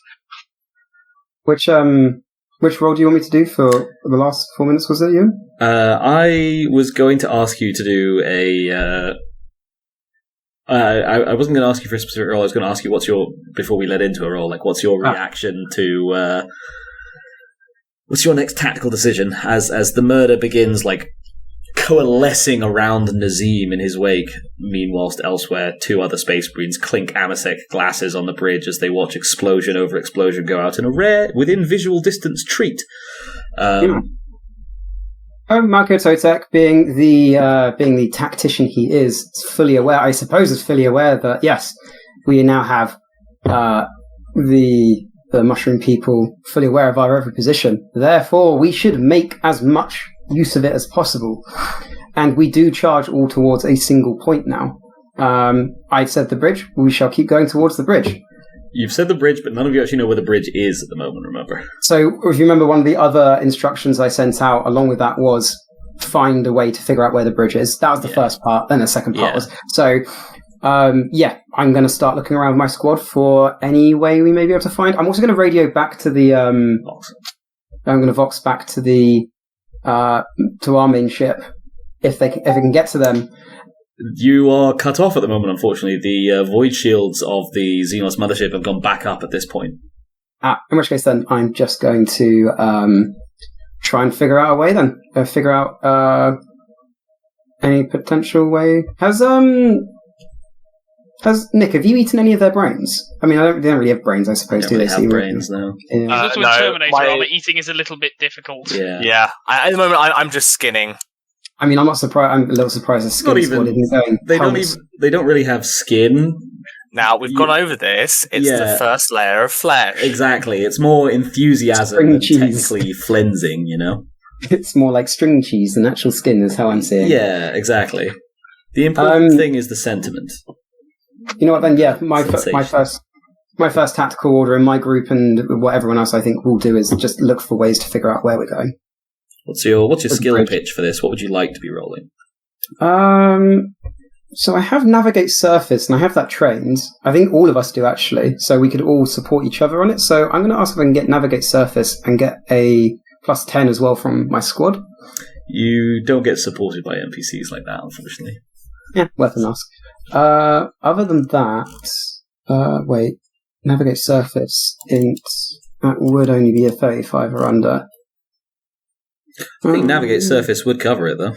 Which role do you want me to do for the last 4 minutes, was it, Ewan? I was going to ask you to do a... I wasn't going to ask you for a specific role. I was going to ask you before we led into a role, like what's your reaction to what's your next tactical decision as the murder begins, like coalescing around Nazeem in his wake. Meanwhile, elsewhere, 2 other Space Marines clink amasec glasses on the bridge as they watch explosion over explosion go out in a rare, within visual distance treat. Macuiltotec, being the tactician he is fully aware. I suppose is fully aware that yes, we now have the mushroom people fully aware of our every position. Therefore, we should make as much use of it as possible. And we do charge all towards a single point now. I said the bridge. We shall keep going towards the bridge. You've said the bridge, but none of you actually know where the bridge is at the moment, remember? So, if you remember, one of the other instructions I sent out along with that was find a way to figure out where the bridge is. That was the first part. Then the second part was... So, I'm going to start looking around my squad for any way we may be able to find. I'm also going to radio back to the... I'm going to vox back to the... to our main ship, if it can get to them. You are cut off at the moment, unfortunately. The void shields of the Xenos mothership have gone back up at this point. In which case, then, I'm just going to try and figure out a way, then. Figure out any potential way. Has Nick, have you eaten any of their brains? I mean, they don't really have brains, I suppose, do they? Have brains now. Yeah. Also, with Terminator armor, eating is a little bit difficult. Yeah. At the moment, I'm just skinning. I mean, I'm not surprised. I'm a little surprised the skin squad isn't going. They don't really have skin. Now, we've gone over this. It's the first layer of flesh. Exactly. It's more enthusiasm than technically flensing, you know? It's more like string cheese than actual skin is how I'm seeing it. Yeah, exactly. The important thing is the sentiment. You know what, then? Yeah, my first tactical order in my group and what everyone else I think will do is just look for ways to figure out where we're going. What's your skill pitch for this? What would you like to be rolling? So I have Navigate Surface, and I have that trained. I think all of us do, actually, so we could all support each other on it. So I'm going to ask if I can get Navigate Surface and get a +10 as well from my squad. You don't get supported by NPCs like that, unfortunately. Yeah, worth an ask. Other than that, Navigate Surface, that would only be a 35 or under. I think Navigate Surface would cover it, though.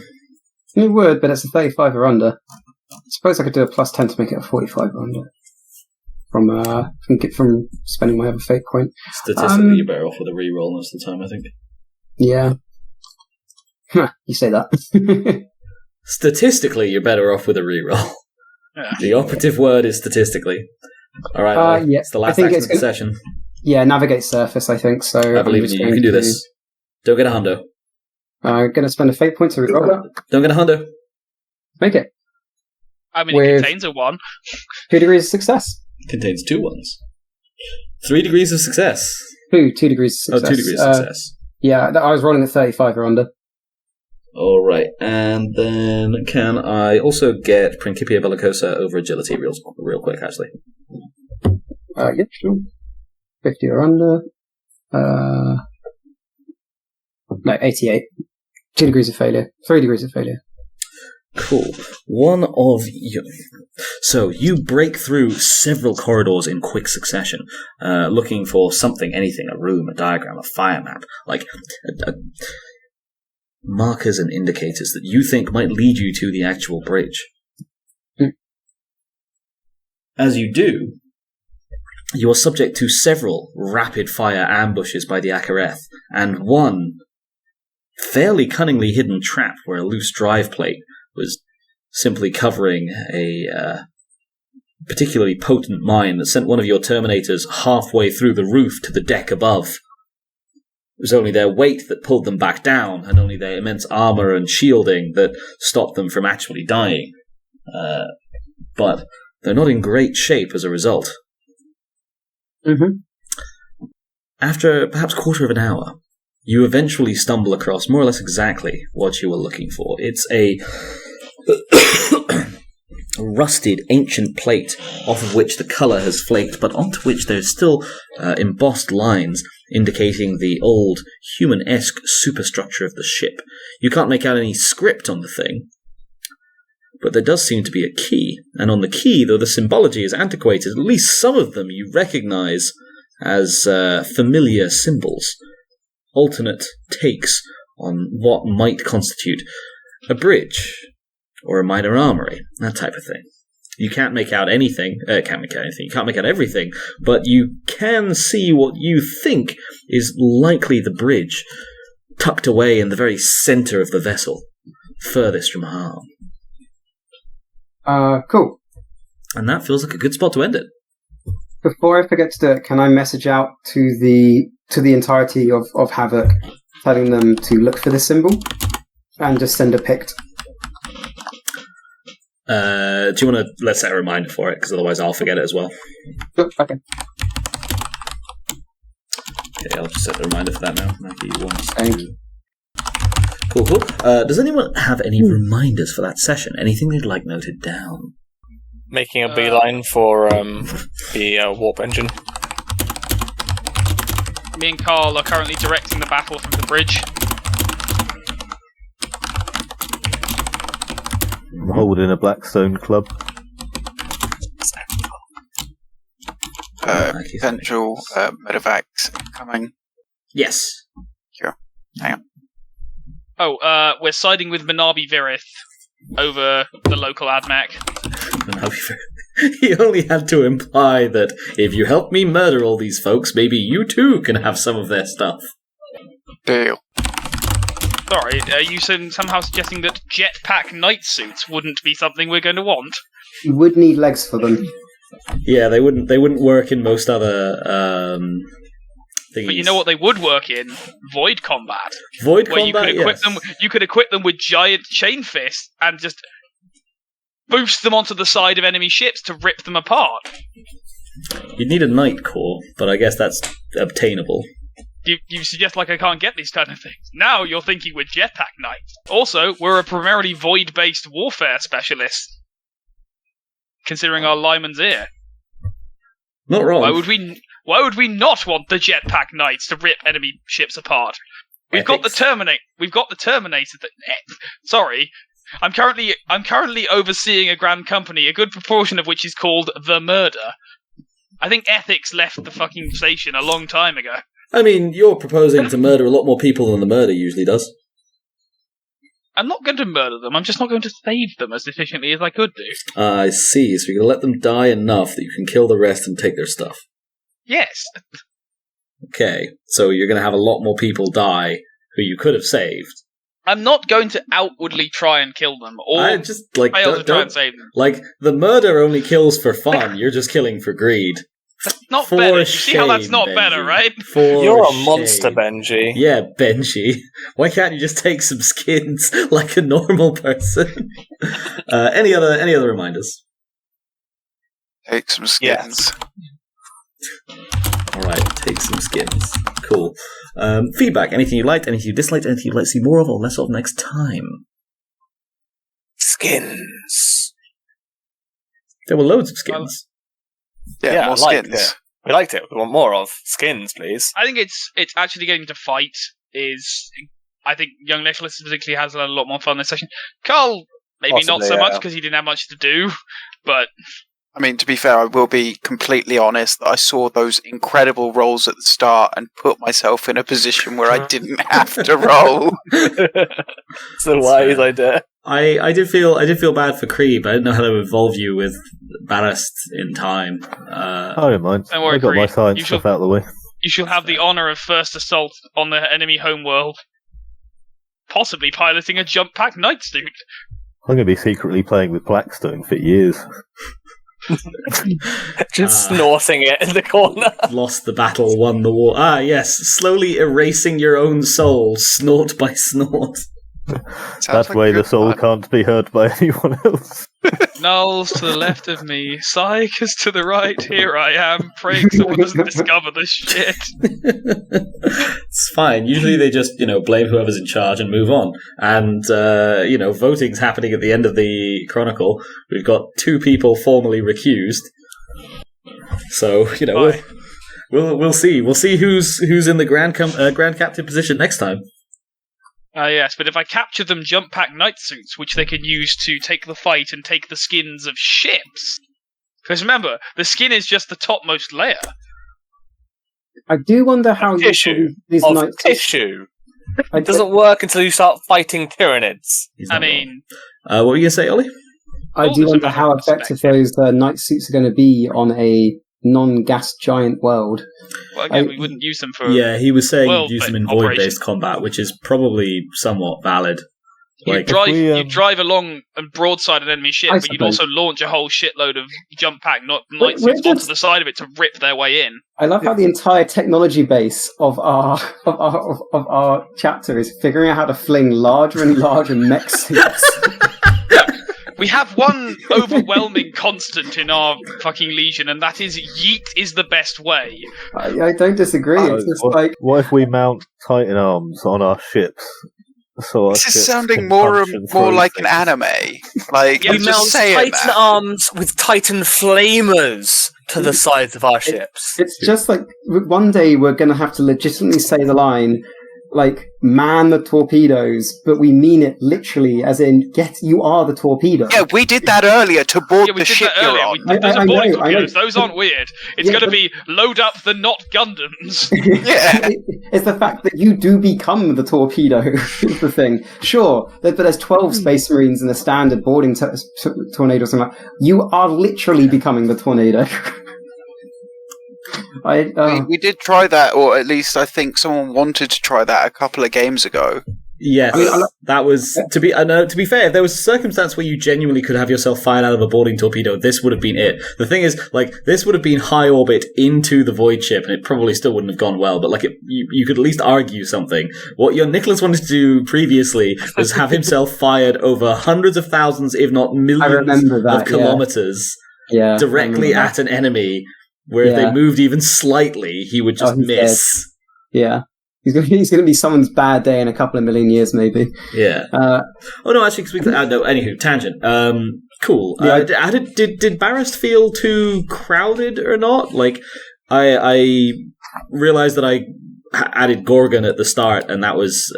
It would, but it's a 35 or under. I suppose I could do a +10 to make it a 45 or under. From spending my other fate point. Statistically, you're better off with a reroll most of the time, I think. Yeah. You say that. Statistically, you're better off with a reroll. Yeah. The operative word is statistically. All right, it's the last action of the session. Yeah, Navigate Surface, I think. So I believe in you. You can do this. Don't get a hundo. I'm going to spend a fate point to reroll that. Don't get a hundo. Make it. I mean, it contains a 1. 2 degrees of success. Contains 2 ones. 3 degrees of success. 2 degrees of success. 2 degrees of success. Yeah, I was rolling at 35 or under. All right, and then can I also get Principia Bellicosa over Agility real quick, actually? Yeah, sure. 50 or under. No, 88. 2 degrees of failure. 3 degrees of failure. Cool. One of you... So, you break through several corridors in quick succession, looking for something, anything, a room, a diagram, a fire map, like markers and indicators that you think might lead you to the actual bridge. As you do, you are subject to several rapid-fire ambushes by the Akareth, and one fairly cunningly hidden trap where a loose drive plate was simply covering a particularly potent mine that sent one of your Terminators halfway through the roof to the deck above. It was only their weight that pulled them back down, and only their immense armor and shielding that stopped them from actually dying. But they're not in great shape as a result. Mm-hmm. After perhaps a quarter of an hour, you eventually stumble across more or less exactly what you were looking for. It's a rusted ancient plate off of which the colour has flaked, but onto which there's still embossed lines indicating the old human-esque superstructure of the ship. You can't make out any script on the thing, but there does seem to be a key. And on the key, though the symbology is antiquated, at least some of them you recognize as familiar symbols. Alternate takes on what might constitute a bridge or a minor armory, that type of thing. You can't make out anything. You can't make out everything, but you can see what you think is likely the bridge, tucked away in the very center of the vessel, furthest from harm. Cool. And that feels like a good spot to end it. Before I forget to do it, can I message out to the entirety of Havoc, telling them to look for this symbol and just send a pict? Do you want to let's set a reminder for it, because otherwise I'll forget it as well. Oh, okay. Okay, I'll just set the reminder for that now. Thank you. Cool. Does anyone have any reminders for that session? Anything they'd like noted down? Making a beeline for the warp engine. Me and Carl are currently directing the battle from the bridge. I'm holding a Blackstone club. Potential medevacs coming. Yes. Sure. Hang on. Oh, we're siding with Manabi Virith over the local AdMac. He only had to imply that if you help me murder all these folks, maybe you too can have some of their stuff. Deal. Sorry, are you somehow suggesting that jetpack night suits wouldn't be something we're going to want? You would need legs for them. Yeah, they wouldn't work in most other thingies. But you know what they would work in? Void combat. Void where combat, you could equip them with giant chain fists and just boost them onto the side of enemy ships to rip them apart. You'd need a night core, but I guess that's obtainable. You suggest like I can't get these kind of things. Now you're thinking with jetpack knights. Also, we're a primarily void-based warfare specialist, considering our Lyman's ear. Not wrong. Why would we not want the jetpack knights to rip enemy ships apart? We've got the Terminator. Sorry, I'm currently overseeing a grand company, a good proportion of which is called the Murder. I think ethics left the fucking station a long time ago. I mean, you're proposing to murder a lot more people than the Murder usually does. I'm not going to murder them, I'm just not going to save them as efficiently as I could do. I see, so you're going to let them die enough that you can kill the rest and take their stuff. Yes. Okay, so you're going to have a lot more people die who you could have saved. I'm not going to outwardly try and kill them, or I just, like, fail to try and save them. Like, the Murder only kills for fun, you're just killing for greed. That's not For better. You see how that's shame, not Benji. better, right? You're a monster, Benji. Yeah, Benji. Why can't you just take some skins like a normal person? Any other reminders? Take some skins. Alright, take some skins. Cool. Feedback. Anything you liked, anything you disliked, anything you'd like to see more of or less of next time? Skins. There were loads of skins. Yeah, more skins. It. We liked it. We want more of skins, please. I think it's actually getting to fight is. I think Young Nicholas particularly has a lot more fun this session. Carl, maybe Possibly, not so much yeah. because he didn't have much to do, but I mean, to be fair, I will be completely honest that I saw those incredible rolls at the start and put myself in a position where I didn't have to roll. It's a wise idea. I did feel bad for Cread, but I didn't know how to involve you with Ballast in time. I don't mind. Don't worry, I got my Creed. science You stuff shall- out of the way. you shall have the honour of first assault on the enemy homeworld. Possibly piloting a jump pack night suit. I'm going to be secretly playing with Blackstone for years. Just snorting it in the corner. Lost the battle, won the war. Ah, yes, slowly erasing your own soul, snort by snort. That way the soul can't be heard by anyone else. Nulls to the left of me, Psychers to the right. Here I am, praying someone doesn't discover this shit. It's fine. Usually they just, blame whoever's in charge and move on. And, voting's happening at the end of the Chronicle. We've got 2 people formally recused. So, we'll see. We'll see who's in the Grand Captain position next time. Yes, but if I capture them jump pack knight suits, which they can use to take the fight and take the skins of ships. Because remember, the skin is just the topmost layer. I do wonder how Tissue. these Of knights. tissue. It doesn't work until you start fighting Tyranids. What were you going to say, Ollie? I do wonder how effective those knight suits are going to be on a non-gas giant world. Well, again, we wouldn't use them for. Yeah, he was saying world you'd use them in operation. void-based combat, which is probably somewhat valid. You drive along and broadside an enemy ship, but you'd also launch a whole shitload of jump pack knight suits onto the side of it to rip their way in. I love how the entire technology base of our chapter is figuring out how to fling larger and larger mech suits. We have one overwhelming constant in our fucking Legion, and that is yeet is the best way. I don't disagree. It's just what if we mount Titan arms on our ships? So this is sounding more like an anime. Like, We mount Titan arms with Titan flamers to the sides of our ships. It's just like one day we're going to have to legitimately say the line, like, man the torpedoes, but we mean it literally, as in, you are the torpedo. Yeah, we did that earlier to board the ship you're on. Those are boarding torpedoes. Those aren't weird. It's going to be load up the not Gundams. Yeah. It's the fact that you do become the torpedo is the thing. Sure, but there's 12 Space Marines in a standard boarding tornado or something like that. You are literally becoming the tornado. We did try that, or at least I think someone wanted to try that a couple of games ago. Yes, that was to be fair. If there was a circumstance where you genuinely could have yourself fired out of a boarding torpedo, this would have been it. The thing is, like, this would have been high orbit into the void ship, and it probably still wouldn't have gone well. But like, you could at least argue something. What your Nicholas wanted to do previously was have himself fired over hundreds of thousands, if not millions, of kilometers, directly at an enemy. Where if they moved even slightly, he would just miss. Dead. Yeah. He's going to be someone's bad day in a couple of million years, maybe. Yeah. Actually, anywho, tangent. Cool. Yeah. Did Barrist feel too crowded or not? Like, I realized that I added Gorgon at the start, and that was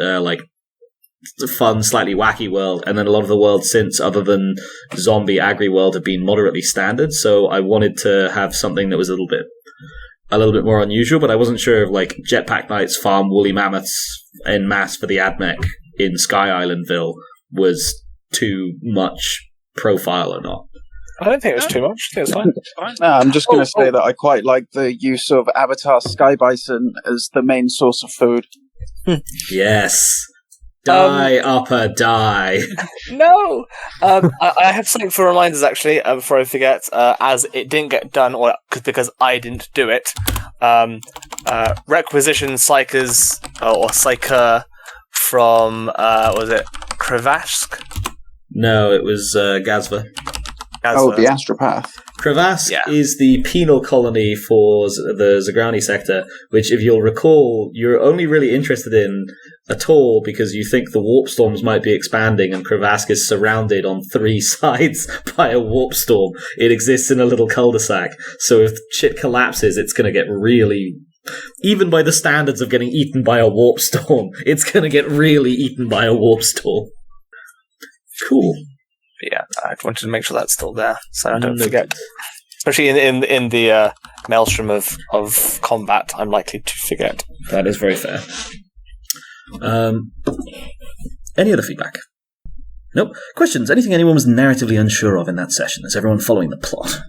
a fun, slightly wacky world, and then a lot of the worlds since, other than zombie agri world, have been moderately standard. So I wanted to have something that was a little bit more unusual, but I wasn't sure if like jetpack knights farm woolly mammoths en masse for the AdMech in Sky Islandville was too much profile or not. I don't think it was too much. I think it was fine. No, I'm just going to say that I quite like the use of Avatar Sky Bison as the main source of food. Yes. Die, Upper, die. No! I have something for reminders, actually, before I forget, as it didn't get done, or because I didn't do it. Requisition Psychers, or Psyker from, was it Kravask? No, it was Gazva. Oh, the astropath. Kravask is the penal colony for the Zagrani sector, which, if you'll recall, you're only really interested in at all because you think the warp storms might be expanding, and Kravask is surrounded on 3 sides by a warp storm. It exists in a little cul-de-sac, so if shit collapses, it's going to get really... Even by the standards of getting eaten by a warp storm, it's going to get really eaten by a warp storm. Cool. Yeah, I wanted to make sure that's still there, so I don't forget. Especially in the maelstrom of combat, I'm likely to forget. That is very fair. Any other feedback? Nope. Questions? Anything anyone was narratively unsure of in that session? Is everyone following the plot?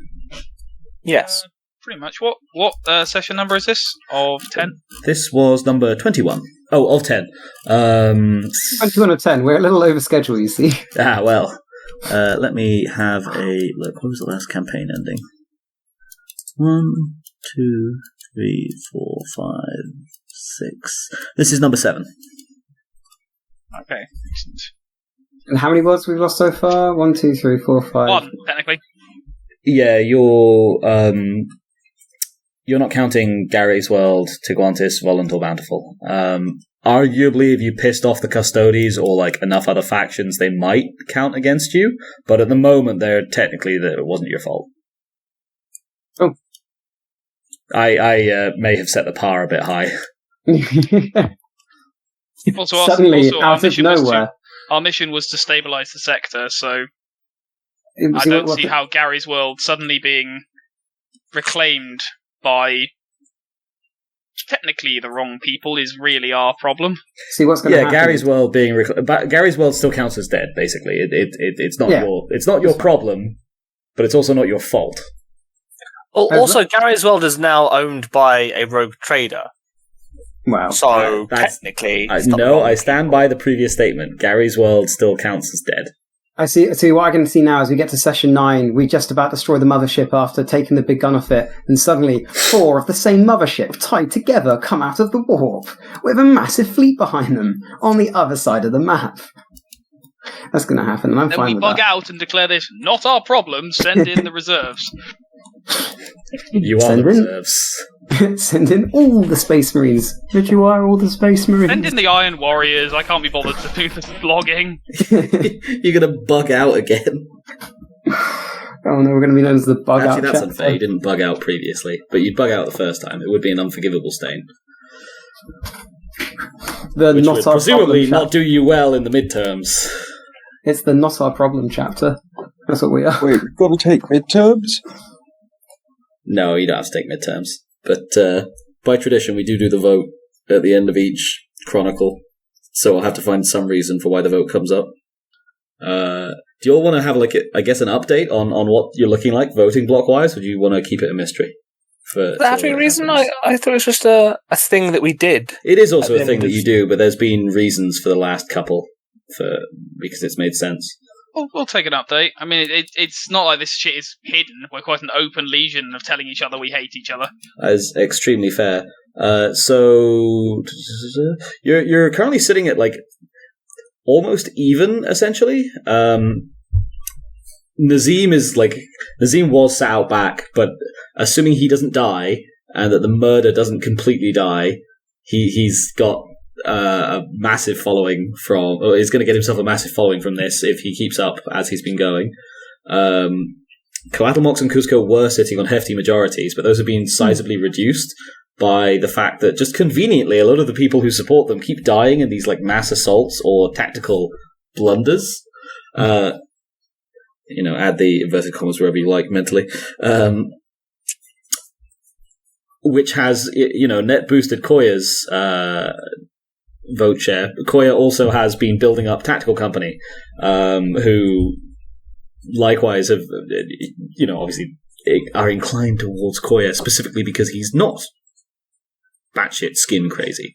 Yes. Pretty much. What session number is this? Of 10? This was number 21. Oh, of 10. 21 of 10. We're a little over schedule, you see. Well. Let me have a look. What was the last campaign ending? 1, 2, 3, 4, 5, 6. This is number 7. Okay, excellent. And how many words we've lost so far? 1, 2, 3, 4, 5. 1, technically. Yeah, you're not counting Gary's World, Tiguantis, Volant, or Bountiful. Arguably, if you pissed off the Custodes or like enough other factions, they might count against you. But at the moment, they're technically it wasn't your fault. Oh, I may have set the par a bit high. Also, Suddenly, our out of mission was nowhere. our mission was to stabilize the sector, so I See, don't what see the- how Gary's world suddenly being reclaimed by technically the wrong people is really our problem. See what's going to happen. Gary's world Gary's world still counts as dead. Basically, it's not your problem, but it's also not your fault. Also, Gary's World is now owned by a rogue trader. Wow. So, technically... I stand by the previous statement. Gary's World still counts as dead. I see. What I can see now is we get to session 9. We just about destroy the mothership after taking the big gun off it, and suddenly 4 of the same mothership tied together come out of the warp with a massive fleet behind them on the other side of the map. That's going to happen, and I'm Then fine we with bug that. out and declare this not our problem. Send in the reserves. You are Send the in- reserves. Send in all the Space Marines. Did you are all the Space Marines? Send in the Iron Warriors. I can't be bothered to do this vlogging. You're gonna bug out again. Oh no, we're going to be known as the bug out. Actually, that's chapter. unfair. You didn't bug out previously, but you'd bug out the first time. It would be an unforgivable stain, The which not would our presumably problem not chapter. do you well in the midterms. It's the not our problem chapter. That's what we are. Wait, we've got to take midterms? No, you don't have to take midterms. But by tradition, we do the vote at the end of each chronicle, so I'll have to find some reason for why the vote comes up. Do you all want to have, an update on what you're looking like voting block-wise, or do you want to keep it a mystery? For that having a reason? I thought it was just a thing that we did. It is also a thing that you do, but there's been reasons for the last couple, because it's made sense. We'll take an update. I mean, it's not like this shit is hidden. We're quite an open legion of telling each other we hate each other. That is extremely fair. So you're currently sitting at almost even, essentially. Nazeem was sat out back, but assuming he doesn't die and that the murder doesn't completely die, he's got a massive following he's going to get himself a massive following from this if he keeps up as he's been going. Coatlmox and Kuzco were sitting on hefty majorities, but those have been sizably reduced by the fact that just conveniently a lot of the people who support them keep dying in these mass assaults or tactical blunders. Add the inverted commas wherever you like mentally. Which has, net boosted Coayah's vote share. Coayah also has been building up Tactical Company, who likewise have, obviously are inclined towards Coayah specifically because he's not batshit skin crazy.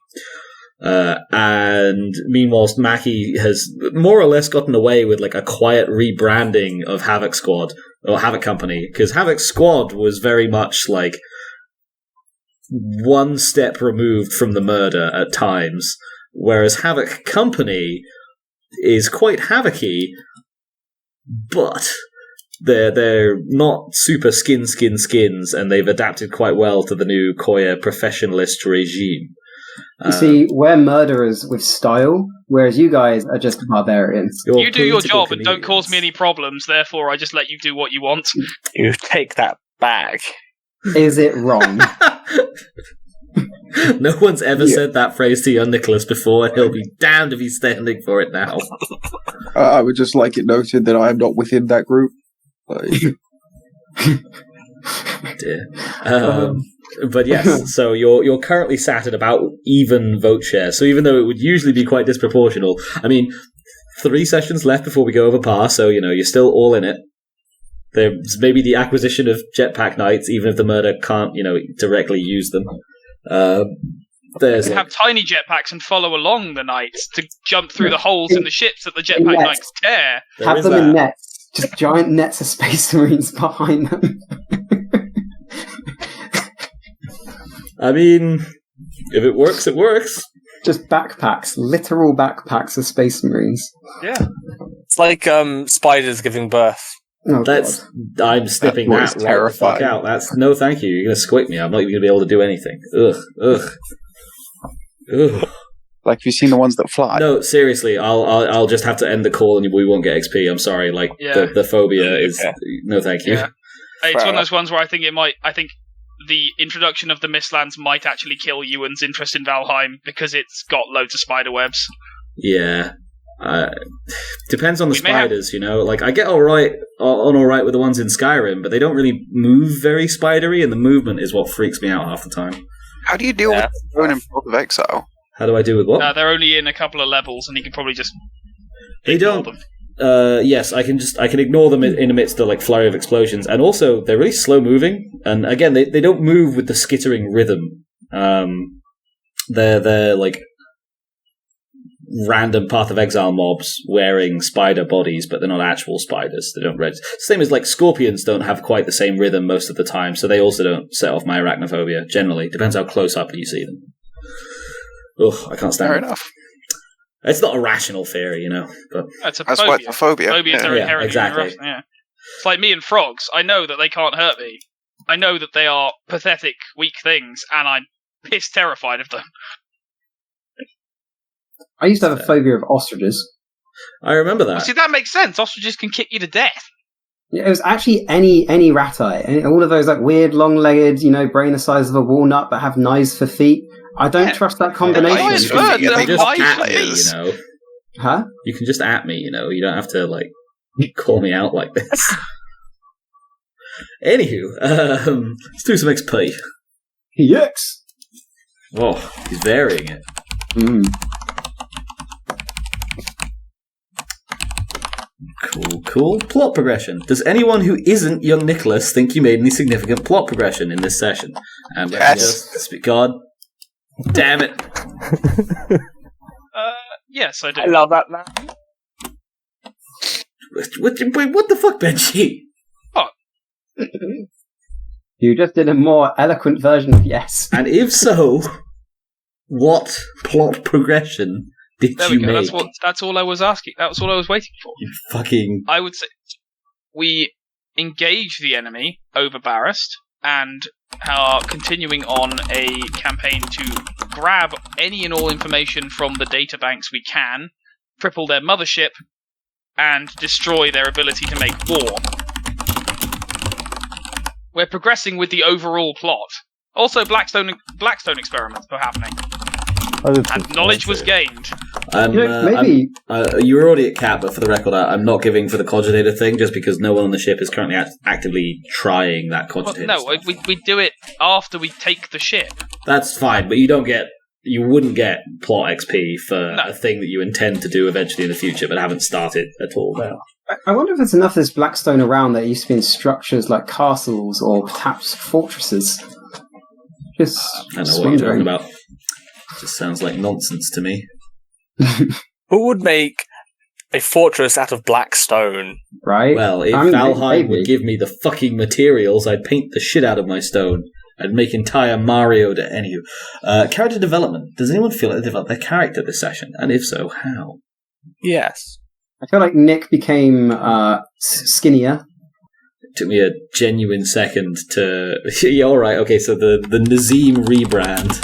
And meanwhile, Maccy has more or less gotten away with a quiet rebranding of Havoc Squad or Havoc Company, because Havoc Squad was very much one step removed from the murder at times, whereas Havoc Company is quite havoc-y, but they're not super skins, and they've adapted quite well to the new Coayah professionalist regime. You see, we're murderers with style, whereas you guys are just barbarians. You do your job and don't cause me any problems, therefore I just let you do what you want. You take that back. Is it wrong? No one's ever said that phrase to young Nicholas before, and he'll be damned if he's standing for it now. I would just like it noted that I am not within that group. Dear. But yes, so you're currently sat at about even vote share. So even though it would usually be quite disproportional, 3 sessions left before we go over par, so you're still all in it. There's maybe the acquisition of jetpack knights, even if the murder can't, directly use them. There's have tiny jetpacks and follow along the knights to jump through the holes in the ships that the jetpack knights tear. Have them in nets. Just giant nets of Space Marines behind them. If it works, it works. Just backpacks, literal backpacks of Space Marines. Yeah. It's like spiders giving birth. Oh, I'm snipping that right the fuck out. That's no thank you. You're going to squeak me. I'm not even going to be able to do anything. Ugh. Have you seen the ones that fly? No, seriously, I'll just have to end the call and we won't get XP. I'm sorry. The phobia is no thank you. Yeah. It's one of those ones where I think the introduction of the Mistlands might actually kill Ewan's interest in Valheim because it's got loads of spider webs. Yeah. Depends on the spiders, you know. Like, I get all right with the ones in Skyrim, but they don't really move very spidery, and the movement is what freaks me out half the time. How do you deal with going in Path of Exile? How do I do with what? They're only in a couple of levels, and you can probably just They don't. them. Yes, I can ignore them in amidst the like flurry of explosions, and also they're really slow moving. And again, they don't move with the skittering rhythm. They're like random Path of Exile mobs wearing spider bodies, but they're not actual spiders. They don't same as like scorpions don't have quite the same rhythm most of the time, so they also don't set off my arachnophobia. Generally, depends how close up you see them. Ugh, I can't stand Fair it. enough. It's not a rational fear, you know. But That's a That's phobia. why it's a phobia. Phobias are Yeah, inherently exactly. irrational. Yeah. It's like me and frogs. I know that they can't hurt me. I know that they are pathetic, weak things, and I'm pissed terrified of them. I used to have a phobia of ostriches. I remember that. Well, see, that makes sense. Ostriches can kick you to death. Yeah, it was actually any ratite, and all of those like weird, long-legged, brain the size of a walnut but have knives for feet. I don't trust that combination. Yeah, You Bird, can they're just live at me, players. you know. Huh? You can just at me, you know. You don't have to like call me out like this. Anywho, let's do some XP. Yikes! Oh, he's varying it. Cool. Plot progression. Does anyone who isn't young Nicholas think you made any significant plot progression in this session? And Yes. God damn it. Yes, I do. I love that man. What the fuck, Benji? You just did a more eloquent version of yes. And if so, what plot progression did There you we go. make? That's all I was asking. That's all I was waiting for. You fucking... I would say we engage the enemy over Barrist and are continuing on a campaign to grab any and all information from the databanks we can, cripple their mothership, and destroy their ability to make war. We're progressing with the overall plot. Also, Blackstone experiments were happening, and knowledge was gained. Maybe you were already at cap, but for the record, I'm not giving for the cogitator thing, just because no one on the ship is currently actively trying that cogitator stuff. We do it after we take the ship. That's fine, but you wouldn't get plot XP for a thing that you intend to do eventually in the future, but haven't started at all now. I wonder if there's enough of this Blackstone around that used to be in structures like castles or perhaps fortresses. I don't know what you're talking about. Just sounds like nonsense to me. Who would make a fortress out of black stone? Right? Well, if Valheim would give me the fucking materials, I'd paint the shit out of my stone. I'd make entire Mario to anywho. Character development. Does anyone feel like they developed their character this session? And if so, how? Yes. I feel like Nick became skinnier. It took me a genuine second to... yeah, alright, okay, so the Nazeem rebrand.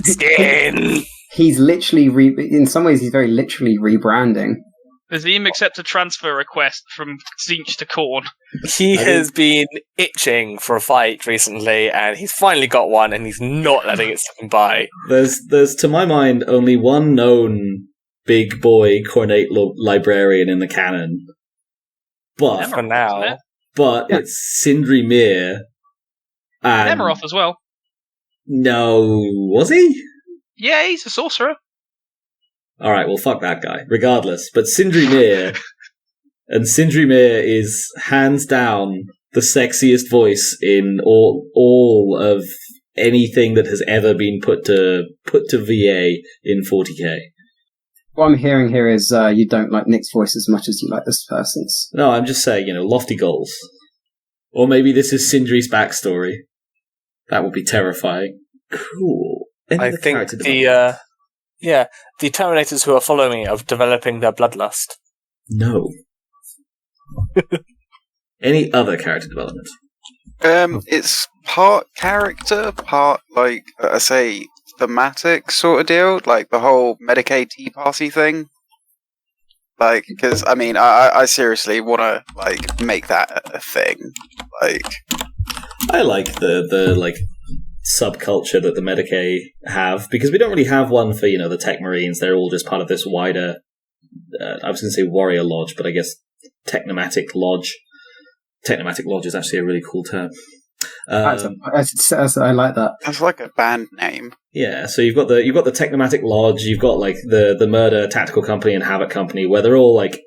Skin! He's literally, in some ways, he's very literally rebranding. Nazeem accepts a transfer request from Zinch to Korn. He has been itching for a fight recently, and he's finally got one, and he's not letting it slip him by. There's to my mind, only one known big boy cornate librarian in the canon. But For now. it's Sindri Mir. And Nemeroth as well. No, was he? Yeah, he's a sorcerer. Alright, well, fuck that guy. Regardless. But Sindri Mir, and Sindri Mir is hands down the sexiest voice in all of anything that has ever been put to VA in 40k. What I'm hearing here is you don't like Nick's voice as much as you like this person's. No, I'm just saying, lofty goals. Or maybe this is Sindri's backstory. That would be terrifying. Cool. I think the Terminators who are following me are developing their bloodlust. No. Any other character development? It's part character, part, thematic sort of deal, like the whole Medicaid Tea Party thing. Because, I seriously want to, make that a thing. I like the like subculture that the Medicae have, because we don't really have one for, the Tech Marines. They're all just part of this wider, I was going to say Warrior Lodge, but I guess Technomatic Lodge. Technomatic Lodge is actually a really cool term. I like that. That's like a band name. Yeah, so you've got the Technomatic Lodge, you've got like the Murder Tactical Company and Havoc Company, where they're all like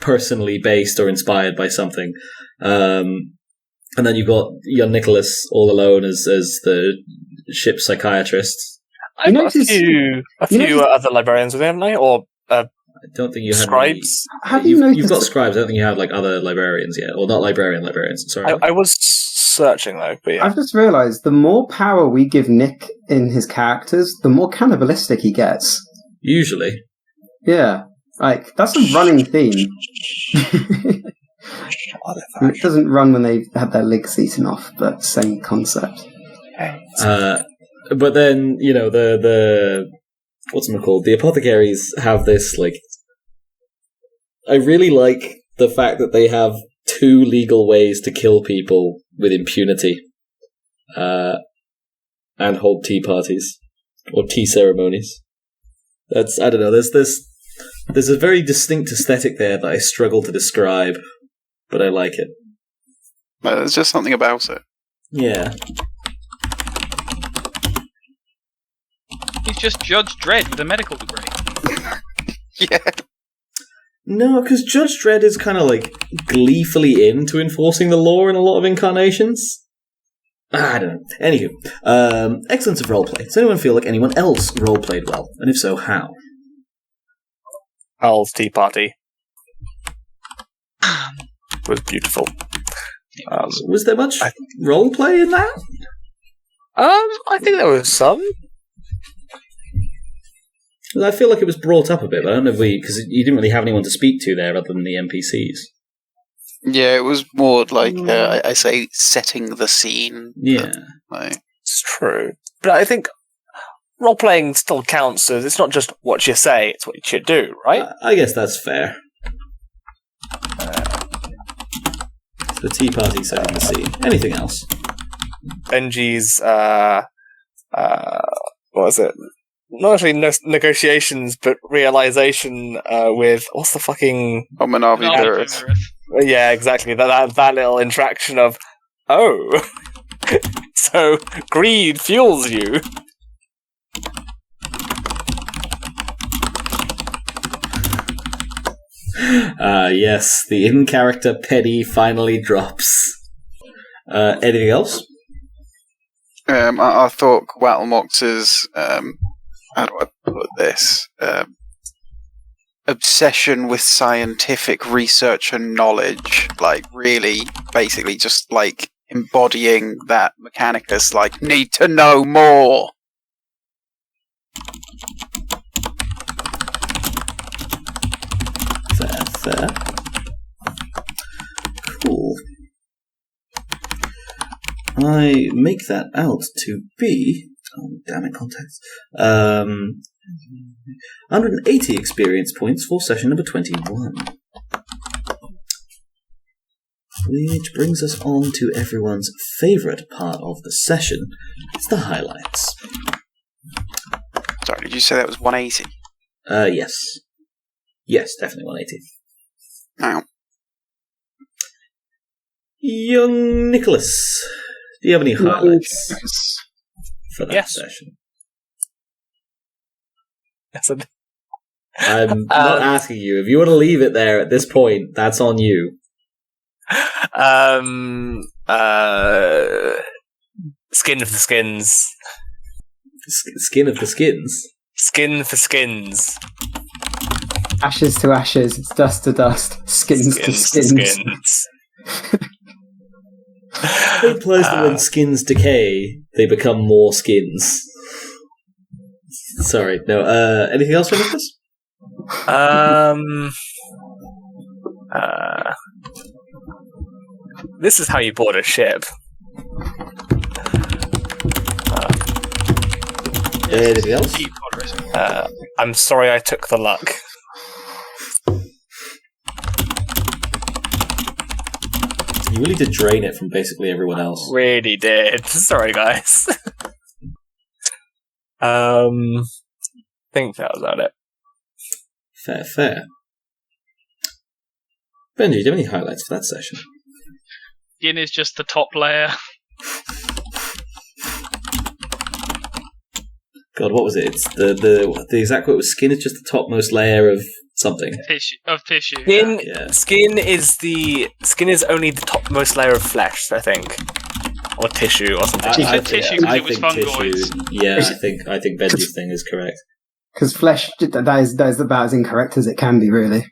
personally based or inspired by something. And then you've got young Nicholas all alone as the ship's psychiatrist. I've got a few other librarians with him, haven't I? Or I don't think you have scribes. You've got scribes. I don't think you have like other librarians yet, or not librarians. Sorry, I was searching though. But yeah. I've just realised the more power we give Nick in his characters, the more cannibalistic he gets. Usually, yeah, like that's a running theme. It doesn't run when they have their legs eaten off, but same concept. But then the what's it called? The apothecaries have this like. I really like the fact that they have 2 legal ways to kill people with impunity, and hold tea parties or tea ceremonies. That's, I don't know. There's a very distinct aesthetic there that I struggle to describe, but I like it. Well, there's just something about it. Yeah. He's just Judge Dredd with a medical degree. Yeah. No, because Judge Dredd is kind of like gleefully into enforcing the law in a lot of incarnations. I don't know. Anywho, excellence of roleplay. Does anyone feel like anyone else roleplayed well? And if so, how? Al's tea party was beautiful. Was there much roleplay in that? I think there was some. I feel like it was brought up a bit, but I don't know if because you didn't really have anyone to speak to there other than the NPCs. Yeah, it was more like, I say, setting the scene. Yeah. It's true. But I think role-playing still counts as, it's not just what you say, it's what you should do, right? I guess that's fair. The tea party setting the scene. Anything else? Benji's, what was it? Not actually negotiations, but realization with what's the fucking Ominavi Durith. Yeah, exactly. That little interaction of so greed fuels you. Yes, the in-character penny finally drops. Anything else? I thought Coatlmox's how do I put this? Obsession with scientific research and knowledge, like really, basically, just like embodying that Mechanicus, like need to know more. Fair. Cool. I make that out to be. Oh, damn it, contacts. 180 experience points for session number 21. Which brings us on to everyone's favourite part of the session. It's the highlights. Sorry, did you say that was 180? Yes. Yes, definitely 180. Now. Young Nicholas, do you have any highlights for that session? Yes, I'm not asking you. If you want to leave it there at this point, that's on you. Skin of the skins. Skin of the skins? Skin for skins. Ashes to ashes, it's dust to dust, skins to skins. It implies that when skins decay, they become more skins. Sorry, no. Anything else for Nicholas? This is how you board a ship. Anything else? I'm sorry I took the luck. You really did drain it from basically everyone else. Really did. Sorry, guys. Think that was about it. Fair. Benji, do you have any highlights for that session? Skin is just the top layer. God, what was it? It's the exact quote was skin is just the topmost layer of something. Tissue. Skin is only the topmost layer of flesh, I think, or tissue or something. She said tissue because it was fungoids. Tissue. Yeah, I think Benji's thing is correct. Because flesh, that is about as incorrect as it can be, really.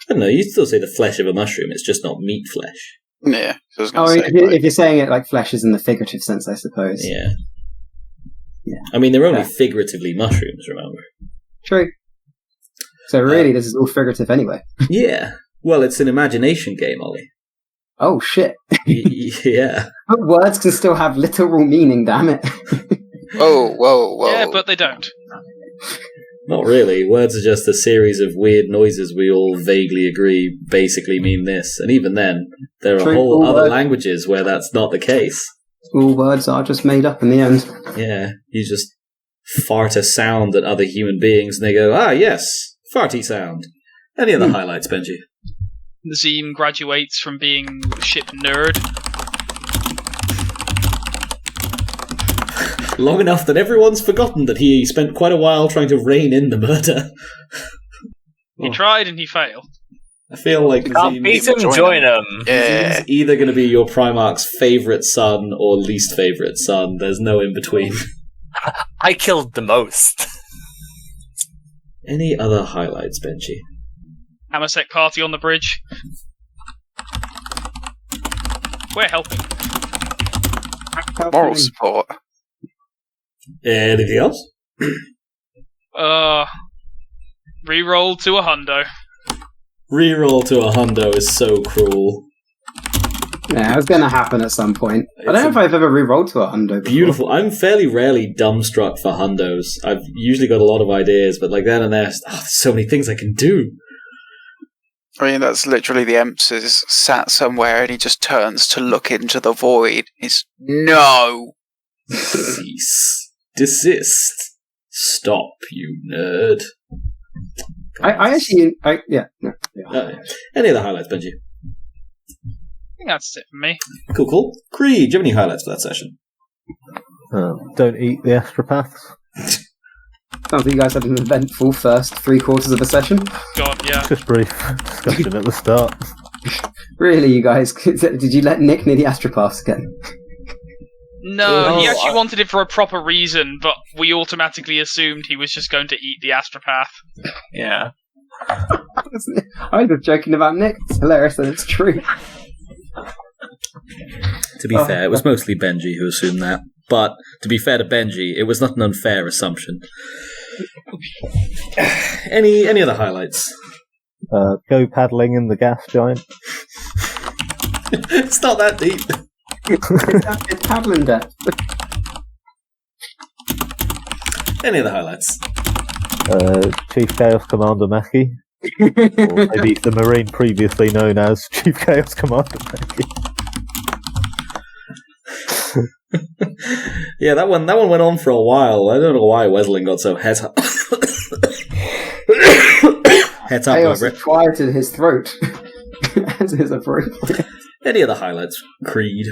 I don't know, you still say the flesh of a mushroom, it's just not meat flesh. Yeah. If you're saying it like flesh is in the figurative sense, I suppose. Yeah. I mean, they're only figuratively mushrooms, remember? True. So really, this is all figurative anyway. Yeah. Well, it's an imagination game, Ollie. Oh, shit. Yeah. But words can still have literal meaning, damn it. Whoa. Yeah, but they don't. Not really. Words are just a series of weird noises we all vaguely agree basically mean this. And even then, there are whole other languages where that's not the case. All words are just made up in the end. Yeah, you just fart a sound at other human beings and they go, ah, yes, farty sound. Any other highlights, Benji? Nazeem graduates from being ship nerd. Long enough that everyone's forgotten that he spent quite a while trying to rein in the murder. He tried and he failed. I feel like Can't beat him, join him. Yeah. He's either going to be your Primarch's favourite son or least favourite son. There's no in between. I killed the most. Any other highlights, Benji? Amasec party on the bridge. We're helping. Moral support. Anything else? Reroll to a hundo. Reroll to a hundo is so cruel. Yeah, it was going to happen at some point. I don't know if I've ever re-rolled to a hundo before. Beautiful. I'm fairly rarely dumbstruck for hundos. I've usually got a lot of ideas, but like then and there's so many things I can do. I mean, that's literally the Emps is sat somewhere and he just turns to look into the void. He's, no! Cease. Desist. Stop, you nerd. Any other highlights, Benji? I think that's it for me. Cool. Cread, do you have any highlights for that session? Don't eat the astropaths. Sounds like you guys had an eventful first 3/4 of the session. God, yeah. Just brief discussion at the start. Really, you guys? Did you let Nick near the astropaths again? No, he actually wanted it for a proper reason, but we automatically assumed he was just going to eat the astropath. Yeah. I was just joking about Nick. It's hilarious and it's true. To be fair, it was mostly Benji who assumed that. But, to be fair to Benji, it was not an unfair assumption. Any other highlights? Go paddling in the gas giant. It's not that deep. It's paddling depth. Any other highlights? Chief Chaos Commander Maccy. Or maybe the Marine previously known as Chief Chaos Commander Maccy. Yeah, that one went on for a while. I don't know why Wesleyan got so het up Chaos over it. quieted his throat. As is appropriate. Any other highlights? Creed.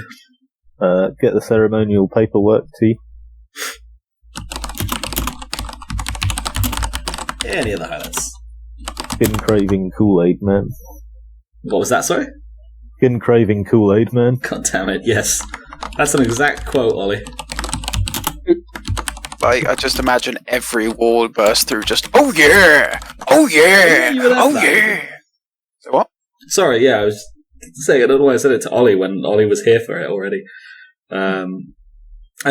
Get the ceremonial paperwork to you. Any other highlights? Skin-craving KoolAid, man. What was that, sorry? Skin-craving KoolAid, man. God damn it, yes. That's an exact quote, Ollie. Like, I just imagine every wall burst through just, oh yeah! Oh yeah! Oh yeah! So what? Sorry, yeah, I was saying, I don't know why I said it to Ollie when Ollie was here for it already. I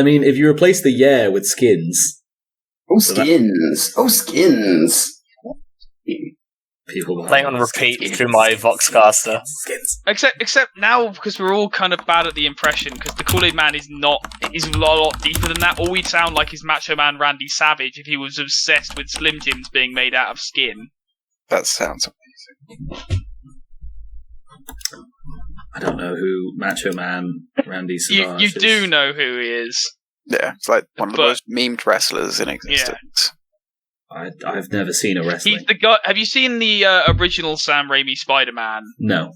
mean, if you replace the yeah with skins... Oh, skins! Oh, skins! People Playing on repeat through my Voxcaster. Skins. Except now, because we're all kind of bad at the impression, because the KoolAid man is a lot deeper than that. All we'd sound like is Macho Man Randy Savage if he was obsessed with Slim Jims being made out of skin. That sounds amazing. I don't know who Macho Man Randy Savage You is. do know who he is. Yeah, it's like one of the But- most memed wrestlers in existence. I've never seen a wrestling. He's the guy. Have you seen the original Sam Raimi Spider-Man? No,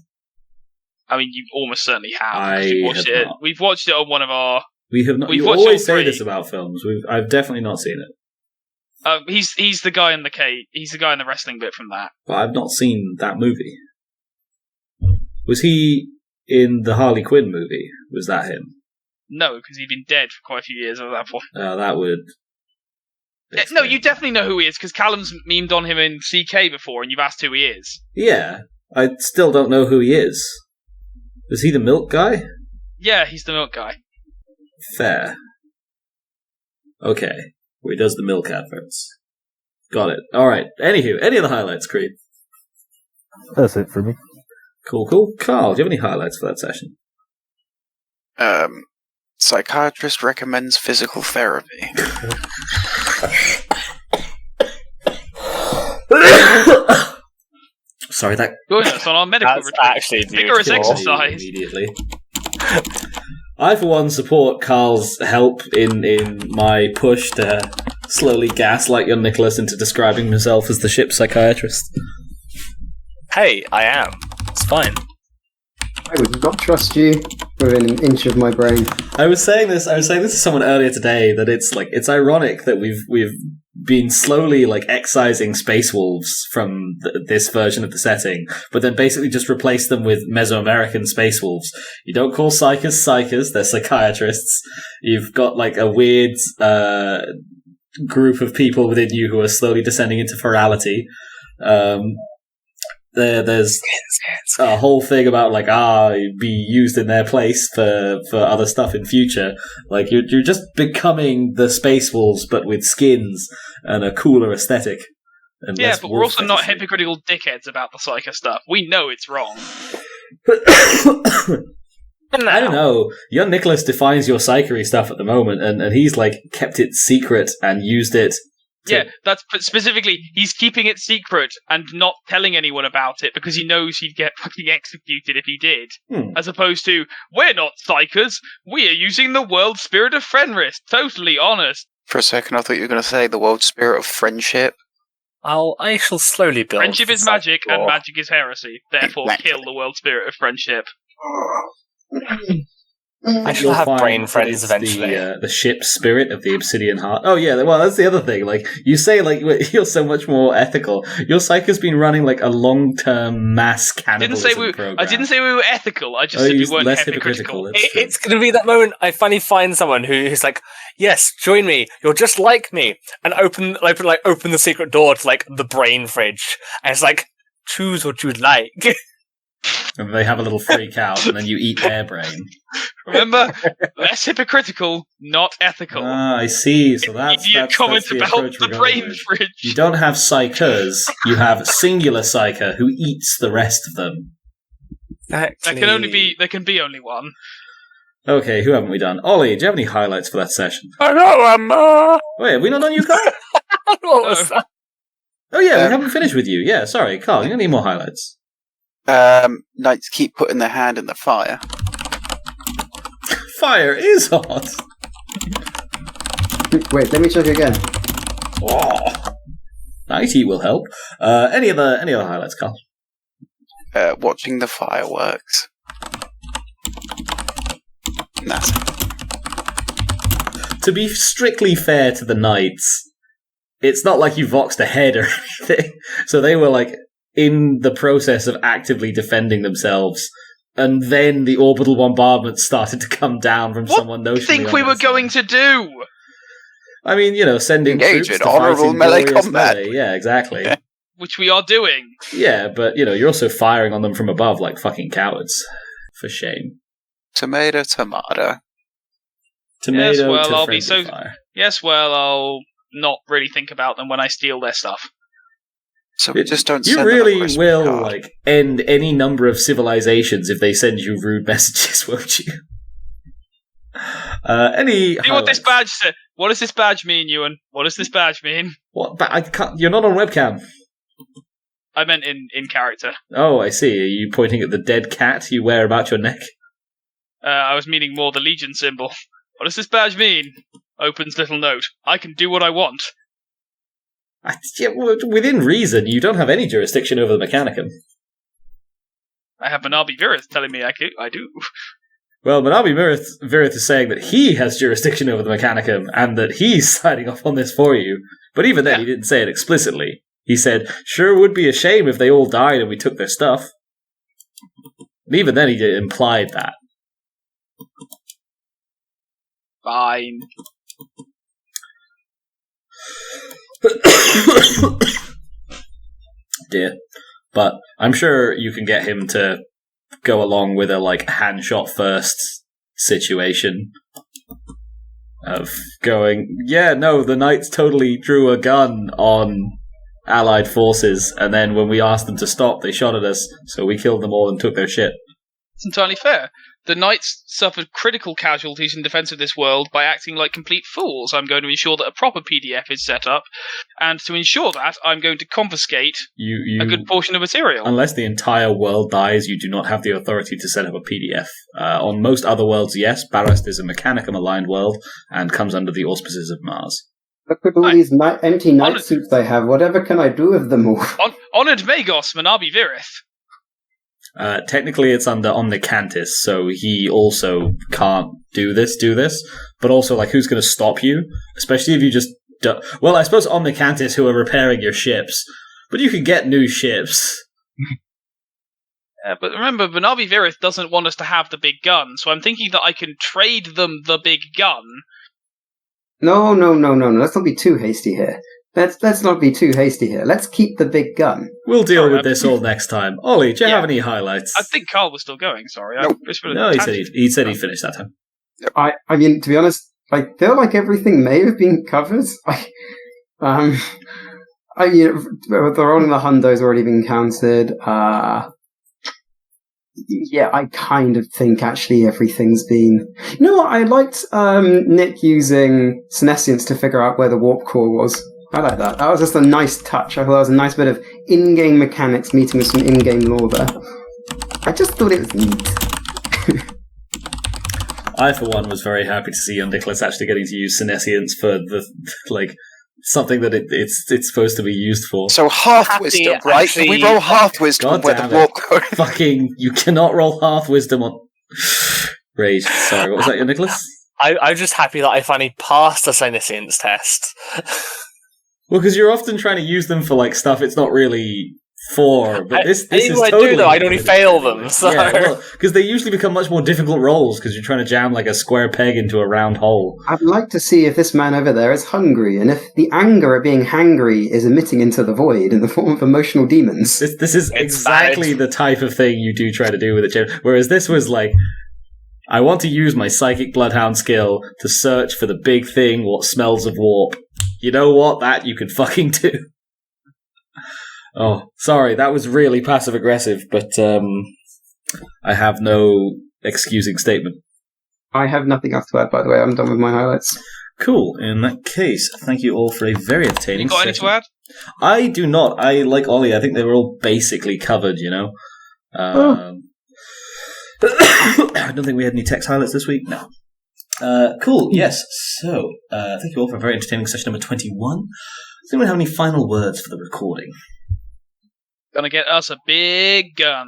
I mean, you almost certainly have. I You've watched have it. not. We've watched it on one of our. we have not. We've You watched always all say three. this about films. I've definitely not seen it, He's the guy in the cage. He's the guy in the wrestling bit from that. but I've not seen that movie. Was he in the Harley Quinn movie? Was that him? No, because he'd been dead for quite a few years at that point. That would. No, you definitely know who he is because Callum's memed on him in CK before, and you've asked who he is. Yeah, I still don't know who he is. Is he the milk guy? Yeah, he's the milk guy. Fair. Okay. Well, he does the milk adverts. Got it. Alright. Anywho, any of the highlights, Creed? That's it for me. Cool. Carl, do you have any highlights for that session? Psychiatrist recommends physical therapy. Sorry, that Join us on our medical That's retreat. actually Vigorous beautiful. exercise. immediately. I, for one, support Carl's help in my push to slowly gaslight young Nicholas into describing himself as the ship's psychiatrist. Hey, I am. It's fine. I would not trust you within an inch of my brain. I was saying this to someone earlier today that it's ironic that we've been slowly excising space wolves from this version of the setting, but then basically just replace them with Mesoamerican space wolves. You don't call psychers, they're psychiatrists. You've got a weird group of people within you who are slowly descending into ferality. There's a whole thing about be used in their place for other stuff in future. You're just becoming the space wolves, but with skins and a cooler aesthetic. And Yeah, less but we're also not wolf-fetishy. hypocritical dickheads about the psycho stuff. We know it's wrong. I don't know. Young Nicholas defines your psychery stuff at the moment, and he's kept it secret and used it. Yeah, that's specifically, he's keeping it secret and not telling anyone about it because he knows he'd get fucking executed if he did. As opposed to, we're not psychers, we are using the world spirit of Fenris. Totally honest. For a second, I thought you were going to say the world spirit of friendship. I shall slowly build. Friendship is magic, and magic is heresy. Therefore, Exactly. kill the world spirit of friendship. I shall You'll have find brain that friends it's eventually. The ship spirit of the Obsidian Heart. Oh yeah, well that's the other thing. You say you're so much more ethical. Your psych has been running a long-term mass cannibalism program. I didn't say we were ethical. I just Oh, said you we weren't less hypocritical. hypocritical. That's true. It's going to be that moment I finally find someone who's like, yes, join me. You're just like me, and open the secret door to the brain fridge, and it's choose what you'd like. And they have a little freak out, and then you eat their brain. Remember, less hypocritical, not ethical. Ah, I see. So that's Idiot comment the about approach the we're going brain with. fridge. You don't have psychers. You have singular psycher who eats the rest of them. There can be only one. Okay, who haven't we done? Ollie, do you have any highlights for that session? Hello, Wait, have we not done you, Carl? What was that? Oh yeah, we haven't finished with you. Yeah, sorry, Carl. You need more highlights. Knights keep putting their hand in the fire. Fire is hot. Wait, let me check again. Oh, nighty will help. Any other highlights, Carl? Watching the fireworks. And that's it. To be strictly fair to the knights, it's not like you voxed ahead or anything. So they were in the process of actively defending themselves, and then the orbital bombardment started to come down from someone notionally. What do you think we were going to do? I mean, sending Engage troops in to honorable fight in melee glorious combat. melee. Yeah, exactly. Yeah. Which we are doing. Yeah, but you're also firing on them from above like fucking cowards. For shame. Tomato. Tomato Yes, well, to I'll be friendly so- fire. Yes, well, I'll not really think about them when I steal their stuff. So we just don't You send them a really Christmas will card. end any number of civilizations if they send you rude messages, won't you? Any See what this highlights? badge said. What does this badge mean, Ewan? What does this badge mean? What? I can't. You're not on webcam. I meant in character. Oh, I see. Are you pointing at the dead cat you wear about your neck? I was meaning more the Legion symbol. What does this badge mean? Opens little note. I can do what I want. Within reason, you don't have any jurisdiction over the Mechanicum. I have Manabi Virith telling me I do. Well, Manabi Virith is saying that he has jurisdiction over the Mechanicum and that he's signing off on this for you. But even then, he didn't say it explicitly. He said, sure would be a shame if they all died and we took their stuff. And even then, he implied that. Fine. Dear. But I'm sure you can get him to go along with a, hand shot first situation of going, yeah, no, the Knights totally drew a gun on Allied forces, and then when we asked them to stop, they shot at us, so we killed them all and took their shit. It's entirely fair. The Knights suffered critical casualties in defense of this world by acting like complete fools. I'm going to ensure that a proper PDF is set up, and to ensure that, I'm going to confiscate a good portion of material. Unless the entire world dies, you do not have the authority to set up a PDF. On most other worlds, yes, Barrast is a Mechanicum-aligned world, and comes under the auspices of Mars. Look at all these empty knight suits they have. Whatever can I do with them all? Honoured Magos, Manabi Virith. Technically, it's under Omnicantis, so he also can't do this. But also, who's going to stop you? Especially if you just... Well, I suppose Omnicantis, who are repairing your ships. But you can get new ships. Yeah, but remember, Manabi Virith doesn't want us to have the big gun, so I'm thinking that I can trade them the big gun. No. Let's not be too hasty here. Let's not be too hasty here. Let's keep the big gun. We'll deal with this all next time. Ollie, do you have any highlights? I think Carl was still going, sorry. No, he said he finished that time. I mean, to be honest, I feel like everything may have been covered. The role in the hundo's already been counted. Yeah, I kind of think actually everything's been... You know what? I liked Nick using senescience to figure out where the warp core was. I like that. That was just a nice touch. I thought that was a nice bit of in-game mechanics meeting with some in-game lore there. I just thought it was neat. I, for one, was very happy to see Nicholas actually getting to use senescience for the, something that it's supposed to be used for. So half wisdom, right? Can we roll half wisdom where the warp core... Fucking, you cannot roll half wisdom on... Rage. Sorry, what was that, Nicholas? I'm just happy that I finally passed the senescience test. Well, because you're often trying to use them for stuff it's not really for. But this is totally. I do though. I'd only fail them. So. Yeah, because they usually become much more difficult rolls because you're trying to jam a square peg into a round hole. I'd like to see if this man over there is hungry, and if the anger of being hangry is emitting into the void in the form of emotional demons. This is exactly the type of thing you do try to do with it. Whereas this was I want to use my psychic bloodhound skill to search for the big thing, what smells of warp. You know what? That you can fucking do. Oh, sorry, that was really passive-aggressive, but I have no excusing statement. I have nothing else to add, by the way. I'm done with my highlights. Cool. In that case, thank you all for a very entertaining session. You got any to add? I do not. I, like Ollie, I think they were all basically covered, I don't think we had any text highlights this week. No. Cool, yes. So, thank you all for a very entertaining session number 21. Does anyone have any final words for the recording? Gonna get us a big gun.